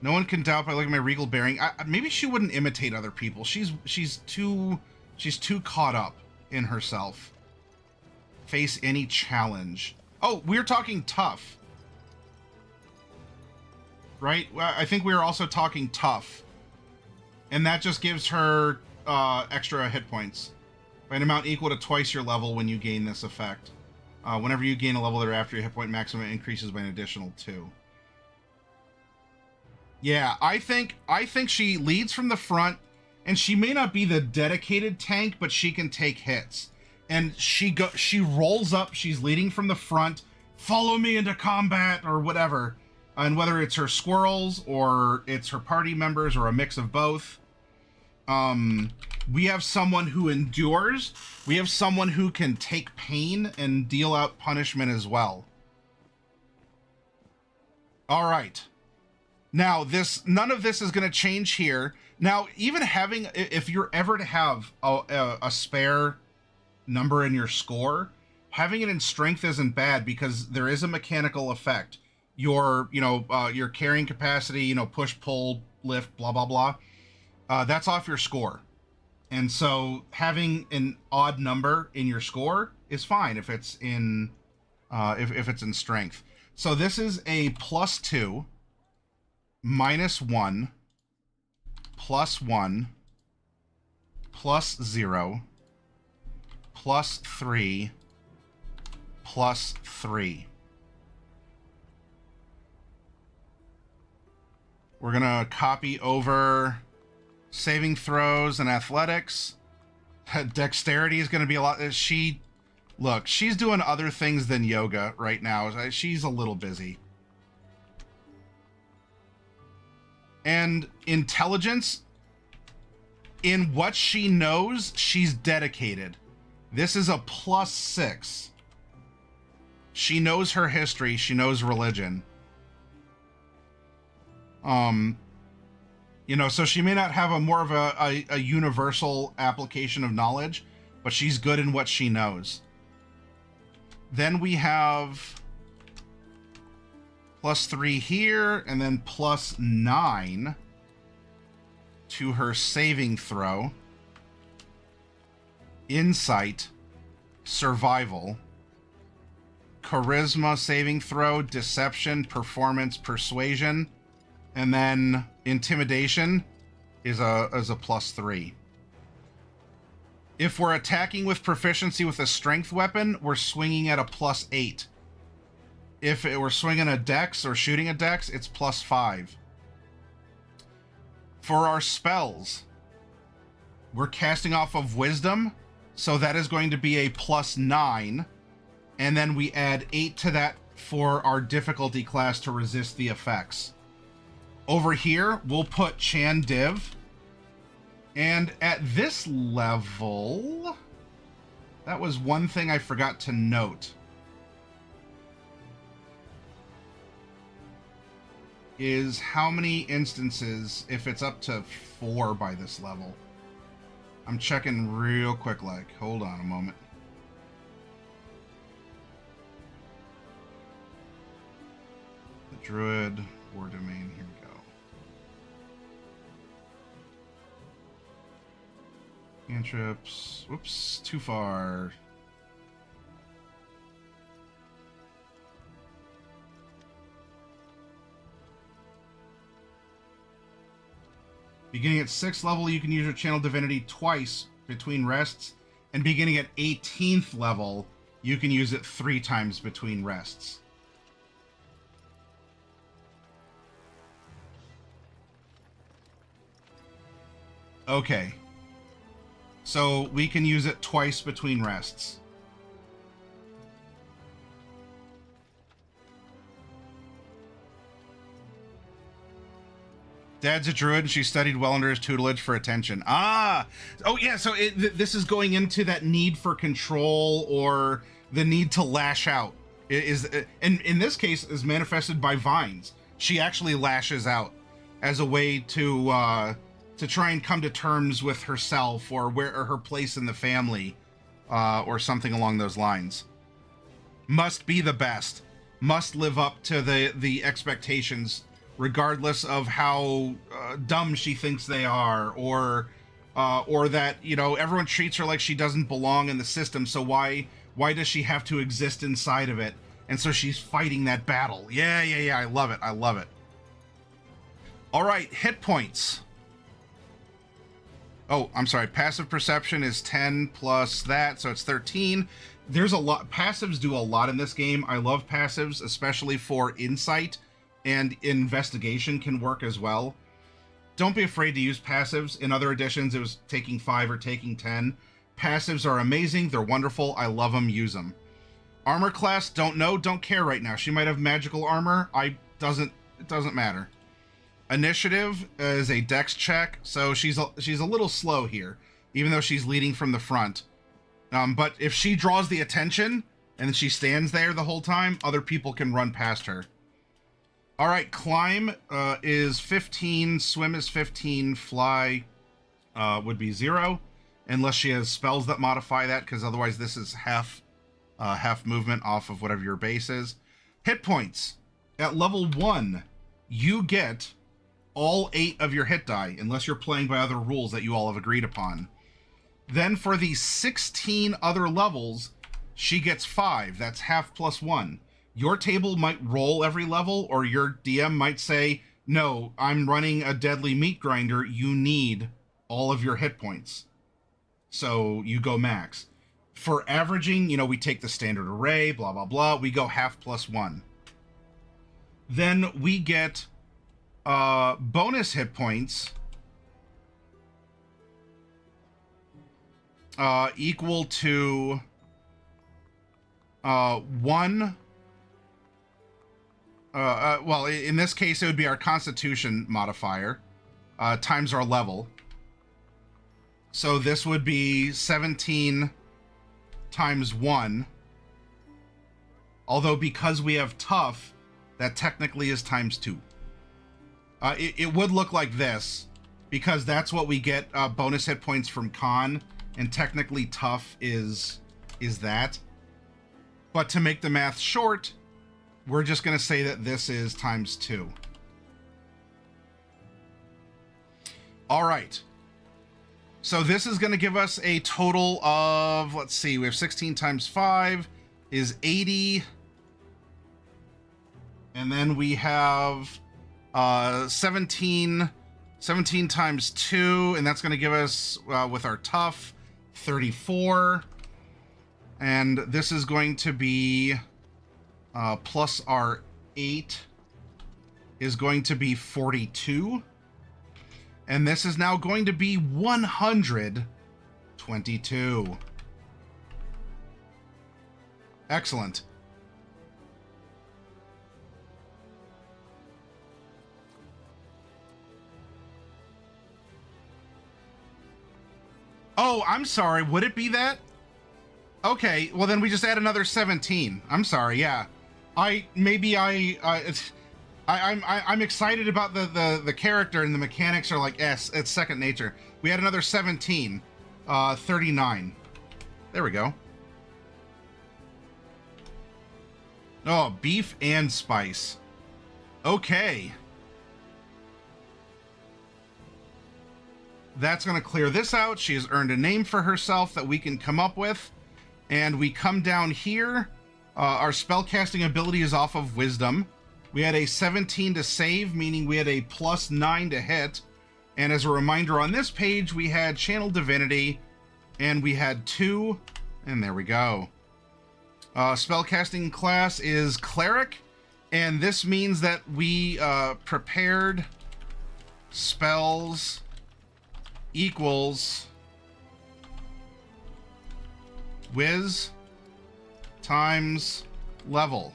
S1: No one can doubt by looking at my regal bearing. Maybe she wouldn't imitate other people. She's too caught up in herself. Face any challenge. Oh, we're talking tough, right? I think we were also talking tough. And that just gives her extra hit points by an amount equal to twice your level when you gain this effect. Whenever you gain a level thereafter, your hit point maximum increases by an additional 2. Yeah, I think she leads from the front, and she may not be the dedicated tank, but she can take hits. And she rolls up, she's leading from the front, follow me into combat, or whatever. And whether it's her squirrels or it's her party members or a mix of both. We have someone who endures. We have someone who can take pain and deal out punishment as well. All right. Now, none of this is going to change here Now, even having, if you're ever to have a spare number in your score, having it in strength isn't bad because there is a mechanical effect. Your, your carrying capacity, push, pull, lift, blah, blah, blah. That's off your score. And so having an odd number in your score is fine if it's in, if it's in strength. So this is a +2, -1, +1, +0, +3, +3. We're going to copy over saving throws and athletics. Dexterity is going to be a lot. Look, she's doing other things than yoga right now. She's a little busy. And intelligence, in what she knows, she's dedicated. This is a +6. She knows her history. She knows religion. So she may not have a more of a universal application of knowledge, but she's good in what she knows. Then we have +3 here, and then +9 to her saving throw, insight, survival, charisma saving throw, deception, performance, persuasion, and then intimidation is a +3. If we're attacking with proficiency with a strength weapon, we're swinging at a +8. If we're swinging a dex or shooting a dex, it's +5. For our spells, we're casting off of wisdom, so that is going to be a +9, and then we add 8 to that for our difficulty class to resist the effects. Over here, we'll put Chan Div. And at this level, that was one thing I forgot to note. Is how many instances, if it's up to 4 by this level. I'm checking real quick, hold on a moment. The Druid, War Domain, here we go. Cantrips. Whoops, too far. Beginning at 6th level, you can use your Channel Divinity twice between rests, and beginning at 18th level, you can use it 3 times between rests. Okay. So we can use it twice between rests. Dad's a druid and she studied well under his tutelage for attention. Ah! Oh yeah, so this is going into that need for control or the need to lash out. And in this case is manifested by vines. She actually lashes out as a way to try and come to terms with herself or her place in the family, or something along those lines. Must be the best. Must live up to the expectations, regardless of how dumb she thinks they are, or that everyone treats her like she doesn't belong in the system. So why does she have to exist inside of it? And so she's fighting that battle. Yeah. I love it. I love it. All right, hit points. Oh, I'm sorry. Passive perception is 10 plus that, so it's 13. There's a lot. Passives do a lot in this game. I love passives, especially for insight, and investigation can work as well. Don't be afraid to use passives. In other editions, it was taking 5 or taking 10. Passives are amazing. They're wonderful. I love them. Use them. Armor class, don't know, don't care right now. She might have magical armor. It doesn't matter. Initiative is a dex check, so she's a little slow here, even though she's leading from the front. But if she draws the attention and she stands there the whole time, other people can run past her. All right, climb is 15, swim is 15, fly would be 0, unless she has spells that modify that, because otherwise this is half movement off of whatever your base is. Hit points. At level 1, you get all 8 of your hit die, unless you're playing by other rules that you all have agreed upon. Then for the 16 other levels, she gets 5. That's half plus 1. Your table might roll every level, or your DM might say, no, I'm running a deadly meat grinder. You need all of your hit points. So you go max. For averaging, we take the standard array, blah, blah, blah. We go half plus 1. Then we get bonus hit points equal to 1. Well, in this case, it would be our Constitution modifier times our level. So this would be 17 times 1. Although because we have tough, that technically is times 2. It would look like this, because that's what we get bonus hit points from con, and technically tough is that. But to make the math short, we're just going to say that this is times 2. All right. So this is going to give us a total of, let's see, we have 16 times 5 is 80. And then we have 17 times 2, and that's going to give us, with our tough, 34. And this is going to be, plus our 8 is going to be 42. And this is now going to be 122. Excellent. Oh, I'm sorry. Would it be that? Okay, well then we just add another 17. I'm sorry. Yeah, I'm excited about the character, and the mechanics are like it's second nature. We had another 17, 39. There we go. Oh, beef and spice. Okay. That's going to clear this out. She has earned a name for herself that we can come up with. And we come down here. Our spellcasting ability is off of wisdom. We had a 17 to save, meaning we had a plus 9 to hit. And as a reminder, on this page, we had Channel Divinity, and we had 2, and there we go. Spellcasting class is Cleric, and this means that we prepared spells equals Wiz times level.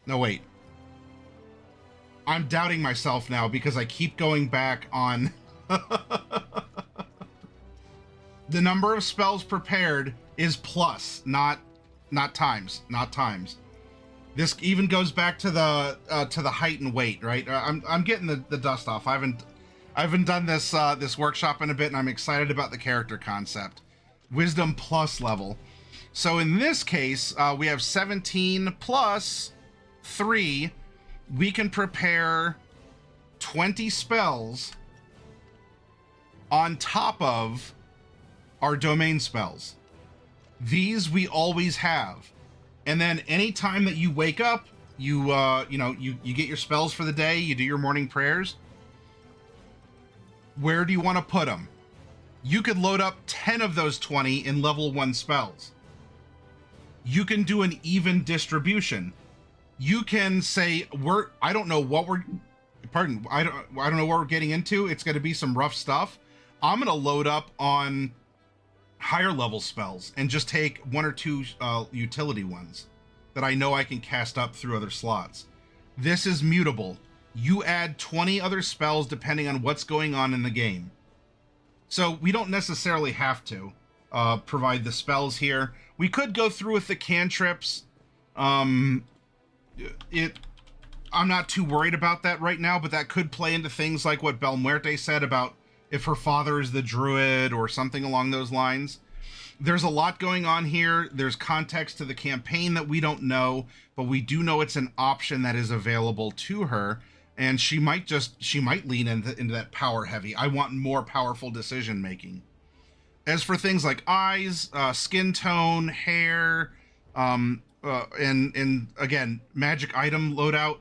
S1: No, wait. I'm doubting myself now because I keep going back on the number of spells prepared is plus, not times. This even goes back to the height and weight, right? I'm getting the dust off. I haven't done this workshop in a bit, and I'm excited about the character concept. Wisdom plus level. So in this case, we have 17 plus 3. We can prepare 20 spells on top of our domain spells. These we always have. And then anytime that you wake up, you get your spells for the day, you do your morning prayers. Where do you want to put them? You could load up 10 of those 20 in level 1 spells. You can do an even distribution. You can say, I don't know what we're getting into. It's going to be some rough stuff. I'm going to load up on higher level spells and just take 1 or 2 utility ones that I know I can cast up through other slots. This is mutable. You add 20 other spells depending on what's going on in the game. So we don't necessarily have to provide the spells here. We could go through with the cantrips. I'm not too worried about that right now, but that could play into things like what Belmuerte said about if her father is the druid or something along those lines. There's a lot going on here. There's context to the campaign that we don't know, but we do know it's an option that is available to her, and she might lean into that power heavy. I want more powerful decision making. As for things like eyes, skin tone, hair, and again, magic item loadout,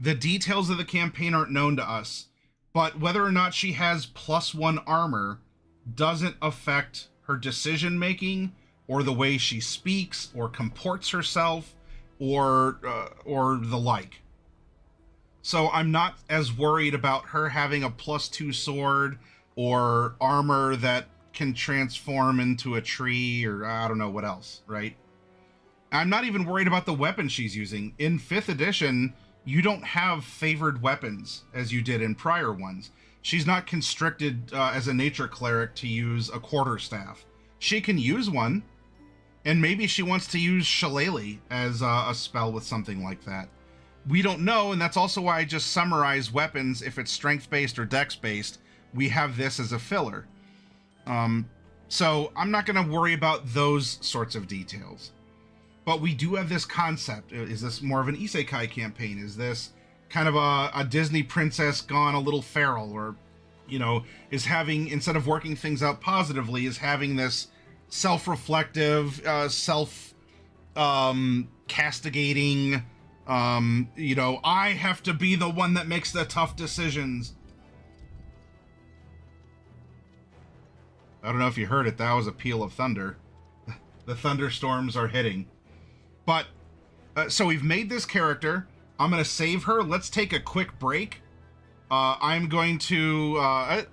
S1: the details of the campaign aren't known to us, but whether or not she has +1 armor doesn't affect her decision making or the way she speaks or comports herself or the like. So I'm not as worried about her having a +2 sword or armor that can transform into a tree or I don't know what else, right? I'm not even worried about the weapon she's using. In 5th edition, you don't have favored weapons as you did in prior ones. She's not constricted as a nature cleric to use a quarterstaff. She can use one, and maybe she wants to use Shillelagh as a spell with something like that. We don't know, and that's also why I just summarize weapons. If it's strength-based or dex-based, we have this as a filler. So I'm not going to worry about those sorts of details. But we do have this concept. Is this more of an isekai campaign? Is this kind of a Disney princess gone a little feral? Or, you know, is having, instead of working things out positively, is having this self-reflective, castigating, you know, I have to be the one that makes the tough decisions. I don't know if you heard it. That was a peal of thunder. The thunderstorms are hitting. But, so we've made this character. I'm going to save her. Let's take a quick break. I'm going to,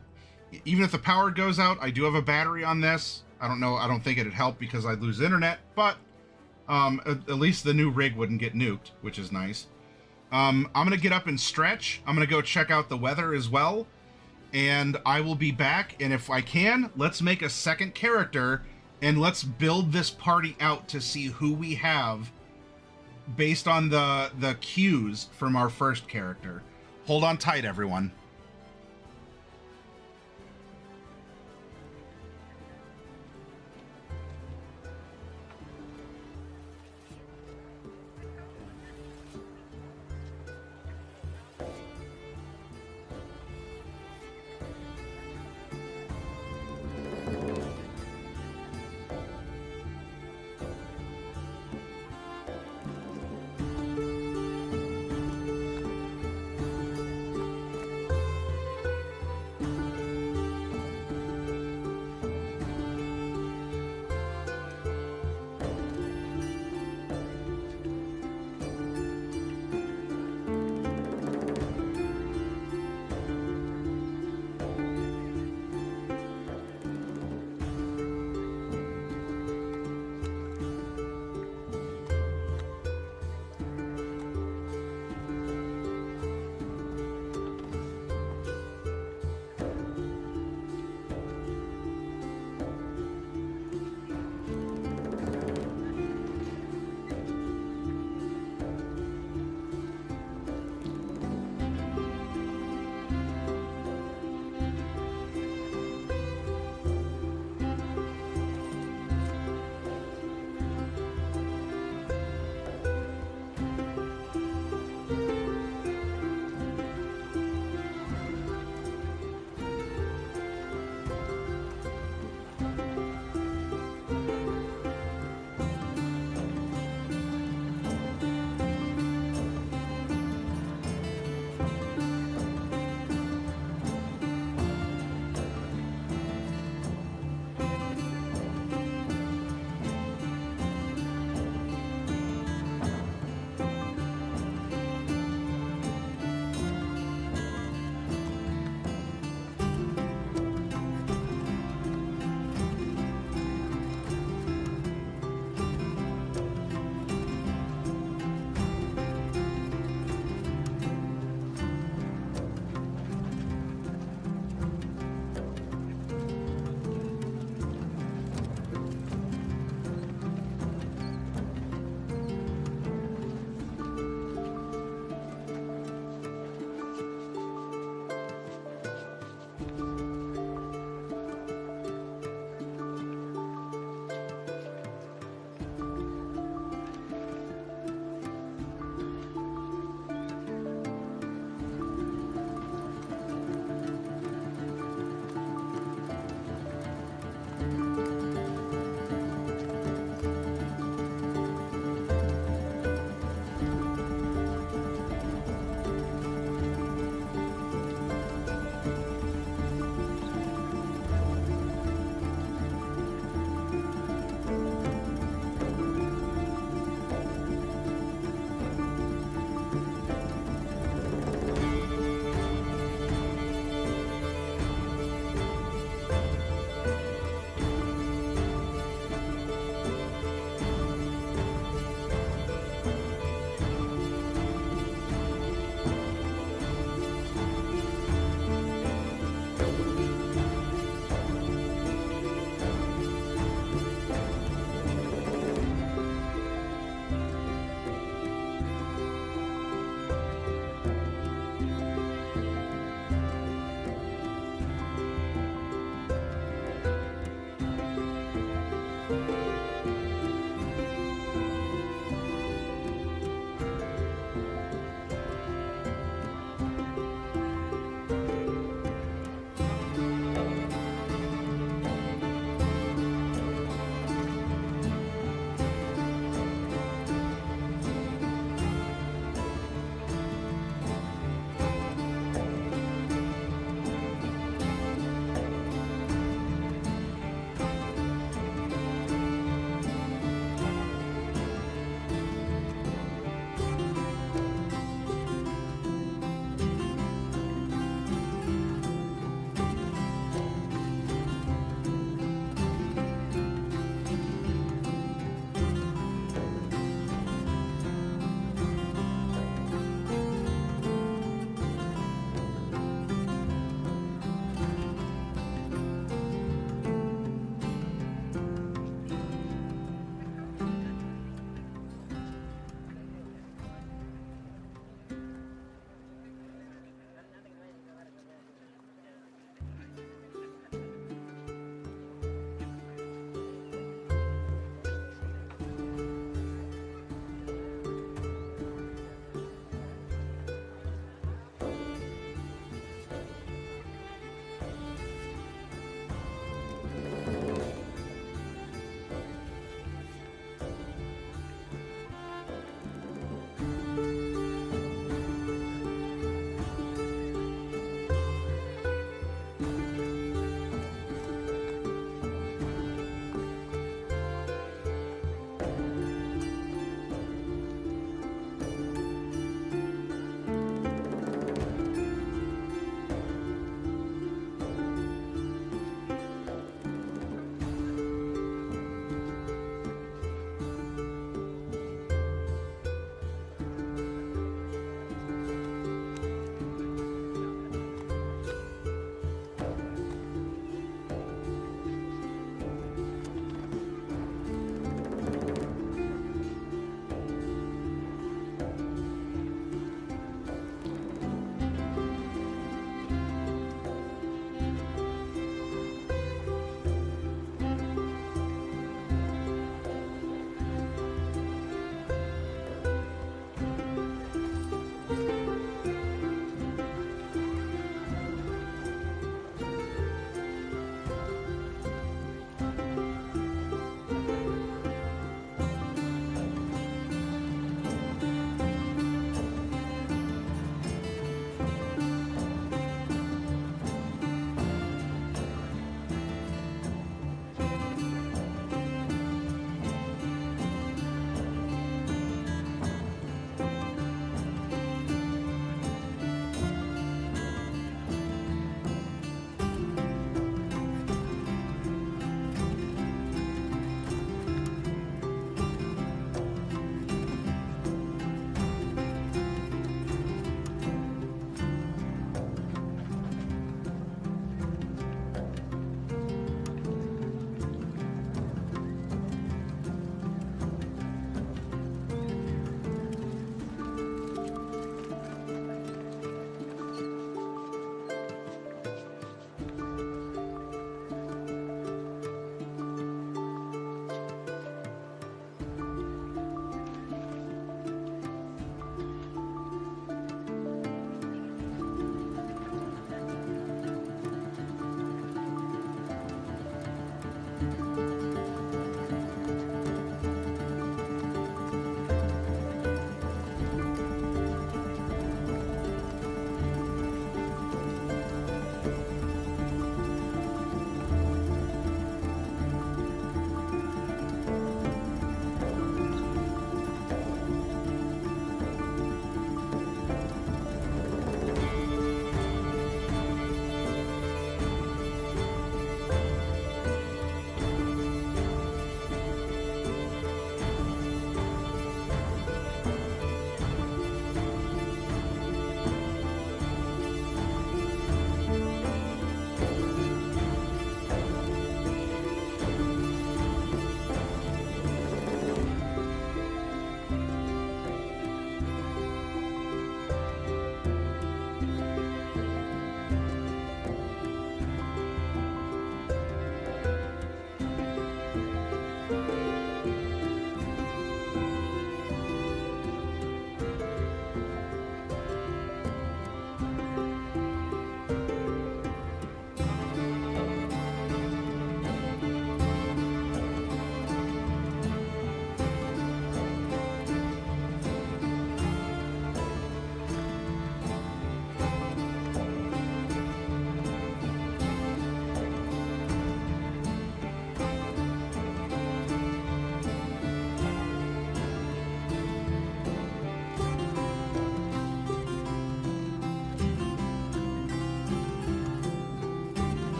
S1: even if the power goes out, I do have a battery on this. I don't know. I don't think it'd help because I'd lose internet, but at least the new rig wouldn't get nuked, which is nice. I'm going to get up and stretch. I'm going to go check out the weather as well. And I will be back, and if I can, let's make a second character, and let's build this party out to see who we have based on the cues from our first character. Hold on tight, everyone.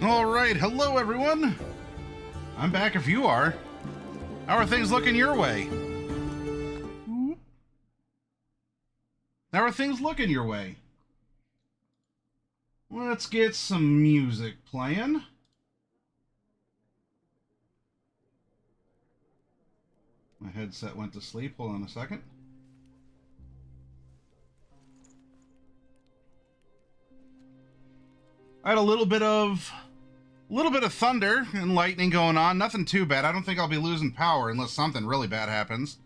S1: All right, hello everyone. I'm back if you are. How are things looking your way? How are things looking your way? Let's get some music playing. My headset went to sleep. Hold on a second. I had a little bit of thunder and lightning going on. Nothing too bad. I don't think I'll be losing power unless something really bad happens.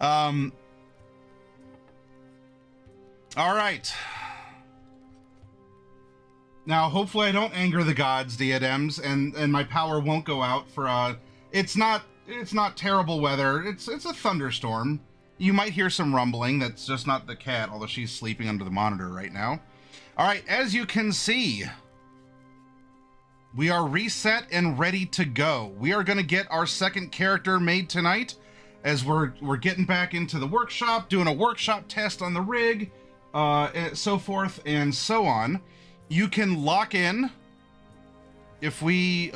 S1: All right. Now, hopefully I don't anger the gods, diadems, and my power won't go out for it's not terrible weather. It's a thunderstorm. You might hear some rumbling. That's just not the cat, although she's sleeping under the monitor right now. All right, as you can see, we are reset and ready to go. We are going to get our second character made tonight as we're getting back into the workshop, doing a workshop test on the rig, so forth and so on. You can lock in, if we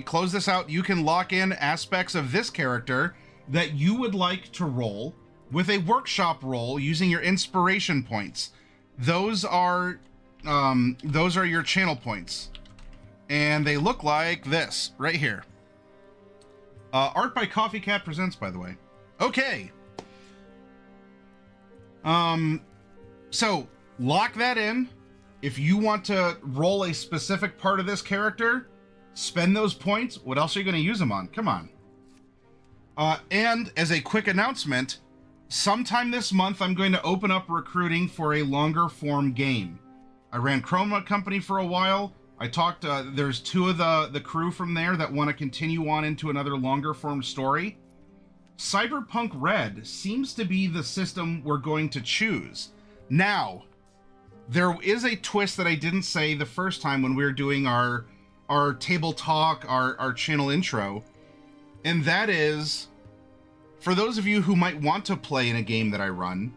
S1: close this out, you can lock in aspects of this character that you would like to roll with a workshop roll using your inspiration points. Those are your channel points, and they look like this right here. Art by Coffee Cat Presents, by the way. Okay. So lock that in. If you want to roll a specific part of this character, spend those points. What else are you going to use them on? Come on. And as a quick announcement, sometime this month, I'm going to open up recruiting for a longer form game. I ran Chroma Company for a while. I talked, there's two of the crew from there that want to continue on into another longer form story. Cyberpunk Red seems to be the system we're going to choose. Now, there is a twist that I didn't say the first time when we were doing our table talk, our channel intro, and that is, for those of you who might want to play in a game that I run,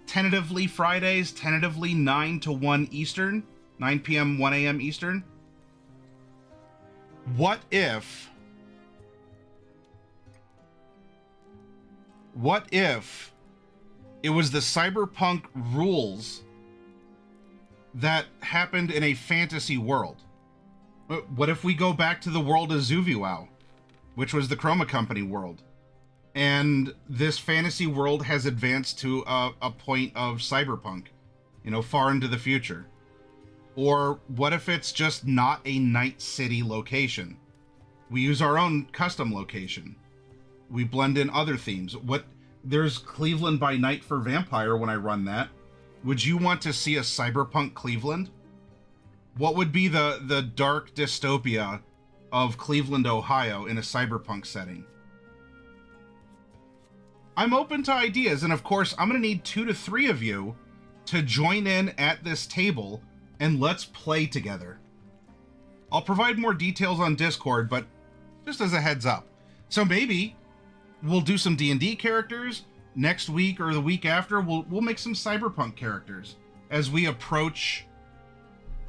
S1: tentatively Fridays, tentatively 9 to 1 Eastern, 9 p.m., 1 a.m. Eastern. What if it was the cyberpunk rules that happened in a fantasy world? What if we go back to the world of Zuviwow, which was the Chroma Company world, and this fantasy world has advanced to a point of cyberpunk, far into the future? Or what if it's just not a Night City location? We use our own custom location. We blend in other themes. There's Cleveland by Night for Vampire when I run that. Would you want to see a cyberpunk Cleveland? What would be the dark dystopia of Cleveland, Ohio in a cyberpunk setting? I'm open to ideas, and of course, I'm going to need 2 to 3 of you to join in at this table, and let's play together. I'll provide more details on Discord, but just as a heads up. So maybe we'll do some D&D characters. Next week or the week after, we'll make some cyberpunk characters as we approach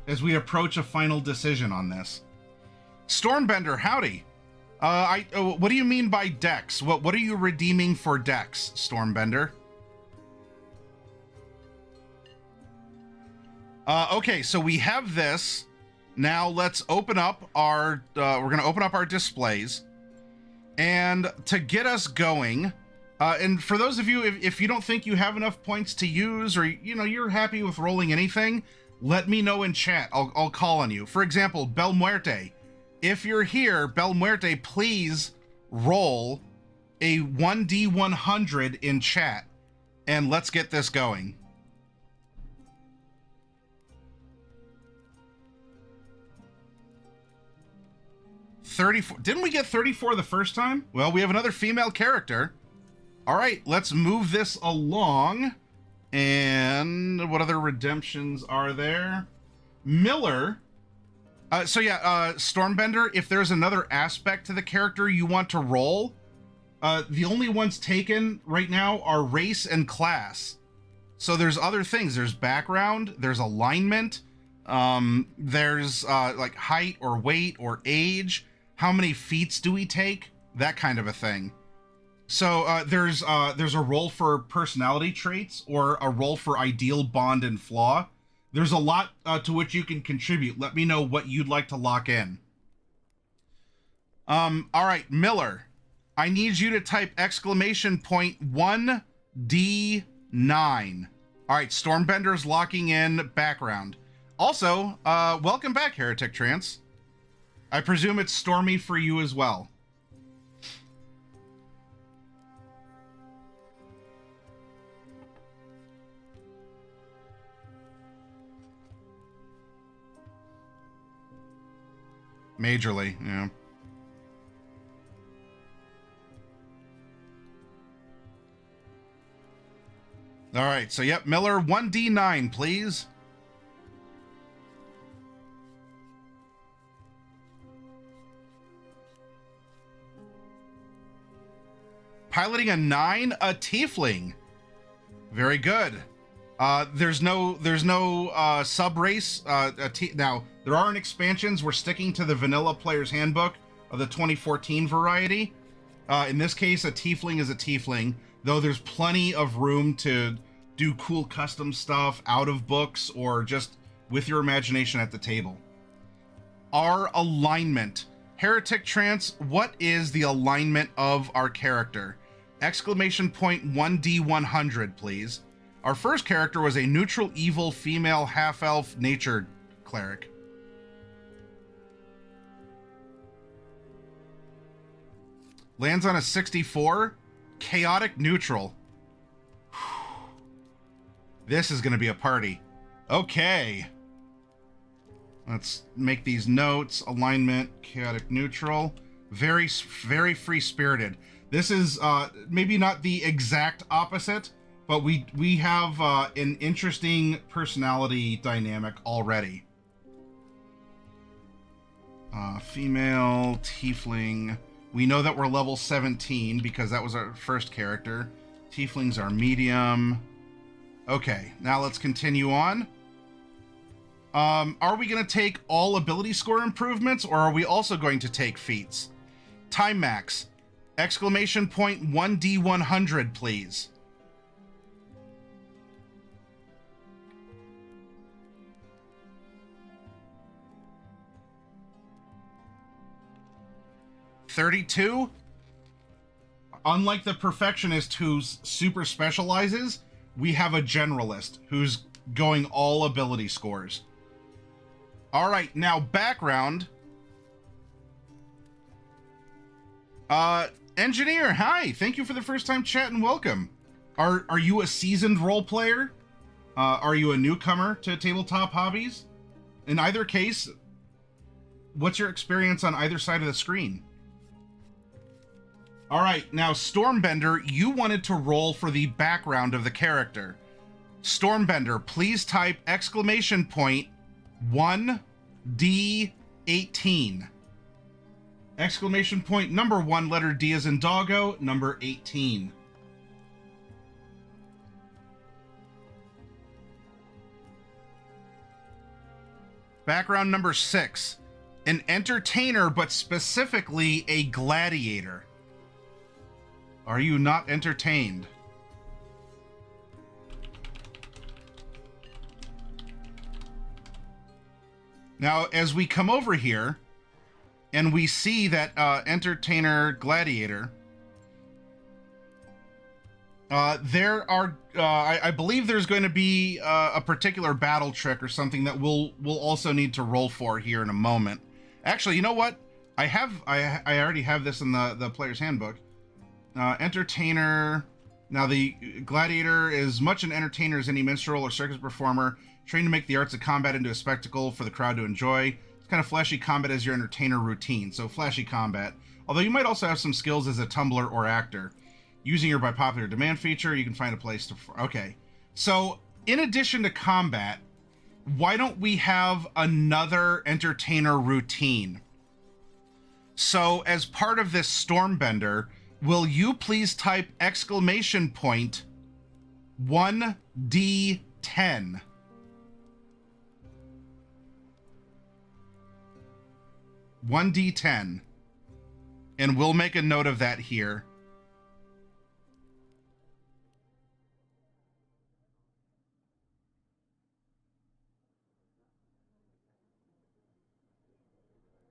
S1: a final decision on this. Stormbender, howdy. What do you mean by Dex? What are you redeeming for Dex, Stormbender? Okay, so we have this. Now let's open up our, we're going to open up our displays. And to get us going, and for those of you, if you don't think you have enough points to use, or, you're happy with rolling anything, let me know in chat. I'll call on you. For example, Bel Muerte. If you're here, Bel Muerte, please roll a 1d100 in chat, and let's get this going. Didn't we get 34 the first time? Well, we have another female character. All right, let's move this along. And what other redemptions are there? Miller. Stormbender, if there's another aspect to the character you want to roll, the only ones taken right now are race and class. So there's other things. There's background, there's alignment, there's like height or weight or age. How many feats do we take? That kind of a thing. So there's a role for personality traits or a role for ideal bond and flaw. There's a lot to which you can contribute. Let me know what you'd like to lock in. All right, Miller, I need you to type exclamation point 1D9. All right, Stormbender's locking in background. Also, welcome back, Heretic Trance. I presume it's stormy for you as well. Majorly, yeah. All right, so yep, Miller, 1D9, please. Piloting a 9, a tiefling. Very good. There's no sub race. Now there aren't expansions. We're sticking to the vanilla player's handbook of the 2014 variety. In this case, a tiefling is a tiefling, though there's plenty of room to do cool custom stuff out of books or just with your imagination at the table. Our alignment. Heretic Trance, what is the alignment of our character? Exclamation point 1D100, please. Our first character was a neutral evil female half-elf nature cleric. Lands on a 64. Chaotic neutral. This is going to be a party. Okay. Let's make these notes. Alignment, chaotic neutral. Very, very free-spirited. This is maybe not the exact opposite, but we have an interesting personality dynamic already. Female, tiefling. We know that we're level 17 because that was our first character. Tieflings are medium. Okay, now let's continue on. Are we going to take all ability score improvements, or are we also going to take feats? Time max. Exclamation point 1D100, please. $32. Unlike the perfectionist who super specializes, we have a generalist who's going all ability scores. All right, now background. Engineer, hi. Thank you for the first time chat and welcome. Are you a seasoned role player? Are you a newcomer to tabletop hobbies? In either case, what's your experience on either side of the screen? All right, now Stormbender, you wanted to roll for the background of the character. Stormbender, please type exclamation point 1D18. Exclamation point number 1, letter D as in doggo, number 18. Background number 6, an entertainer, but specifically a gladiator. Are you not entertained? Now, as we come over here, and we see that entertainer gladiator, there are, I believe there's going to be a particular battle trick or something that we'll also need to roll for here in a moment. Actually, you know what? I already have this in the player's handbook. Entertainer. Now, the gladiator is much an entertainer as any minstrel or circus performer, trained to make the arts of combat into a spectacle for the crowd to enjoy. It's kind of flashy combat as your entertainer routine, so flashy combat. Although you might also have some skills as a tumbler or actor. Using your by popular demand feature, you can find a place to... Okay. So, in addition to combat, why don't we have another entertainer routine? So, as part of this Stormbender, will you please type exclamation point 1d10. One D10. And we'll make a note of that here.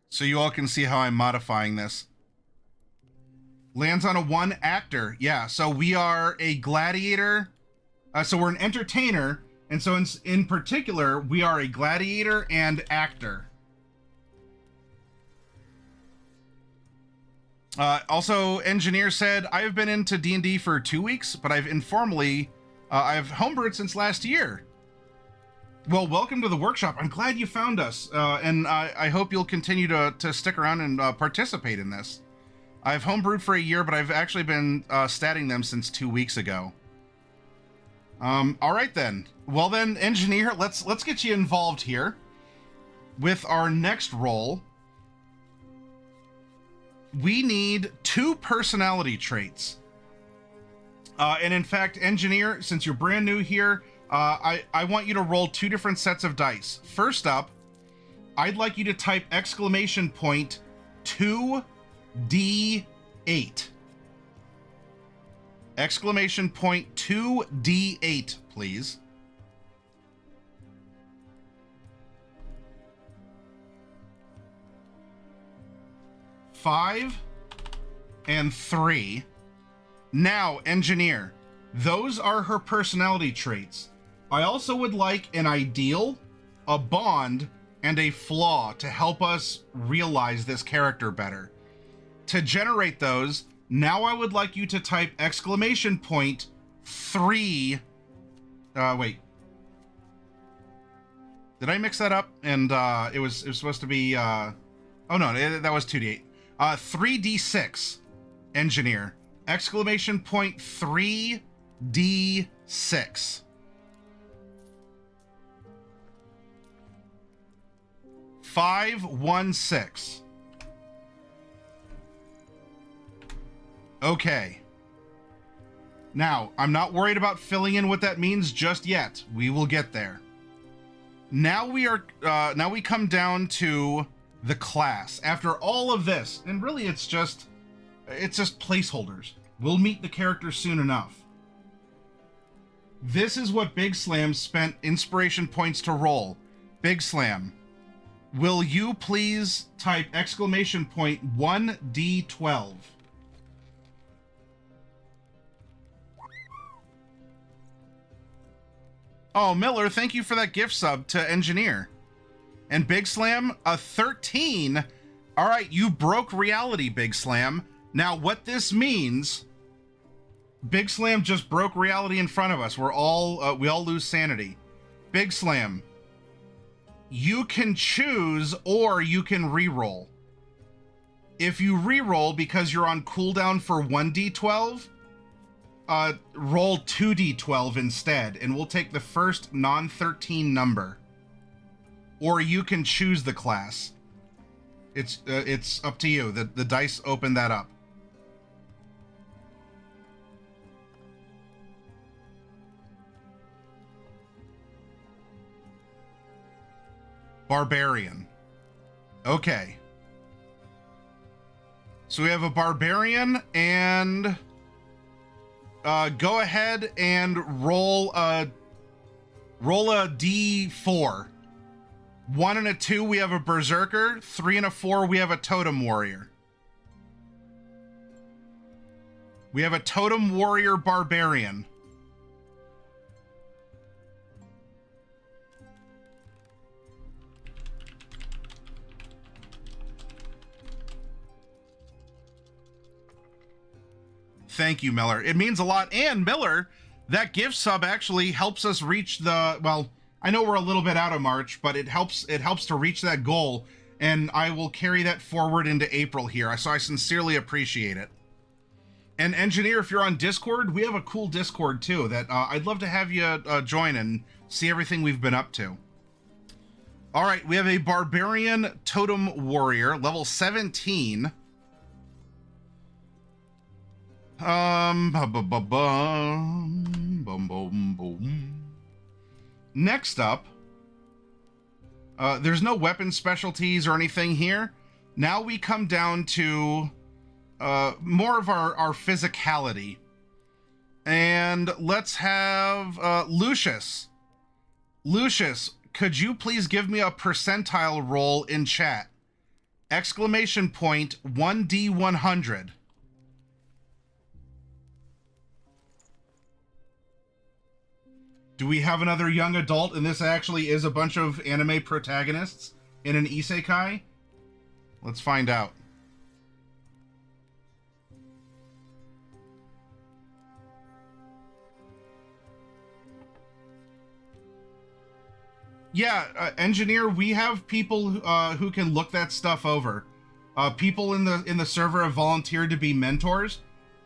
S1: So you all can see how I'm modifying this. Lands on a 1 actor. Yeah, so we are a gladiator. So we're an entertainer. And so in particular, we are a gladiator and actor. Also, engineer said, I have been into D&D for 2 weeks, but I've informally, I've homebrewed since last year. Well, welcome to the workshop. I'm glad you found us. And I hope you'll continue to stick around and participate in this. I've homebrewed for a year, but I've actually been statting them since 2 weeks ago. All right then. Well then, engineer, let's get you involved here with our next role. We need 2 personality traits. And in fact, engineer, since you're brand new here, I want you to roll 2 different sets of dice. First up, I'd like you to type exclamation point 2d8. Exclamation point 2d8, please. Five and 3. Now, engineer, those are her personality traits. I also would like an ideal, a bond, and a flaw to help us realize this character better. To generate those, now I would like you to type exclamation point 3. Wait. Did I mix that up? And it was supposed to be oh no, that was 2d8. 3d6, engineer. Exclamation point 3d6. 516. Okay. Now, I'm not worried about filling in what that means just yet. We will get there. Now we come down to the class. After all of this, and really it's just placeholders. We'll meet the character soon enough. This is what Big Slam spent inspiration points to roll. Big Slam, will you please type exclamation point 1d12? Oh, Miller, thank you for that gift sub to engineer. And Big Slam, a 13. All right, you broke reality, Big Slam. Now, what this means, Big Slam just broke reality in front of us. We all lose sanity. Big Slam, you can choose or you can re-roll. If you re-roll because you're on cooldown for 1d12, roll 2d12 instead, and we'll take the first non-13 number. Or you can choose the class. It's up to you. The dice open that up. Barbarian. Okay. So we have a barbarian, and go ahead and roll a d4. 1 and a 2, we have a berserker. 3 and a 4, we have a totem warrior. We have a totem warrior barbarian. Thank you, Miller. It means a lot. And Miller, that gift sub actually helps us reach the, well, I know we're a little bit out of March, but it helps to reach that goal, and I will carry that forward into April here. So I sincerely appreciate it. And engineer, if you're on Discord, we have a cool Discord too that I'd love to have you join and see everything we've been up to. All right, we have a barbarian totem warrior, level 17. Boom. Next up, there's no weapon specialties or anything here. Now we come down to more of our physicality. And let's have Lucius. Lucius, could you please give me a percentile roll in chat? Exclamation point 1D100. Do we have another young adult? And this actually is a bunch of anime protagonists in an isekai? Let's find out. Yeah, engineer, we have people who can look that stuff over. People in the server have volunteered to be mentors,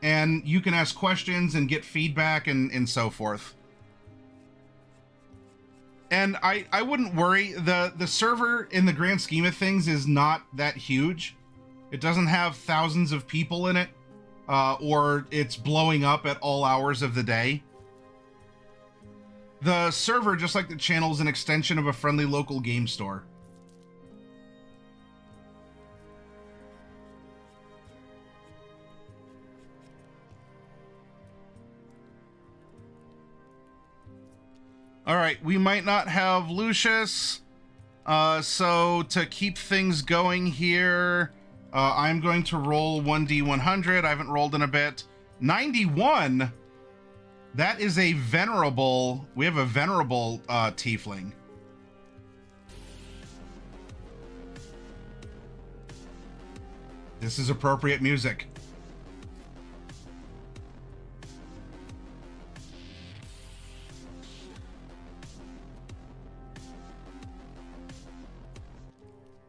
S1: and you can ask questions and get feedback and so forth. And I wouldn't worry. The server, in the grand scheme of things, is not that huge. It doesn't have thousands of people in it, or it's blowing up at all hours of the day. The server, just like the channel, is an extension of a friendly local game store. All right, we might not have Lucius. So to keep things going here, I'm going to roll 1D100. I haven't rolled in a bit. 91? That is a venerable... We have a venerable tiefling. This is appropriate music.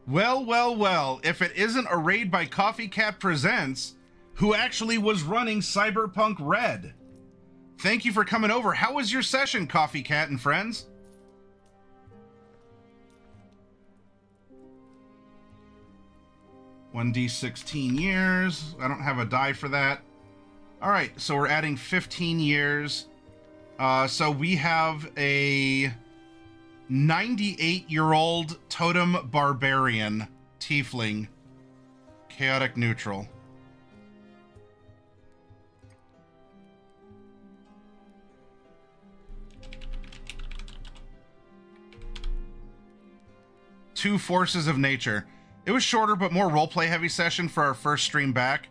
S1: Well, well, well, if it isn't a raid by Coffee Cat Presents, who actually was running Cyberpunk Red. Thank you for coming over. How was your session, Coffee Cat and friends? $1D16 years. I don't have a die for that. All right, so we're adding 15 years. So we have a 98-year-old totem barbarian tiefling, chaotic neutral. Two forces of nature. It was shorter but more roleplay heavy session for our first stream back.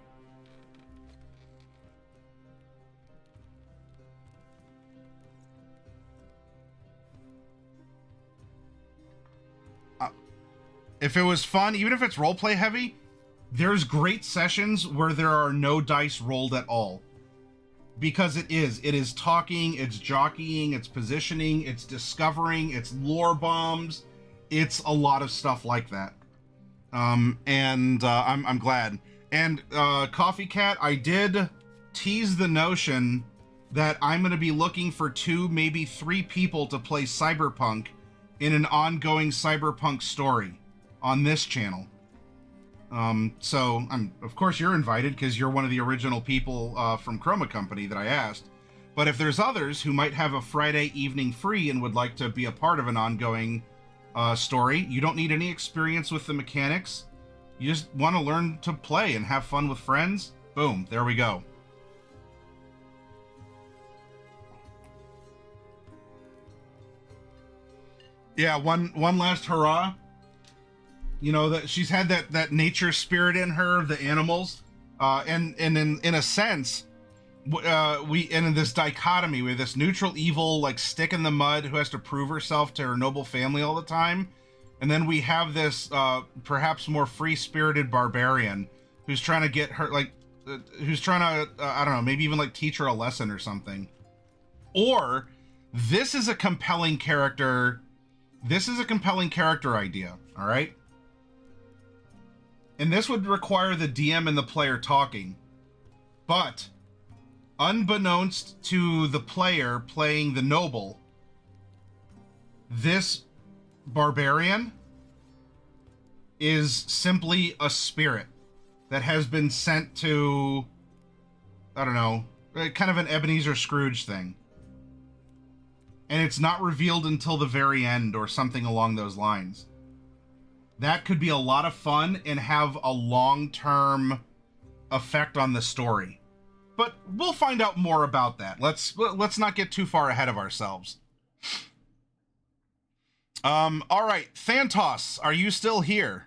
S1: If it was fun, even if it's roleplay heavy, there's great sessions where there are no dice rolled at all. Because it is talking, it's jockeying, it's positioning, it's discovering, it's lore bombs. It's a lot of stuff like that. I'm glad. And Coffee Cat, I did tease the notion that I'm going to be looking for 2, maybe 3 people to play Cyberpunk in an ongoing Cyberpunk story on this channel. So of course you're invited because you're one of the original people from Chroma Company that I asked. But if there's others who might have a Friday evening free and would like to be a part of an ongoing story, you don't need any experience with the mechanics. You just want to learn to play and have fun with friends. Boom, there we go. Yeah, one last hurrah. You know, that she's had that nature spirit in her of the animals, and in a sense, in this dichotomy with this neutral evil, like stick in the mud who has to prove herself to her noble family all the time, and then we have this perhaps more free-spirited barbarian who's trying to get her, like, who's trying to I don't know, maybe even like teach her a lesson or something. Or this is a compelling character. This is a compelling character idea. All right. And this would require the DM and the player talking. But, unbeknownst to the player playing the noble, this barbarian is simply a spirit that has been sent to I don't know, kind of an Ebenezer Scrooge thing. And it's not revealed until the very end or something along those lines. That could be a lot of fun and have a long-term effect on the story. But we'll find out more about that. Let's not get too far ahead of ourselves. All right, Thantos, are you still here?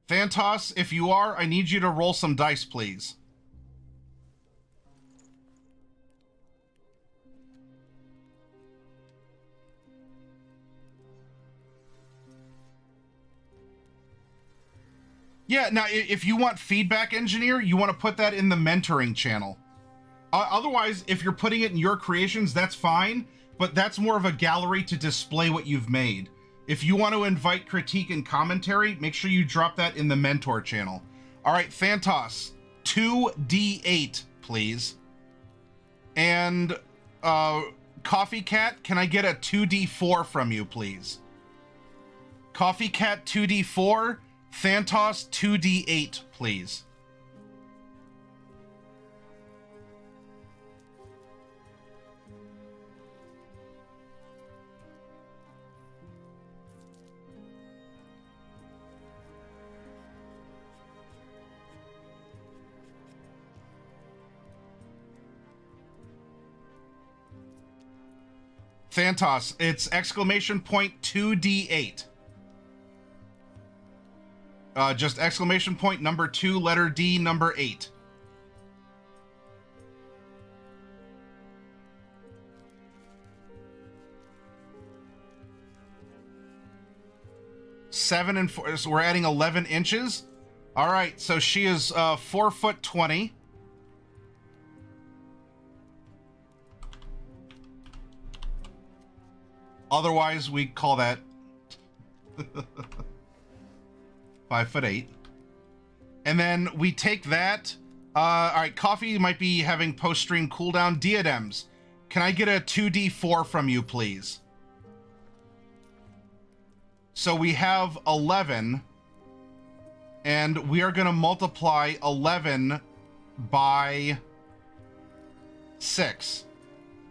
S1: Thantos, if you are, I need you to roll some dice, please. Yeah, now, if you want feedback, engineer, you want to put that in the mentoring channel. Otherwise, if you're putting it in your creations, that's fine, but that's more of a gallery to display what you've made. If you want to invite critique and commentary, make sure you drop that in the mentor channel. All right, Thantos, 2d8, please. And Coffee Cat, can I get a 2d4 from you, please? Coffee Cat, 2d4. Thantos, 2d8, please. Thantos, it's exclamation point 2d8. Just exclamation point number 2, letter D, number 8. Seven and 4, so we're adding 11 inches. All right, so she is 4'20". Otherwise, we call that 5'8". And then we take that. All right, Coffee might be having post-stream cooldown. Diadems, can I get a 2d4 from you, please? So we have 11, and we are going to multiply 11 by 6.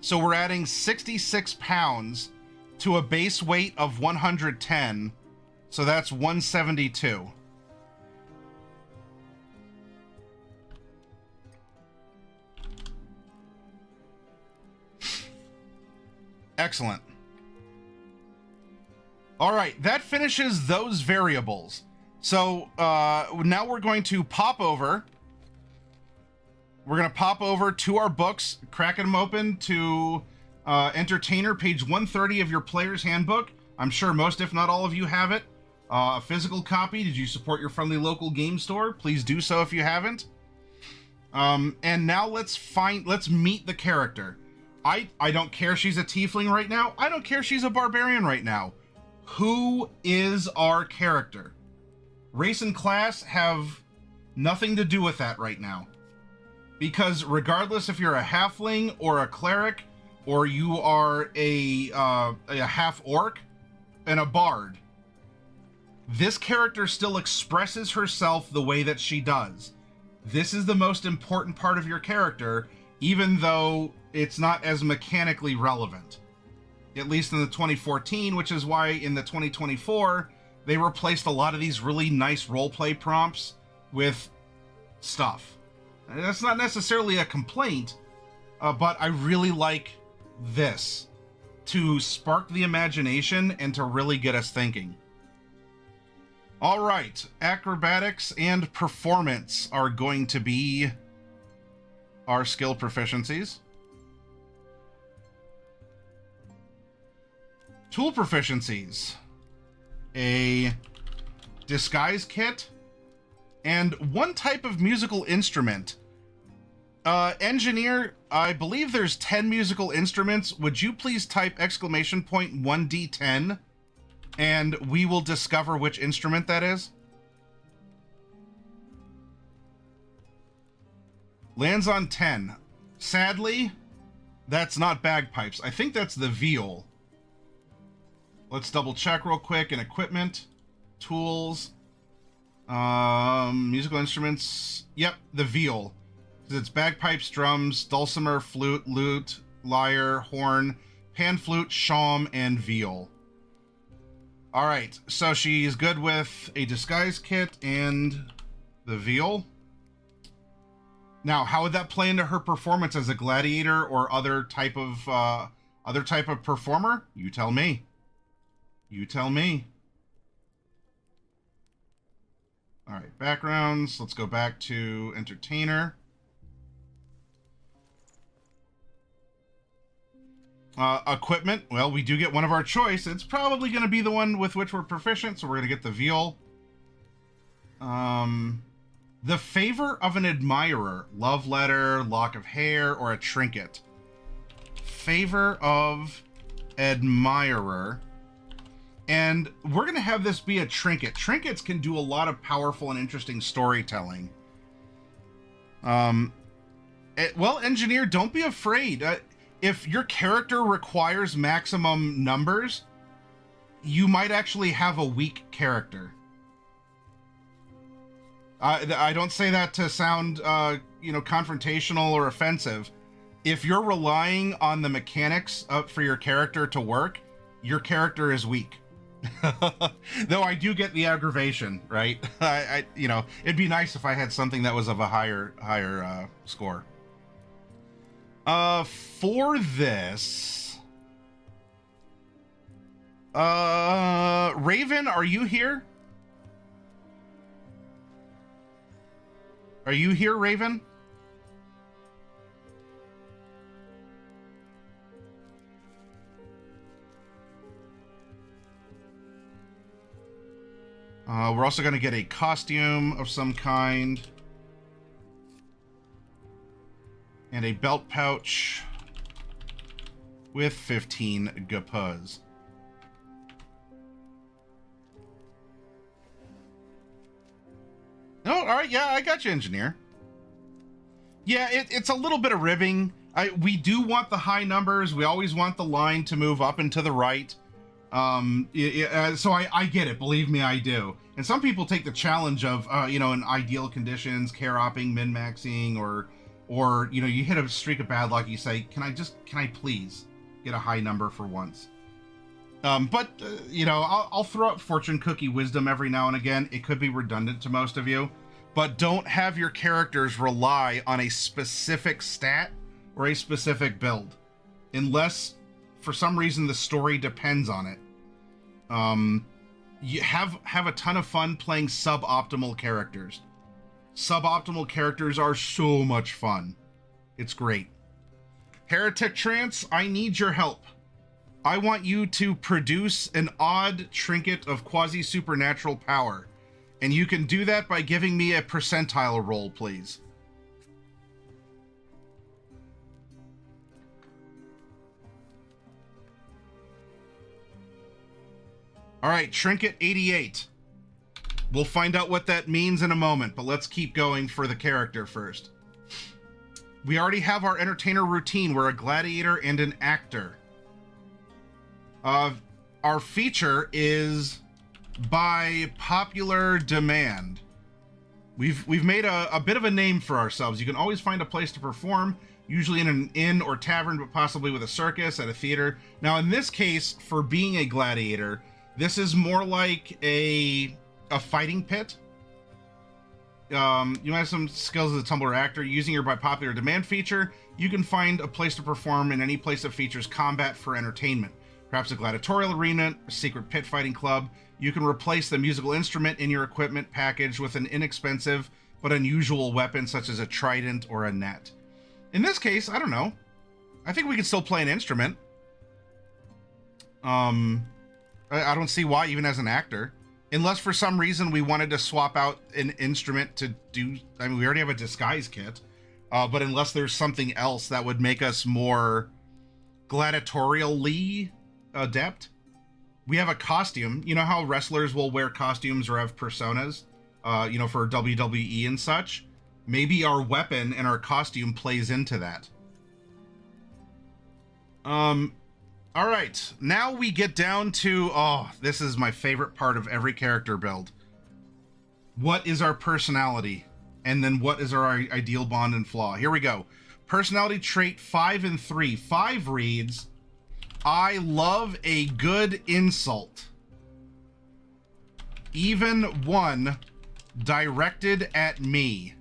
S1: So we're adding 66 pounds to a base weight of 110. So that's 172. Excellent. All right, that finishes those variables. So now we're going to pop over. We're going to pop over to our books, cracking them open to Entertainer, page 130 of your player's handbook. I'm sure most, if not all of you have it. A physical copy. Did you support your friendly local game store? Please do so if you haven't. And now let's meet the character. I don't care she's a tiefling right now. I don't care she's a barbarian right now. Who is our character? Race and class have nothing to do with that right now. Because regardless if you're a halfling or a cleric, or you are a half-orc and a bard, this character still expresses herself the way that she does. This is the most important part of your character, even though it's not as mechanically relevant. At least in the 2014, which is why in the 2024, they replaced a lot of these really nice roleplay prompts with stuff. And that's not necessarily a complaint, but I really like this to spark the imagination and to really get us thinking. All right, acrobatics and performance are going to be our skill proficiencies. Tool proficiencies. A disguise kit and one type of musical instrument. Engineer, I believe there's 10 musical instruments. Would you please type exclamation point 1d10 and we will discover which instrument that is? Lands on 10. Sadly, that's not bagpipes. I think that's the viol. Let's double check real quick in equipment, tools. Musical instruments. Yep, the viol. It's bagpipes, drums, dulcimer, flute, lute, lyre, horn, pan flute, shawm, and viol. All right, so she's good with a disguise kit and the viol. Now, how would that play into her performance as a gladiator or other type of performer? You tell me. You tell me. All right, backgrounds. Let's go back to entertainer. Equipment. Well, we do get one of our choice. It's probably going to be the one with which we're proficient, so we're going to get the viol. The favor of an admirer. Love letter, lock of hair, or a trinket. Favor of admirer. And we're going to have this be a trinket. Trinkets can do a lot of powerful and interesting storytelling. Well, engineer, don't be afraid. If your character requires maximum numbers, you might actually have a weak character. I don't say that to sound, confrontational or offensive. If you're relying on the mechanics for your character to work, your character is weak. Though I do get the aggravation, right? It'd be nice if I had something that was of a higher score. For this, Raven, are you here? Are you here, Raven? We're also going to get a costume of some kind. And a belt pouch with 15 gapuz. Oh, all right. Yeah, I got you, engineer. Yeah, it's a little bit of ribbing. We do want the high numbers. We always want the line to move up and to the right. So I get it. Believe me, I do. And some people take the challenge of, in ideal conditions, care-opping, min-maxing, or you hit a streak of bad luck, you say, can I please get a high number for once? I'll throw up fortune cookie wisdom every now and again. It could be redundant to most of you, but don't have your characters rely on a specific stat or a specific build, unless for some reason the story depends on it. You have a ton of fun playing suboptimal characters. Suboptimal characters are so much fun. It's great. Heretic Trance, I need your help. I want you to produce an odd trinket of quasi-supernatural power. And you can do that by giving me a percentile roll, please. All right, trinket 88. We'll find out what that means in a moment, but let's keep going for the character first. We already have our entertainer routine. We're a gladiator and an actor. Our feature is by popular demand. We've made a bit of a name for ourselves. You can always find a place to perform, usually in an inn or tavern, but possibly with a circus at a theater. Now, in this case, for being a gladiator, this is more like a fighting pit. You might have some skills as a tumbler actor. Using your by popular demand feature, you can find a place to perform in any place that features combat for entertainment. Perhaps a gladiatorial arena, a secret pit fighting club. You can replace the musical instrument in your equipment package with an inexpensive but unusual weapon such as a trident or a net. In this case, I don't know. I think we can still play an instrument. I don't see why, even as an actor. Unless for some reason we wanted to swap out an instrument to do... I mean, we already have a disguise kit. But unless there's something else that would make us more gladiatorially adept. We have a costume. You know how wrestlers will wear costumes or have personas, for WWE and such? Maybe our weapon and our costume plays into that. All right, now we get down to, this is my favorite part of every character build. what is our personality? And then what is our ideal bond and flaw? Here we go. Personality trait 5 and 3. 5 reads, I love a good insult. Even one directed at me.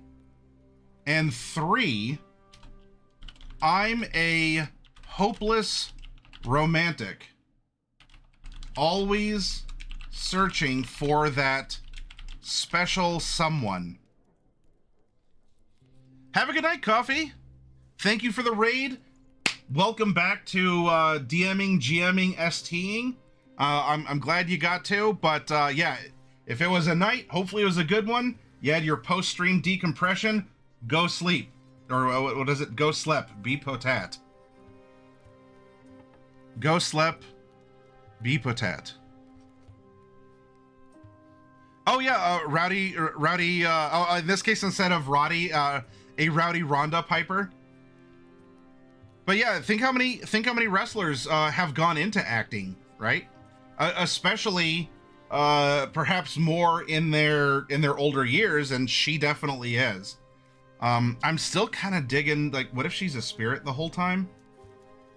S1: And 3, I'm a hopeless romantic. Always searching for that special someone. Have a good night, Coffee. Thank you for the raid. Welcome back to DMing, GMing, STing. I'm glad you got to, but yeah, if it was a night, hopefully it was a good one. You had your post-stream decompression. Go sleep. Or what is it? Go slep. Be potat. Go slep. Be potat. Oh yeah, rowdy. In this case, instead of Roddy, a rowdy Rhonda Piper. But yeah, think how many wrestlers have gone into acting, right? Especially perhaps more in their older years, and she definitely is. I'm still kind of digging, like, what if she's a spirit the whole time?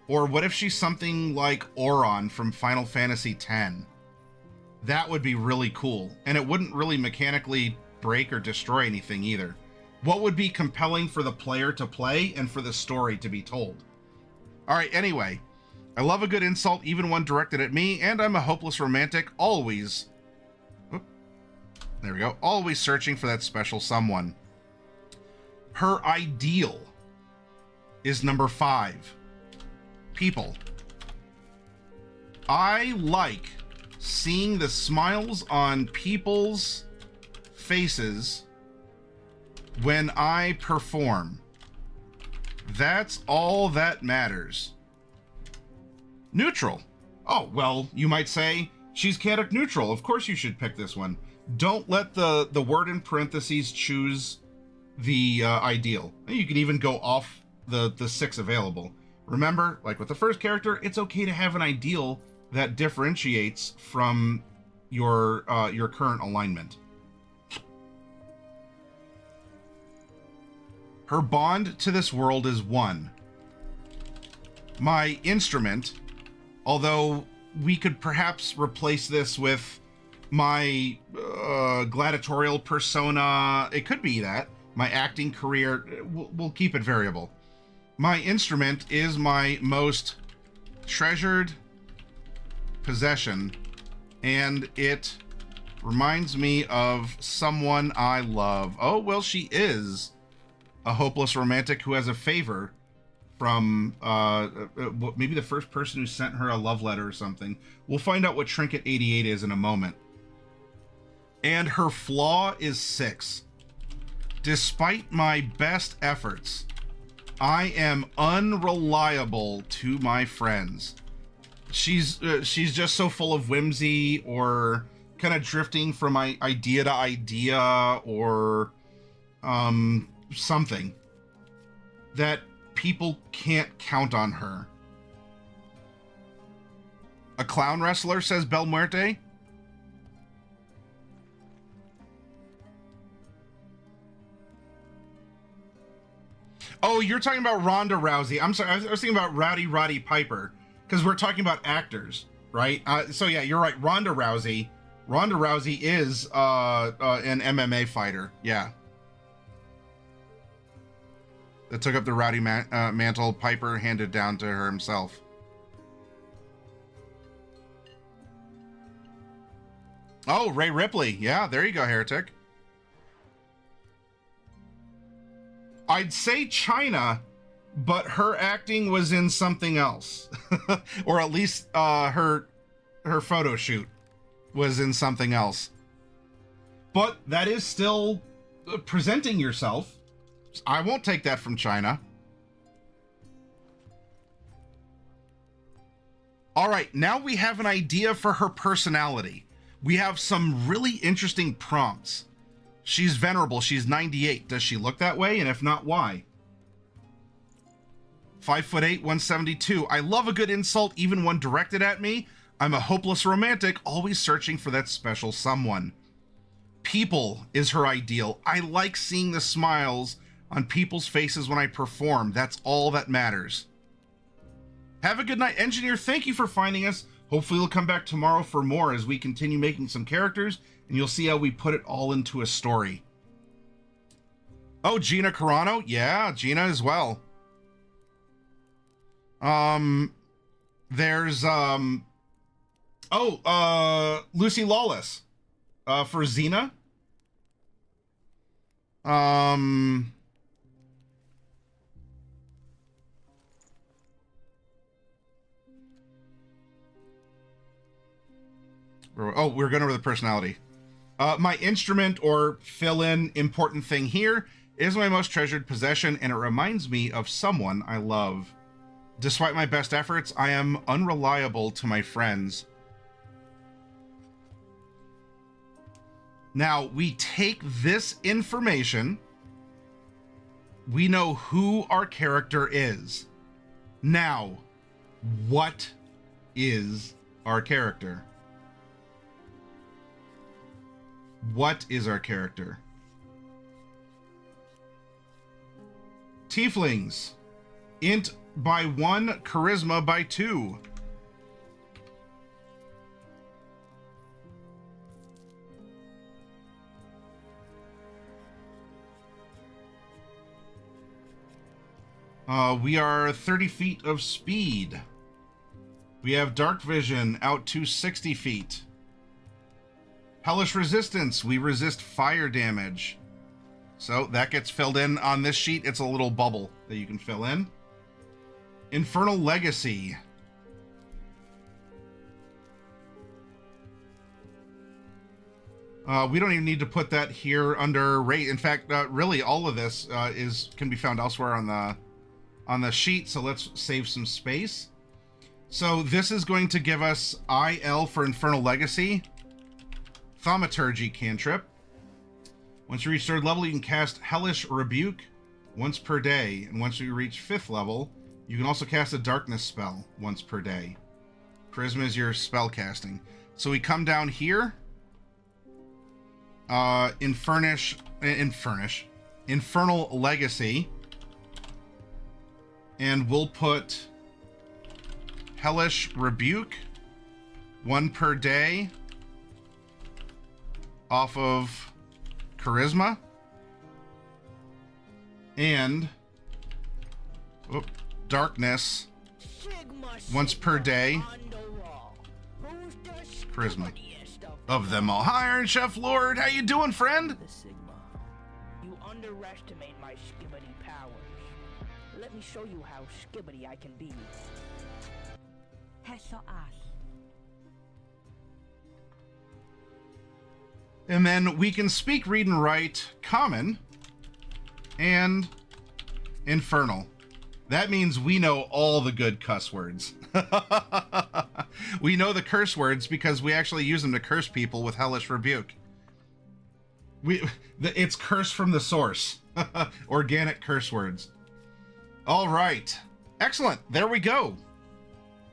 S1: Or what if she's something like Auron from Final Fantasy X? That would be really cool, and it wouldn't really mechanically break or destroy anything either. What would be compelling for the player to play and for the story to be told? All right, anyway, I love a good insult, even one directed at me, and I'm a hopeless romantic, always, there we go, always searching for that special someone. Her ideal is number 5. People. I like seeing the smiles on people's faces when I perform. That's all that matters. Neutral. Oh, well, you might say she's chaotic neutral. Of course you should pick this one. Don't let the word in parentheses choose the ideal. You can even go off the 6 available. Remember, like with the first character, it's okay to have an ideal that differentiates from your current alignment. Her bond to this world is 1. My instrument, although we could perhaps replace this with my gladiatorial persona, it could be that. My acting career, we'll keep it variable. My instrument is my most treasured possession, and it reminds me of someone I love. Oh, well, she is a hopeless romantic who has a favor from maybe the first person who sent her a love letter or something. We'll find out what Trinket 88 is in a moment. And her flaw is 6. Despite my best efforts, I am unreliable to my friends. She's just so full of whimsy, or kind of drifting from idea to idea, or something, that people can't count on her. A clown wrestler, says Bel Muerte. Oh, you're talking about Ronda Rousey. I'm sorry, I was thinking about Roddy Piper, because we're talking about actors, right? So yeah, you're right. Ronda Rousey is an MMA fighter. Yeah. That took up the rowdy mantle Piper handed down to her himself. Oh, Ray Ripley. Yeah, there you go, Heretic. I'd say China, but her acting was in something else. Or at least her photo shoot was in something else. But that is still presenting yourself. I won't take that from China. All right, now we have an idea for her personality. We have some really interesting prompts. She's venerable. She's 98. Does she look that way? And if not, why? 5'8", 172. I love a good insult, even one directed at me. I'm a hopeless romantic, always searching for that special someone. people is her ideal. I like seeing the smiles on people's faces when I perform. That's all that matters. Have a good night, Engineer. Thank you for finding us. Hopefully we'll come back tomorrow for more as we continue making some characters, and you'll see how we put it all into a story. Oh, Gina Carano? Yeah, Gina as well. There's Lucy Lawless for Xena. We're going over the personality. My instrument or fill-in important thing here is my most treasured possession, and it reminds me of someone I love. Despite my best efforts, I am unreliable to my friends. Now, we take this information. We know who our character is. Now, what is our character? What is our character? Tieflings. Int by 1, charisma by 2. We are 30 feet of speed. We have dark vision out to 60 feet. Hellish resistance. We resist fire damage. So that gets filled in on this sheet. It's a little bubble that you can fill in. Infernal Legacy. We don't even need to put that here under rate. In fact, really all of this can be found elsewhere on the sheet. So let's save some space. So this is going to give us IL for Infernal Legacy. Thaumaturgy cantrip. Once you reach 3rd level, you can cast Hellish Rebuke once per day. And once you reach 5th level, you can also cast a darkness spell once per day. Charisma is your spell casting. So we come down here. Infernal Legacy. And we'll put Hellish Rebuke 1 per day off of charisma, and darkness once per day, charisma of them all. Hi, Iron Chef Lord, how you doing, friend?
S3: The Sigma. You underestimate my skibbity powers. Let me show you how skibbity I can be.
S2: Hessa ass.
S1: And then we can speak, read, and write common and infernal. That means we know all the good cuss words. We know the curse words because we actually use them to curse people with Hellish Rebuke. It's curse from the source. Organic curse words. All right. Excellent. There we go.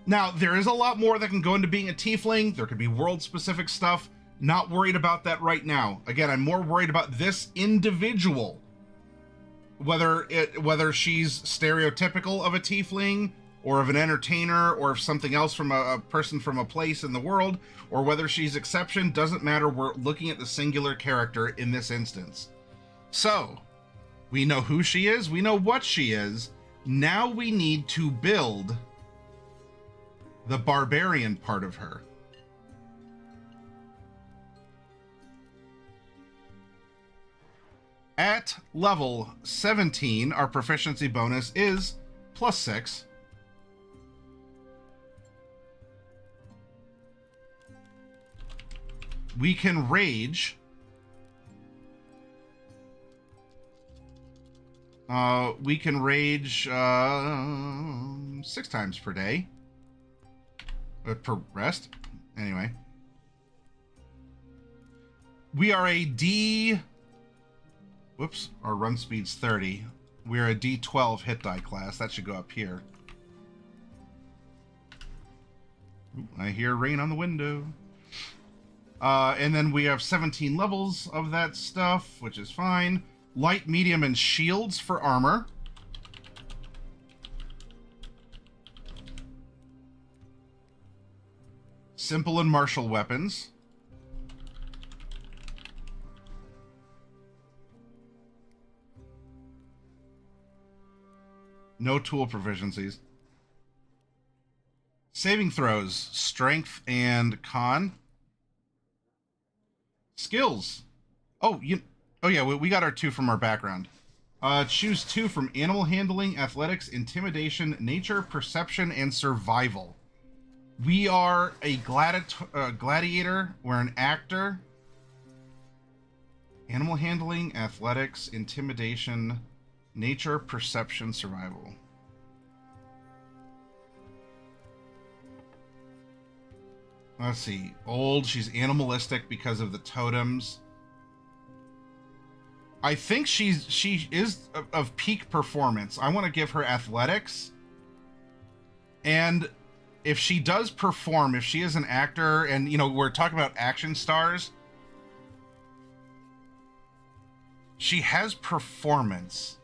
S1: Now, there is a lot more that can go into being a tiefling. There could be world-specific stuff. Not worried about that right now. Again, I'm more worried about this individual. Whether she's stereotypical of a tiefling, or of an entertainer, or of something else from a person from a place in the world, or whether she's exception, doesn't matter. We're looking at the singular character in this instance. So, we know who she is, we know what she is. Now we need to build the barbarian part of her. At level 17, our proficiency bonus is +6. We can rage. We can rage 6 times per day. Per rest. Anyway. We are a D... Whoops, our run speed's 30. We're a D12 hit die class. That should go up here. Ooh, I hear rain on the window. And then we have 17 levels of that stuff, which is fine. Light, medium, and shields for armor. Simple and martial weapons. No tool proficiencies. Saving throws, strength and con. Skills. Oh, yeah, we got our 2 from our background. Choose 2 from animal handling, athletics, intimidation, nature, perception, and survival. We are a gladiator. We're an actor. Animal handling, athletics, intimidation, nature, perception, survival. Let's see. Old. She's animalistic because of the totems. I think she is of peak performance. I want to give her athletics. And if she does perform, if she is an actor, and, you know, we're talking about action stars, she has performance.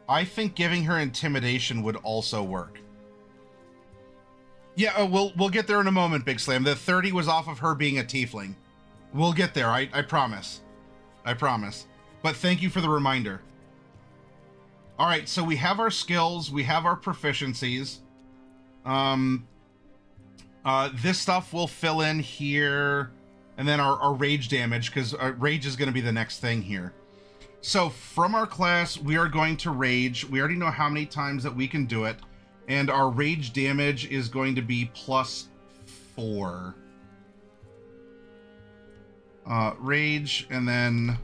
S1: I think giving her intimidation would also work. Yeah, we'll get there in a moment, Big Slam. The 30 was off of her being a tiefling. We'll get there, I promise. I promise. But thank you for the reminder. All right, so we have our skills, we have our proficiencies. This stuff will fill in here, and then our rage damage, because rage is going to be the next thing here. So from our class, we are going to rage. We already know how many times that we can do it, and our rage damage is going to be +4. Rage, and then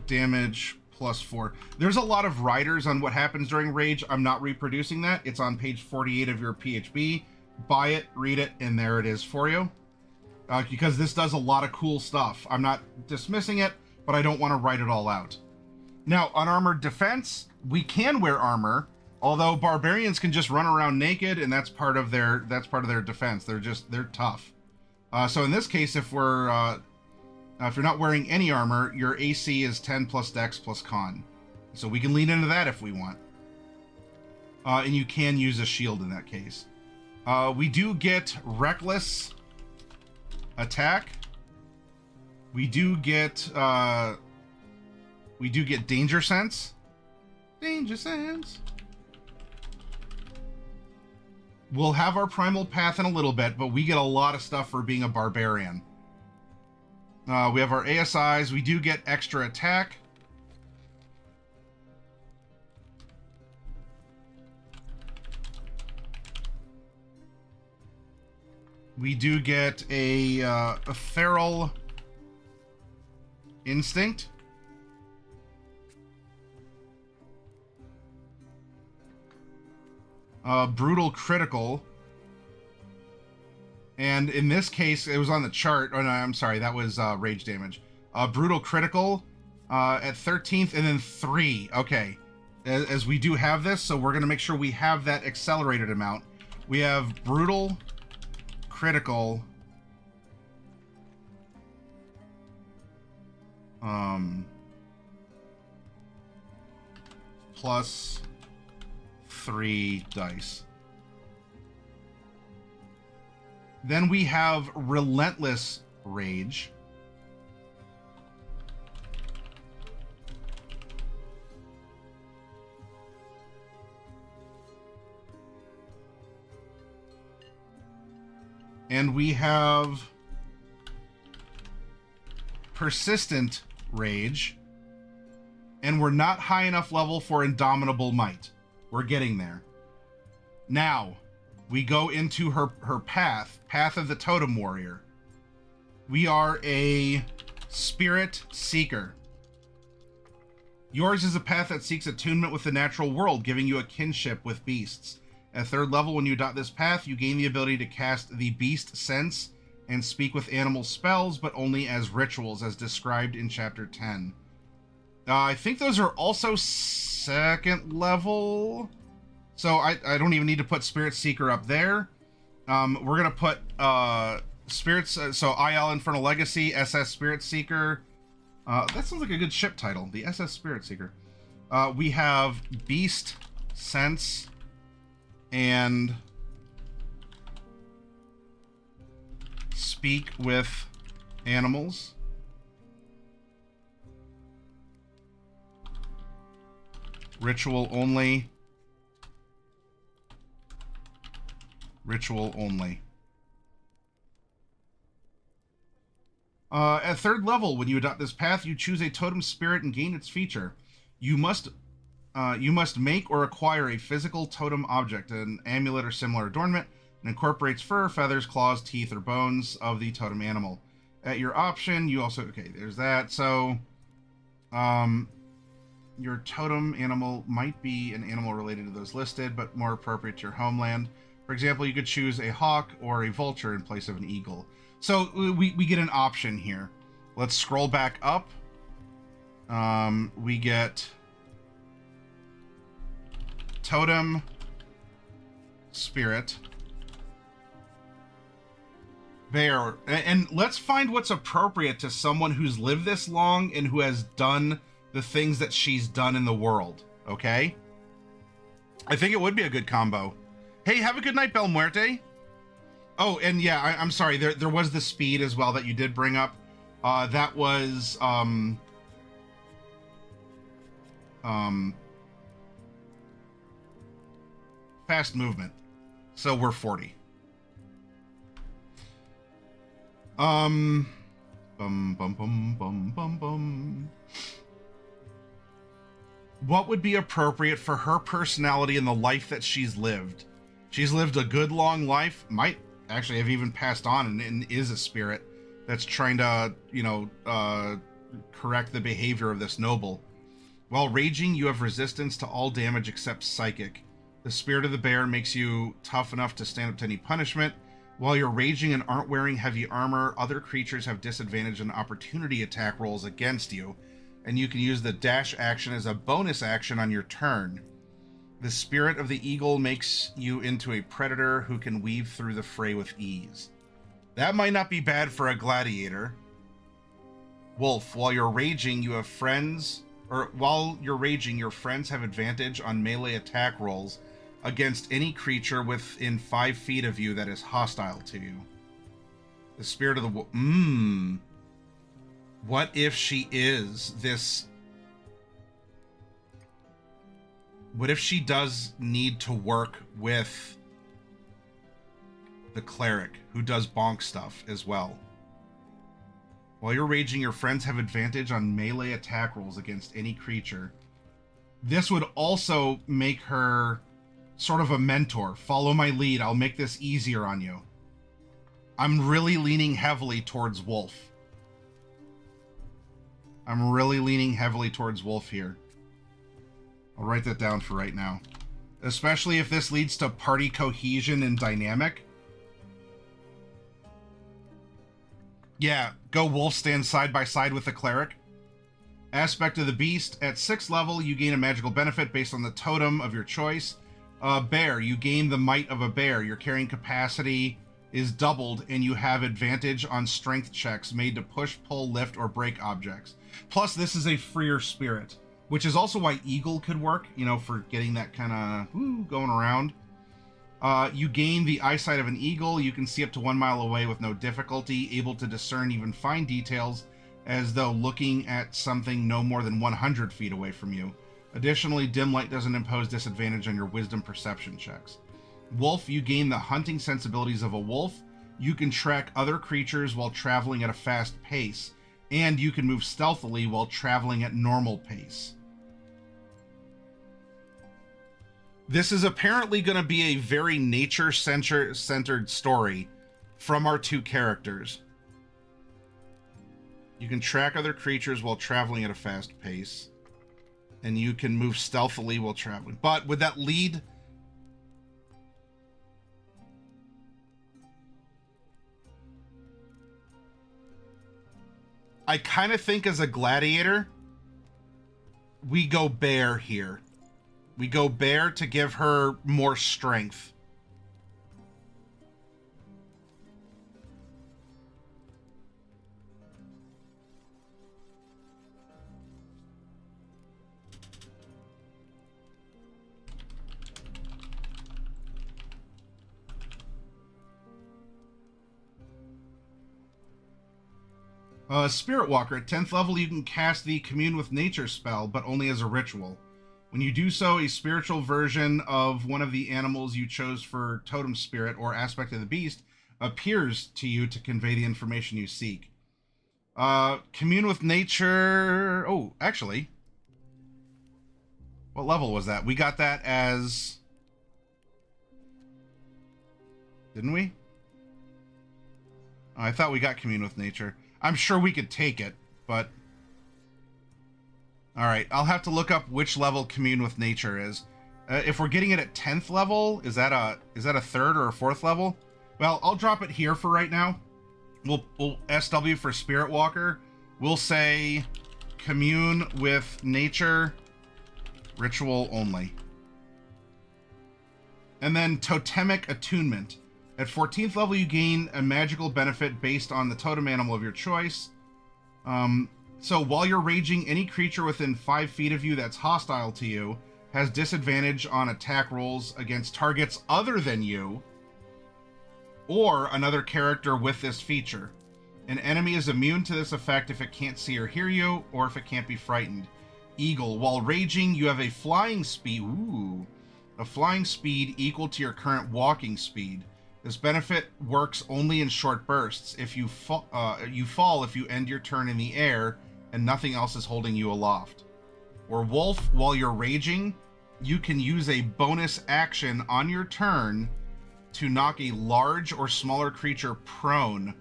S1: damage +4. There's a lot of riders on what happens during rage. I'm not reproducing that. It's on page 48 of your PHB. Buy it, read it, and there it is for you. Because this does a lot of cool stuff. I'm not dismissing it, but I don't want to write it all out. Now, unarmored defense, we can wear armor, although barbarians can just run around naked, and that's part of their defense. They're tough. So in this case, if you're not wearing any armor, your AC is 10 plus Dex plus Con. So we can lean into that if we want. And you can use a shield in that case. We do get Reckless Attack. We do get Danger Sense. Danger Sense. We'll have our Primal Path in a little bit, but we get a lot of stuff for being a barbarian. We have our ASIs. We do get extra attack. We do get a feral instinct. Brutal critical. And in this case, it was on the chart. Oh, no, I'm sorry. That was rage damage. Brutal critical at 13th, and then 3. Okay. As we do have this, so we're going to make sure we have that accelerated amount. We have brutal critical. Plus 3 dice. Then we have Relentless Rage. And we have Persistent Rage. And we're not high enough level for Indomitable Might. We're getting there. Now, we go into her path of the Totem Warrior. We are a Spirit Seeker. Yours is a path that seeks attunement with the natural world, giving you a kinship with beasts. At 3rd level, when you adopt this path, you gain the ability to cast the Beast Sense and speak with animal spells, but only as rituals, as described in Chapter 10. I think those are also 2nd level. So I don't even need to put Spirit Seeker up there. We're gonna put spirits. So IL Infernal Legacy, SS Spirit Seeker. That sounds like a good ship title. The SS Spirit Seeker. We have Beast, Sense, and Speak with Animals. Ritual only. Ritual only. At third level, when you adopt this path, you choose a totem spirit and gain its feature. You must make or acquire a physical totem object, an amulet or similar adornment, and incorporates fur, feathers, claws, teeth, or bones of the totem animal. At your option, you also... Okay, there's that. So, your totem animal might be an animal related to those listed, but more appropriate to your homeland. For example, you could choose a hawk or a vulture in place of an eagle. So we get an option here. Let's scroll back up. We get totem spirit bear, and let's find what's appropriate to someone who's lived this long and who has done the things that she's done in the world. Okay, I think it would be a good combo. Hey, have a good night, Bel Muerte. Oh, and yeah, I'm sorry. There was the speed as well that you did bring up. That was fast movement. So we're 40. Bum bum bum bum bum bum. What would be appropriate for her personality and the life that she's lived? She's lived a good long life, might actually have even passed on and is a spirit that's trying to, correct the behavior of this noble. While raging, you have resistance to all damage except psychic. The spirit of the bear makes you tough enough to stand up to any punishment. While you're raging and aren't wearing heavy armor, other creatures have disadvantage on opportunity attack rolls against you, and you can use the dash action as a bonus action on your turn. The spirit of the eagle makes you into a predator who can weave through the fray with ease. That might not be bad for a gladiator. Wolf, while you're raging, your friends have advantage on melee attack rolls against any creature within 5 feet of you that is hostile to you. The spirit of the wolf. What if she is this... What if she does need to work with the cleric who does bonk stuff as well? While you're raging, your friends have advantage on melee attack rolls against any creature. This would also make her sort of a mentor. Follow my lead. I'll make this easier on you. I'm really leaning heavily towards Wolf. Here. I'll write that down for right now. Especially if this leads to party cohesion and dynamic. Yeah, go Wolf, stand side by side with the cleric. Aspect of the beast. At 6th level, you gain a magical benefit based on the totem of your choice. Bear, you gain the might of a bear. Your carrying capacity is doubled, and you have advantage on strength checks made to push, pull, lift, or break objects. Plus, this is a freer spirit, which is also why Eagle could work, for getting that kind of going around. You gain the eyesight of an eagle. You can see up to 1 mile away with no difficulty, able to discern even fine details as though looking at something no more than 100 feet away from you. Additionally, dim light doesn't impose disadvantage on your wisdom perception checks. Wolf, you gain the hunting sensibilities of a wolf. You can track other creatures while traveling at a fast pace, and you can move stealthily while traveling at normal pace. This is apparently going to be a very nature-centered story from our 2 characters. You can track other creatures while traveling at a fast pace, and you can move stealthily while traveling. But would that lead... I kind of think as a gladiator, we go bear here. We go bear to give her more strength. Spirit Walker. At 10th level, you can cast the Commune with Nature spell, but only as a ritual. When you do so, a spiritual version of one of the animals you chose for Totem Spirit or aspect of the beast appears to you to convey the information you seek. Commune with Nature... Oh, actually... What level was that? We got that as... Didn't we? Oh, I thought we got Commune with Nature. I'm sure we could take it, but... Alright, I'll have to look up which level Commune with Nature is. If we're getting it at 10th level, is that a 3rd or a 4th level? Well, I'll drop it here for right now. We'll SW for Spirit Walker. We'll say Commune with Nature, ritual only. And then Totemic Attunement. At 14th level, you gain a magical benefit based on the totem animal of your choice. So while you're raging, any creature within 5 feet of you that's hostile to you has disadvantage on attack rolls against targets other than you or another character with this feature. An enemy is immune to this effect if it can't see or hear you, or if it can't be frightened. Eagle. While raging, you have a flying speed. Ooh. A flying speed equal to your current walking speed. This benefit works only in short bursts. If you fall if you end your turn in the air and nothing else is holding you aloft. Or Wolf, while you're raging, you can use a bonus action on your turn to knock a large or smaller creature prone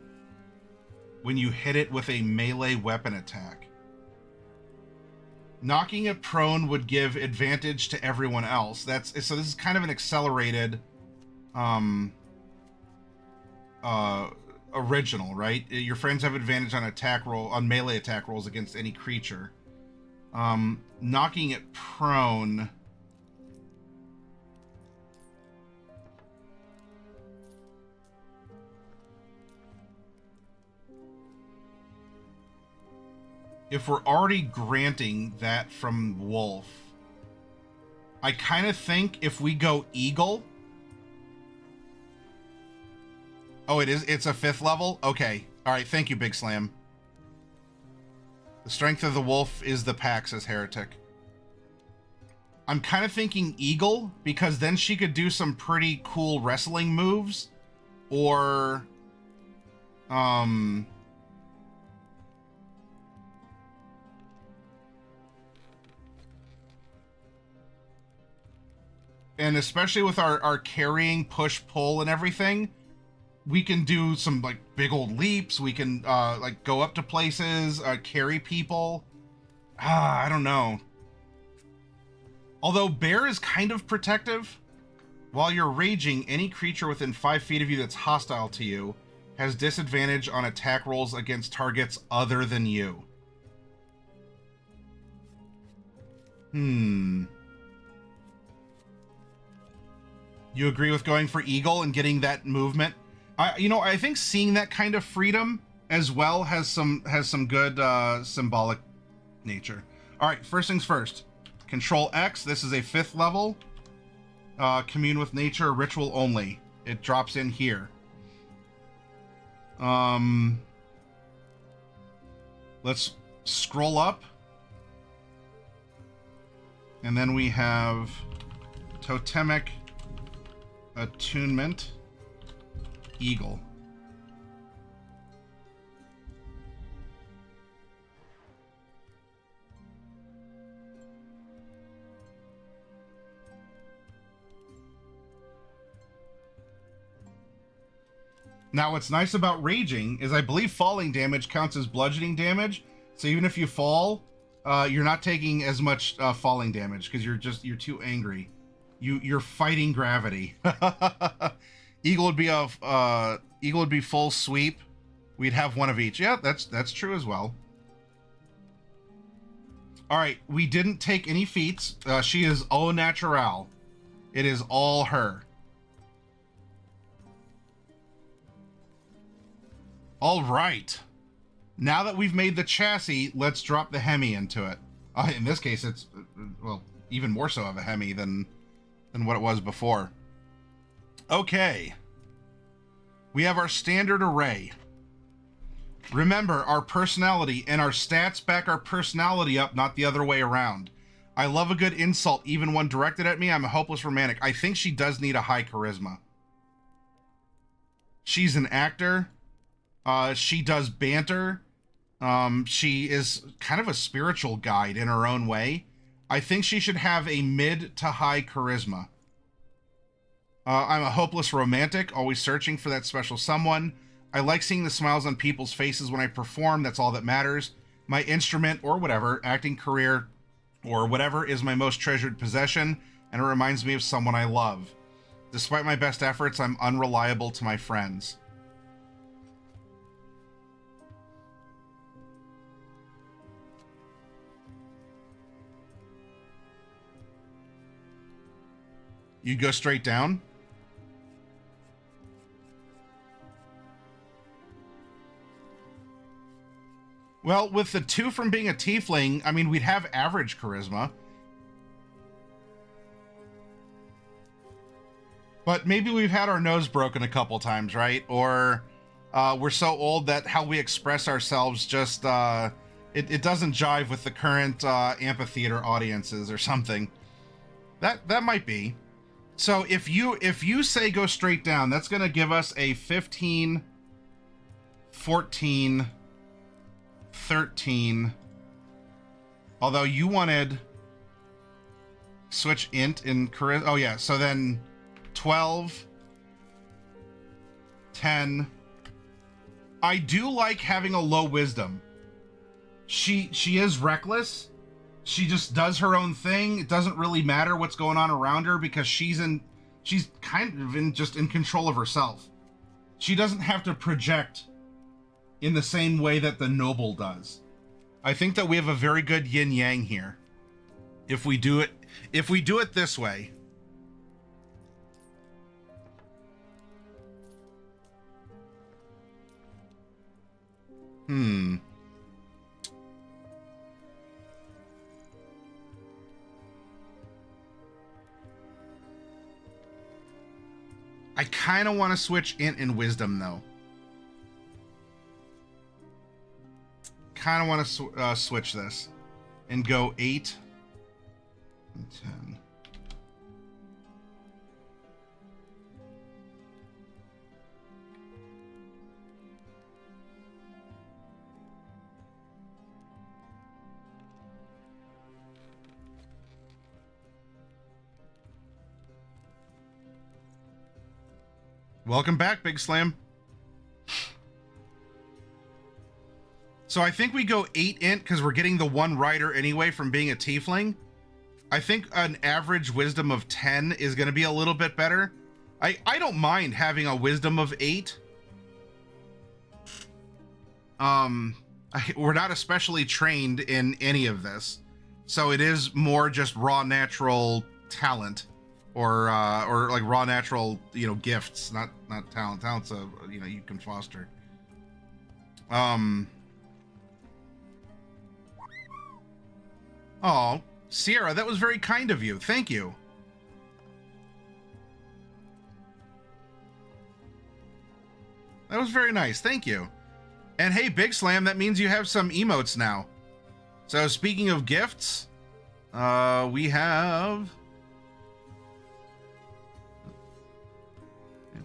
S1: when you hit it with a melee weapon attack. Knocking it prone would give advantage to everyone else. So this is kind of an accelerated original, right? Your friends have advantage on melee attack rolls against any creature. Knocking it prone. If we're already granting that from Wolf, I kind of think if we go Eagle. Oh, it's a 5th level? Okay. All right. Thank you, Big Slam. The strength of the wolf is the pack, says Heretic. I'm kind of thinking Eagle, because then she could do some pretty cool wrestling moves. Or... And especially with our carrying, push, pull, and everything, we can do some like big old leaps. We can like go up to places, carry people. I don't know. Although Bear is kind of protective. While you're raging, any creature within 5 feet of you that's hostile to you has disadvantage on attack rolls against targets other than you. You agree with going for Eagle and getting that movement? I think seeing that kind of freedom as well has some good symbolic nature. All right, first things first. Control X. This is a 5th level. Commune with Nature, ritual only. It drops in here. Let's scroll up. And then we have Totemic Attunement, Eagle. Now, what's nice about raging is I believe falling damage counts as bludgeoning damage. So even if you fall, you're not taking as much falling damage because you're too angry. You're fighting gravity. Eagle would be full sweep. We'd have one of each. Yeah, that's true as well. All right, we didn't take any feats. She is au naturel. It is all her. All right. Now that we've made the chassis, let's drop the Hemi into it. In this case, it's, well, even more so of a Hemi than what it was before. Okay. We have our standard array. Remember, our personality and our stats back our personality up, not the other way around. I love a good insult, even one directed at me. I'm a hopeless romantic. I think she does need a high charisma. She's an actor. She does banter. She is kind of a spiritual guide in her own way. I think she should have a mid to high charisma. I'm a hopeless romantic, always searching for that special someone. I like seeing the smiles on people's faces when I perform. That's all that matters. My instrument or whatever, acting career or whatever, is my most treasured possession, and it reminds me of someone I love. Despite my best efforts, I'm unreliable to my friends. You go straight down? Well, with the 2 from being a tiefling, I mean, we'd have average charisma. But maybe we've had our nose broken a couple times, right? Or we're so old that how we express ourselves just, it doesn't jive with the current amphitheater audiences or something. That might be. So if you say go straight down, that's going to give us a 15, 14, 13. Although you wanted switch int in charisma. Oh yeah, so then 12, 10. I do like having a low wisdom. She is reckless. She just does her own thing. It doesn't really matter what's going on around her because she's kind of in control of herself. She doesn't have to project in the same way that the noble does. I think that we have a very good yin yang here. If we do it this way. I kind of want to switch int and wisdom though. Kind of want to switch this and go 8 and 10. Welcome back, Big Slam. So I think we go 8 int because we're getting the 1 rider anyway from being a tiefling. I think an average wisdom of 10 is going to be a little bit better. I don't mind having a wisdom of 8. We're not especially trained in any of this, so it is more just raw natural talent. Or like raw natural, gifts, not talent. Talent's you can foster. Oh, Sierra, that was very kind of you. Thank you. That was very nice. Thank you. And hey, Big Slam, that means you have some emotes now. So speaking of gifts, we have...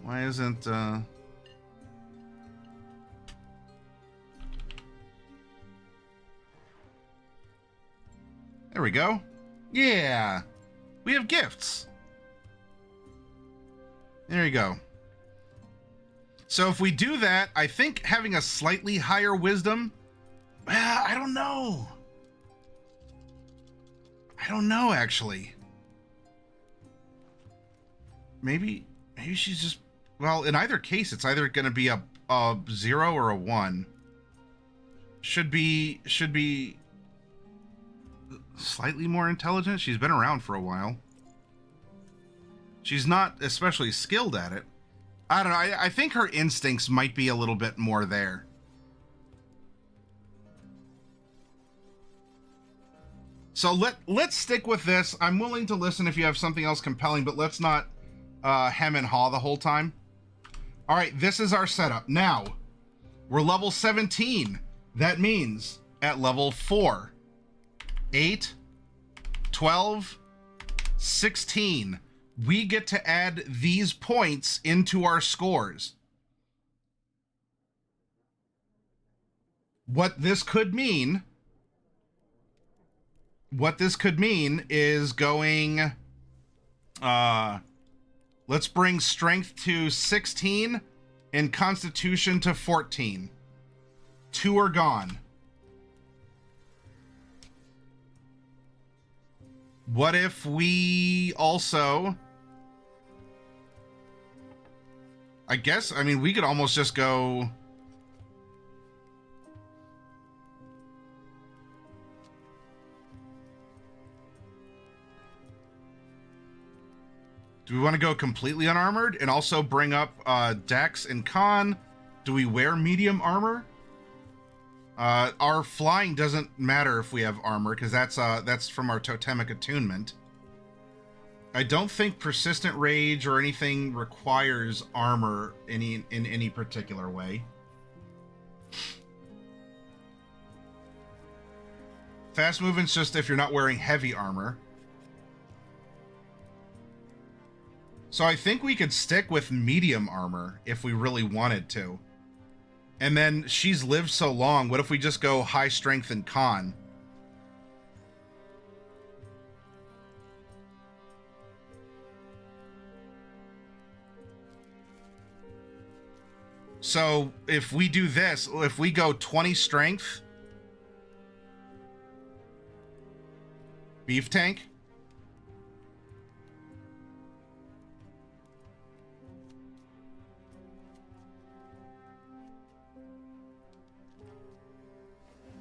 S1: Why isn't, There we go. Yeah. We have gifts. There you go. So if we do that, I think having a slightly higher wisdom... Well, I don't know. I don't know, actually. Maybe she's just... Well, in either case, it's either going to be a 0 or a 1. Should be slightly more intelligent. She's been around for a while. She's not especially skilled at it. I don't know. I think her instincts might be a little bit more there. So let's stick with this. I'm willing to listen if you have something else compelling, but let's not hem and haw the whole time. All right, this is our setup. Now, We're level 17. That means at level 4, 8, 12, 16, we get to add these points into our scores. What this could mean is going, let's bring strength to 16 and constitution to 14. 2 are gone. What if we also, I mean, we could almost just go, do we want to go completely unarmored and also bring up Dex and Con? Do we wear medium armor? Our flying doesn't matter if we have armor, because that's from our totemic attunement. I don't think persistent rage or anything requires armor in any particular way. Fast movement's just if you're not wearing heavy armor. So I think we could stick with medium armor if we really wanted to. And then she's lived so long, what if we just go high strength and con? So if we do this, if we go 20 strength, beef tank,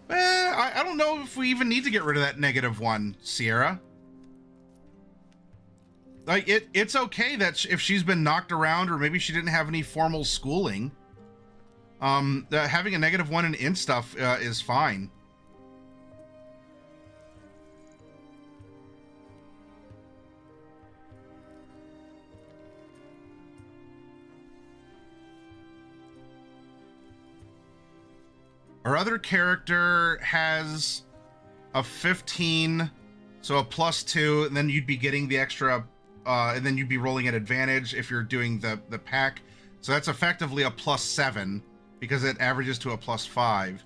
S1: I don't know if we even need to get rid of that -1, Sierra. Like, it's okay that if she's been knocked around or maybe she didn't have any formal schooling, having a -1 in int stuff is fine. Our other character has a 15, so a +2, and then you'd be getting the extra, and then you'd be rolling at advantage if you're doing the pack. So that's effectively a +7 because it averages to a +5.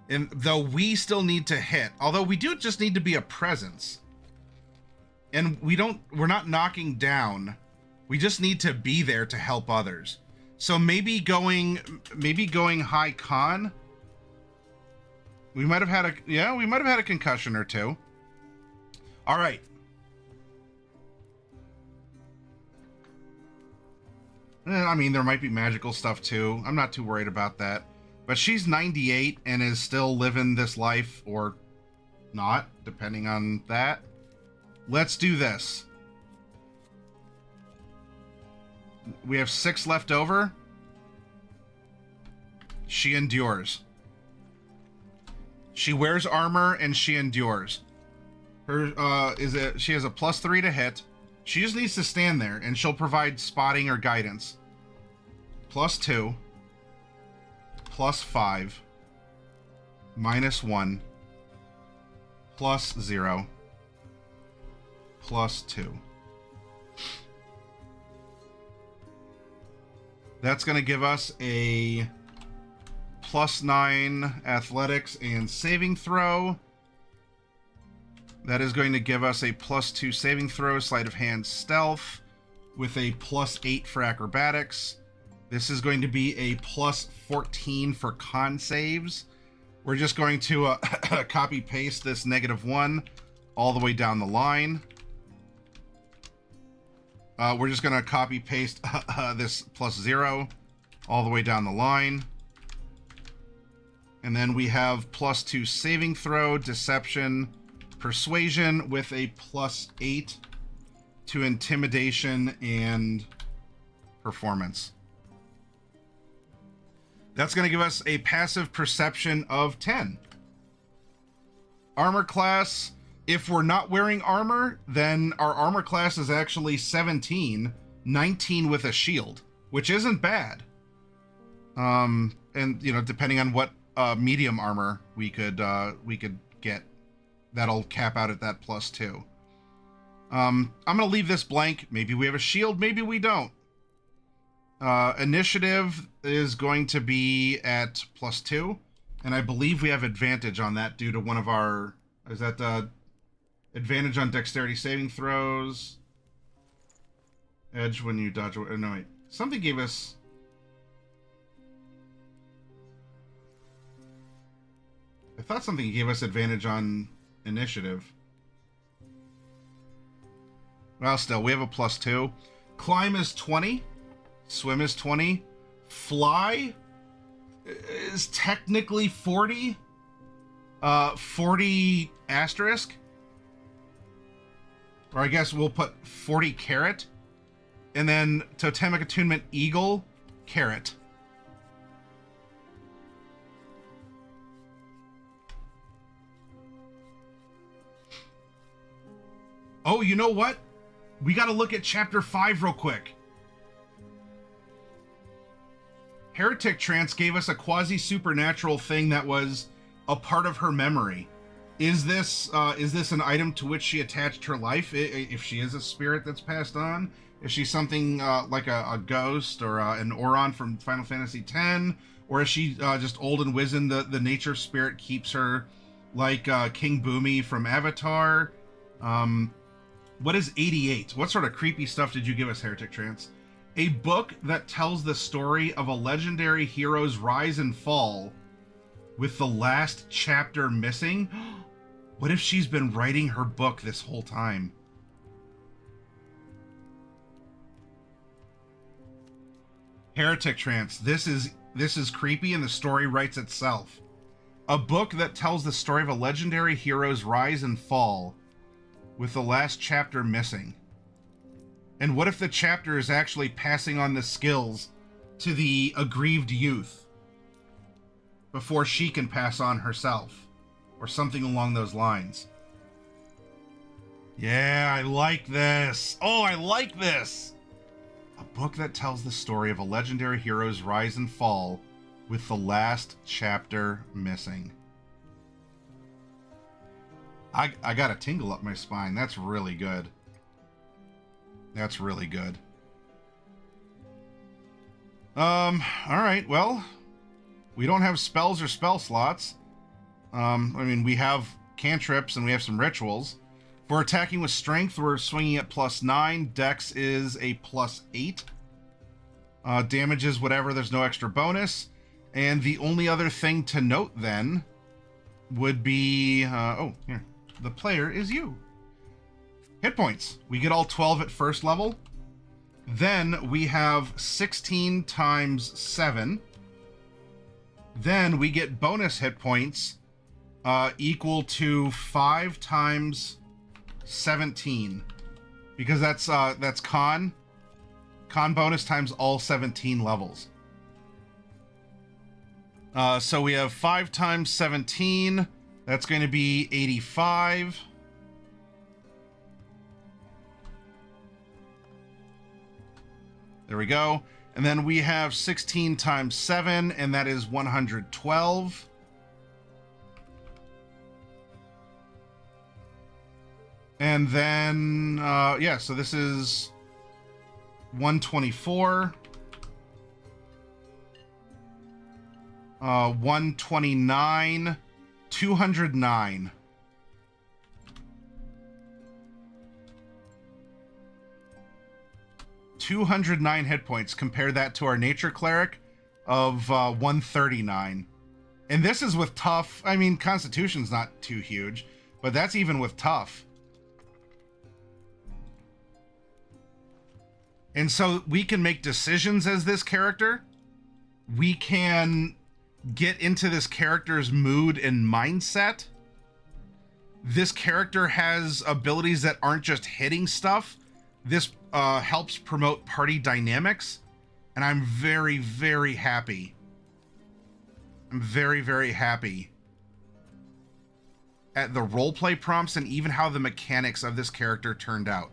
S1: And though we still need to hit, although we do just need to be a presence. And we're not knocking down. We just need to be there to help others. So maybe going high con. We might have had a concussion or two. All right. I mean, there might be magical stuff too. I'm not too worried about that. But she's 98 and is still living this life, or not, depending on that. Let's do this. We have 6 left over. She endures. She wears armor and she endures. She has a +3 to hit. She just needs to stand there and she'll provide spotting or guidance. +2, +5, -1, +0, +2. That's going to give us a +9 athletics and saving throw. That is going to give us a +2 saving throw, sleight of hand stealth, with a +8 for acrobatics. This is going to be a +14 for con saves. We're just going to copy paste this -1 all the way down the line. We're just going to copy paste this +0 all the way down the line. And then we have +2 saving throw, deception, persuasion with a +8 to intimidation and performance. That's going to give us a passive perception of 10. Armor class, if we're not wearing armor, then our armor class is actually 17, 19 with a shield, which isn't bad. and you know, depending on what medium armor we could get, that'll cap out at that +2. I'm gonna leave this blank. Maybe we have a shield, maybe we don't. Initiative is going to be at +2, and I believe we have advantage on that due to one of our, is that advantage on dexterity saving throws, edge when you dodge, no wait, something gave us, I thought something gave us advantage on initiative. Well, still, we have a +2. Climb is 20. Swim is 20. Fly is technically 40. 40 asterisk. Or I guess we'll put 40 caret. And then totemic attunement eagle, caret. Oh, you know what? We got to look at chapter 5 real quick. Heretic Trance gave us a quasi-supernatural thing that was a part of her memory. Is this an item to which she attached her life? If she is a spirit that's passed on? Is she something like a ghost or an Auron from Final Fantasy X? Or is she just old and wizened? The nature spirit keeps her like King Boomy from Avatar? What is 88? What sort of creepy stuff did you give us, Heretic Trance? A book that tells the story of a legendary hero's rise and fall with the last chapter missing? What if she's been writing her book this whole time? Heretic Trance, this is creepy and the story writes itself. A book that tells the story of a legendary hero's rise and fall with the last chapter missing. And what if the chapter is actually passing on the skills to the aggrieved youth before she can pass on herself, or something along those lines? Yeah, I like this. Oh, I like this. A book that tells the story of a legendary hero's rise and fall with the last chapter missing. I got a tingle up my spine. That's really good. That's really good. All right, well, we don't have spells or spell slots. I mean, we have cantrips and we have some rituals. For attacking with strength, we're swinging at +9. Dex is a +8. Damage is whatever, there's no extra bonus. And the only other thing to note then would be, oh, here. The player is you. Hit points. We get all 12 at first level. Then we have 16 times 7. Then we get bonus hit points equal to 5 times 17. Because that's con. Con bonus times all 17 levels. So we have 5 times 17. That's going to be 85. There we go. And then we have 16 times 7, and that is 112. And then, yeah, so this is 124. 129. 209. (209) hit points. Compare that to our nature cleric of 139. And this is with tough. I mean, constitution's not too huge, but that's even with tough. And so we can make decisions as this character. We can get into this character's mood and mindset. This character has abilities that aren't just hitting stuff. This helps promote party dynamics, and I'm very, very happy. I'm very, very happy at the roleplay prompts and even how the mechanics of this character turned out.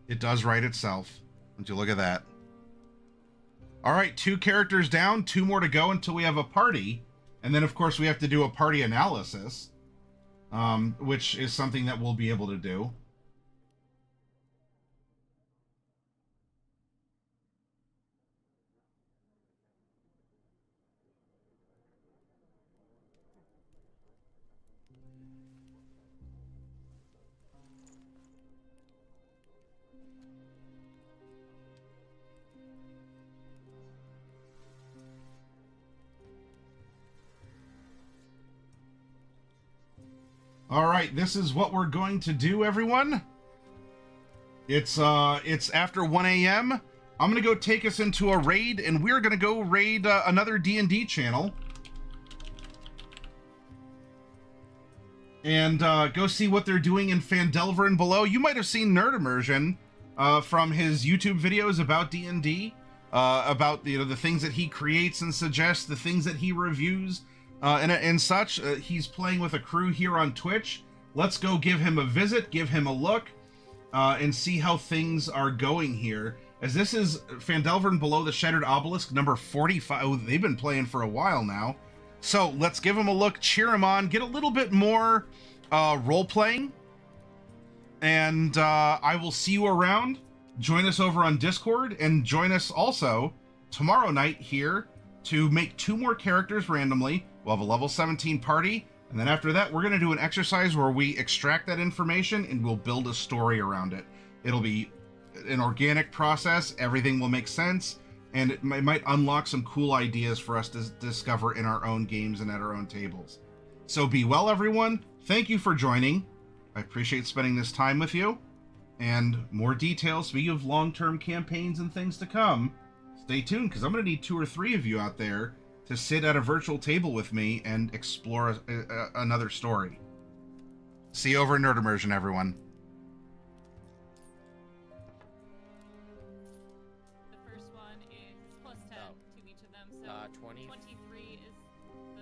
S1: It does write itself. Would you look at that? All right, 2 characters down, 2 more to go until we have a party. And then, of course, we have to do a party analysis, which is something that we'll be able to do. All right, this is what we're going to do, everyone. It's after 1 a.m. I'm gonna go take us into a raid, and we're gonna go raid another D&D channel, and go see what they're doing in Phandelver and below. You might have seen Nerd Immersion from his YouTube videos about D&D, about the things that he creates and suggests, the things that he reviews. And such. He's playing with a crew here on Twitch. Let's go give him a visit, give him a look, and see how things are going here. As this is Phandelver and Below the Shattered Obelisk, number 45. Oh, they've been playing for a while now. So let's give him a look, cheer him on, get a little bit more role-playing. And I will see you around. Join us over on Discord, and join us also tomorrow night here to make 2 more characters randomly. We'll have a level 17 party, and then after that, we're going to do an exercise where we extract that information and we'll build a story around it. It'll be an organic process, everything will make sense, and it might unlock some cool ideas for us to discover in our own games and at our own tables. So be well, everyone. Thank you for joining. I appreciate spending this time with you. And more details, speaking of long-term campaigns and things to come, stay tuned, because I'm going to need 2 or 3 of you out there to sit at a virtual table with me and explore another story. See you over in Nerd Immersion, everyone.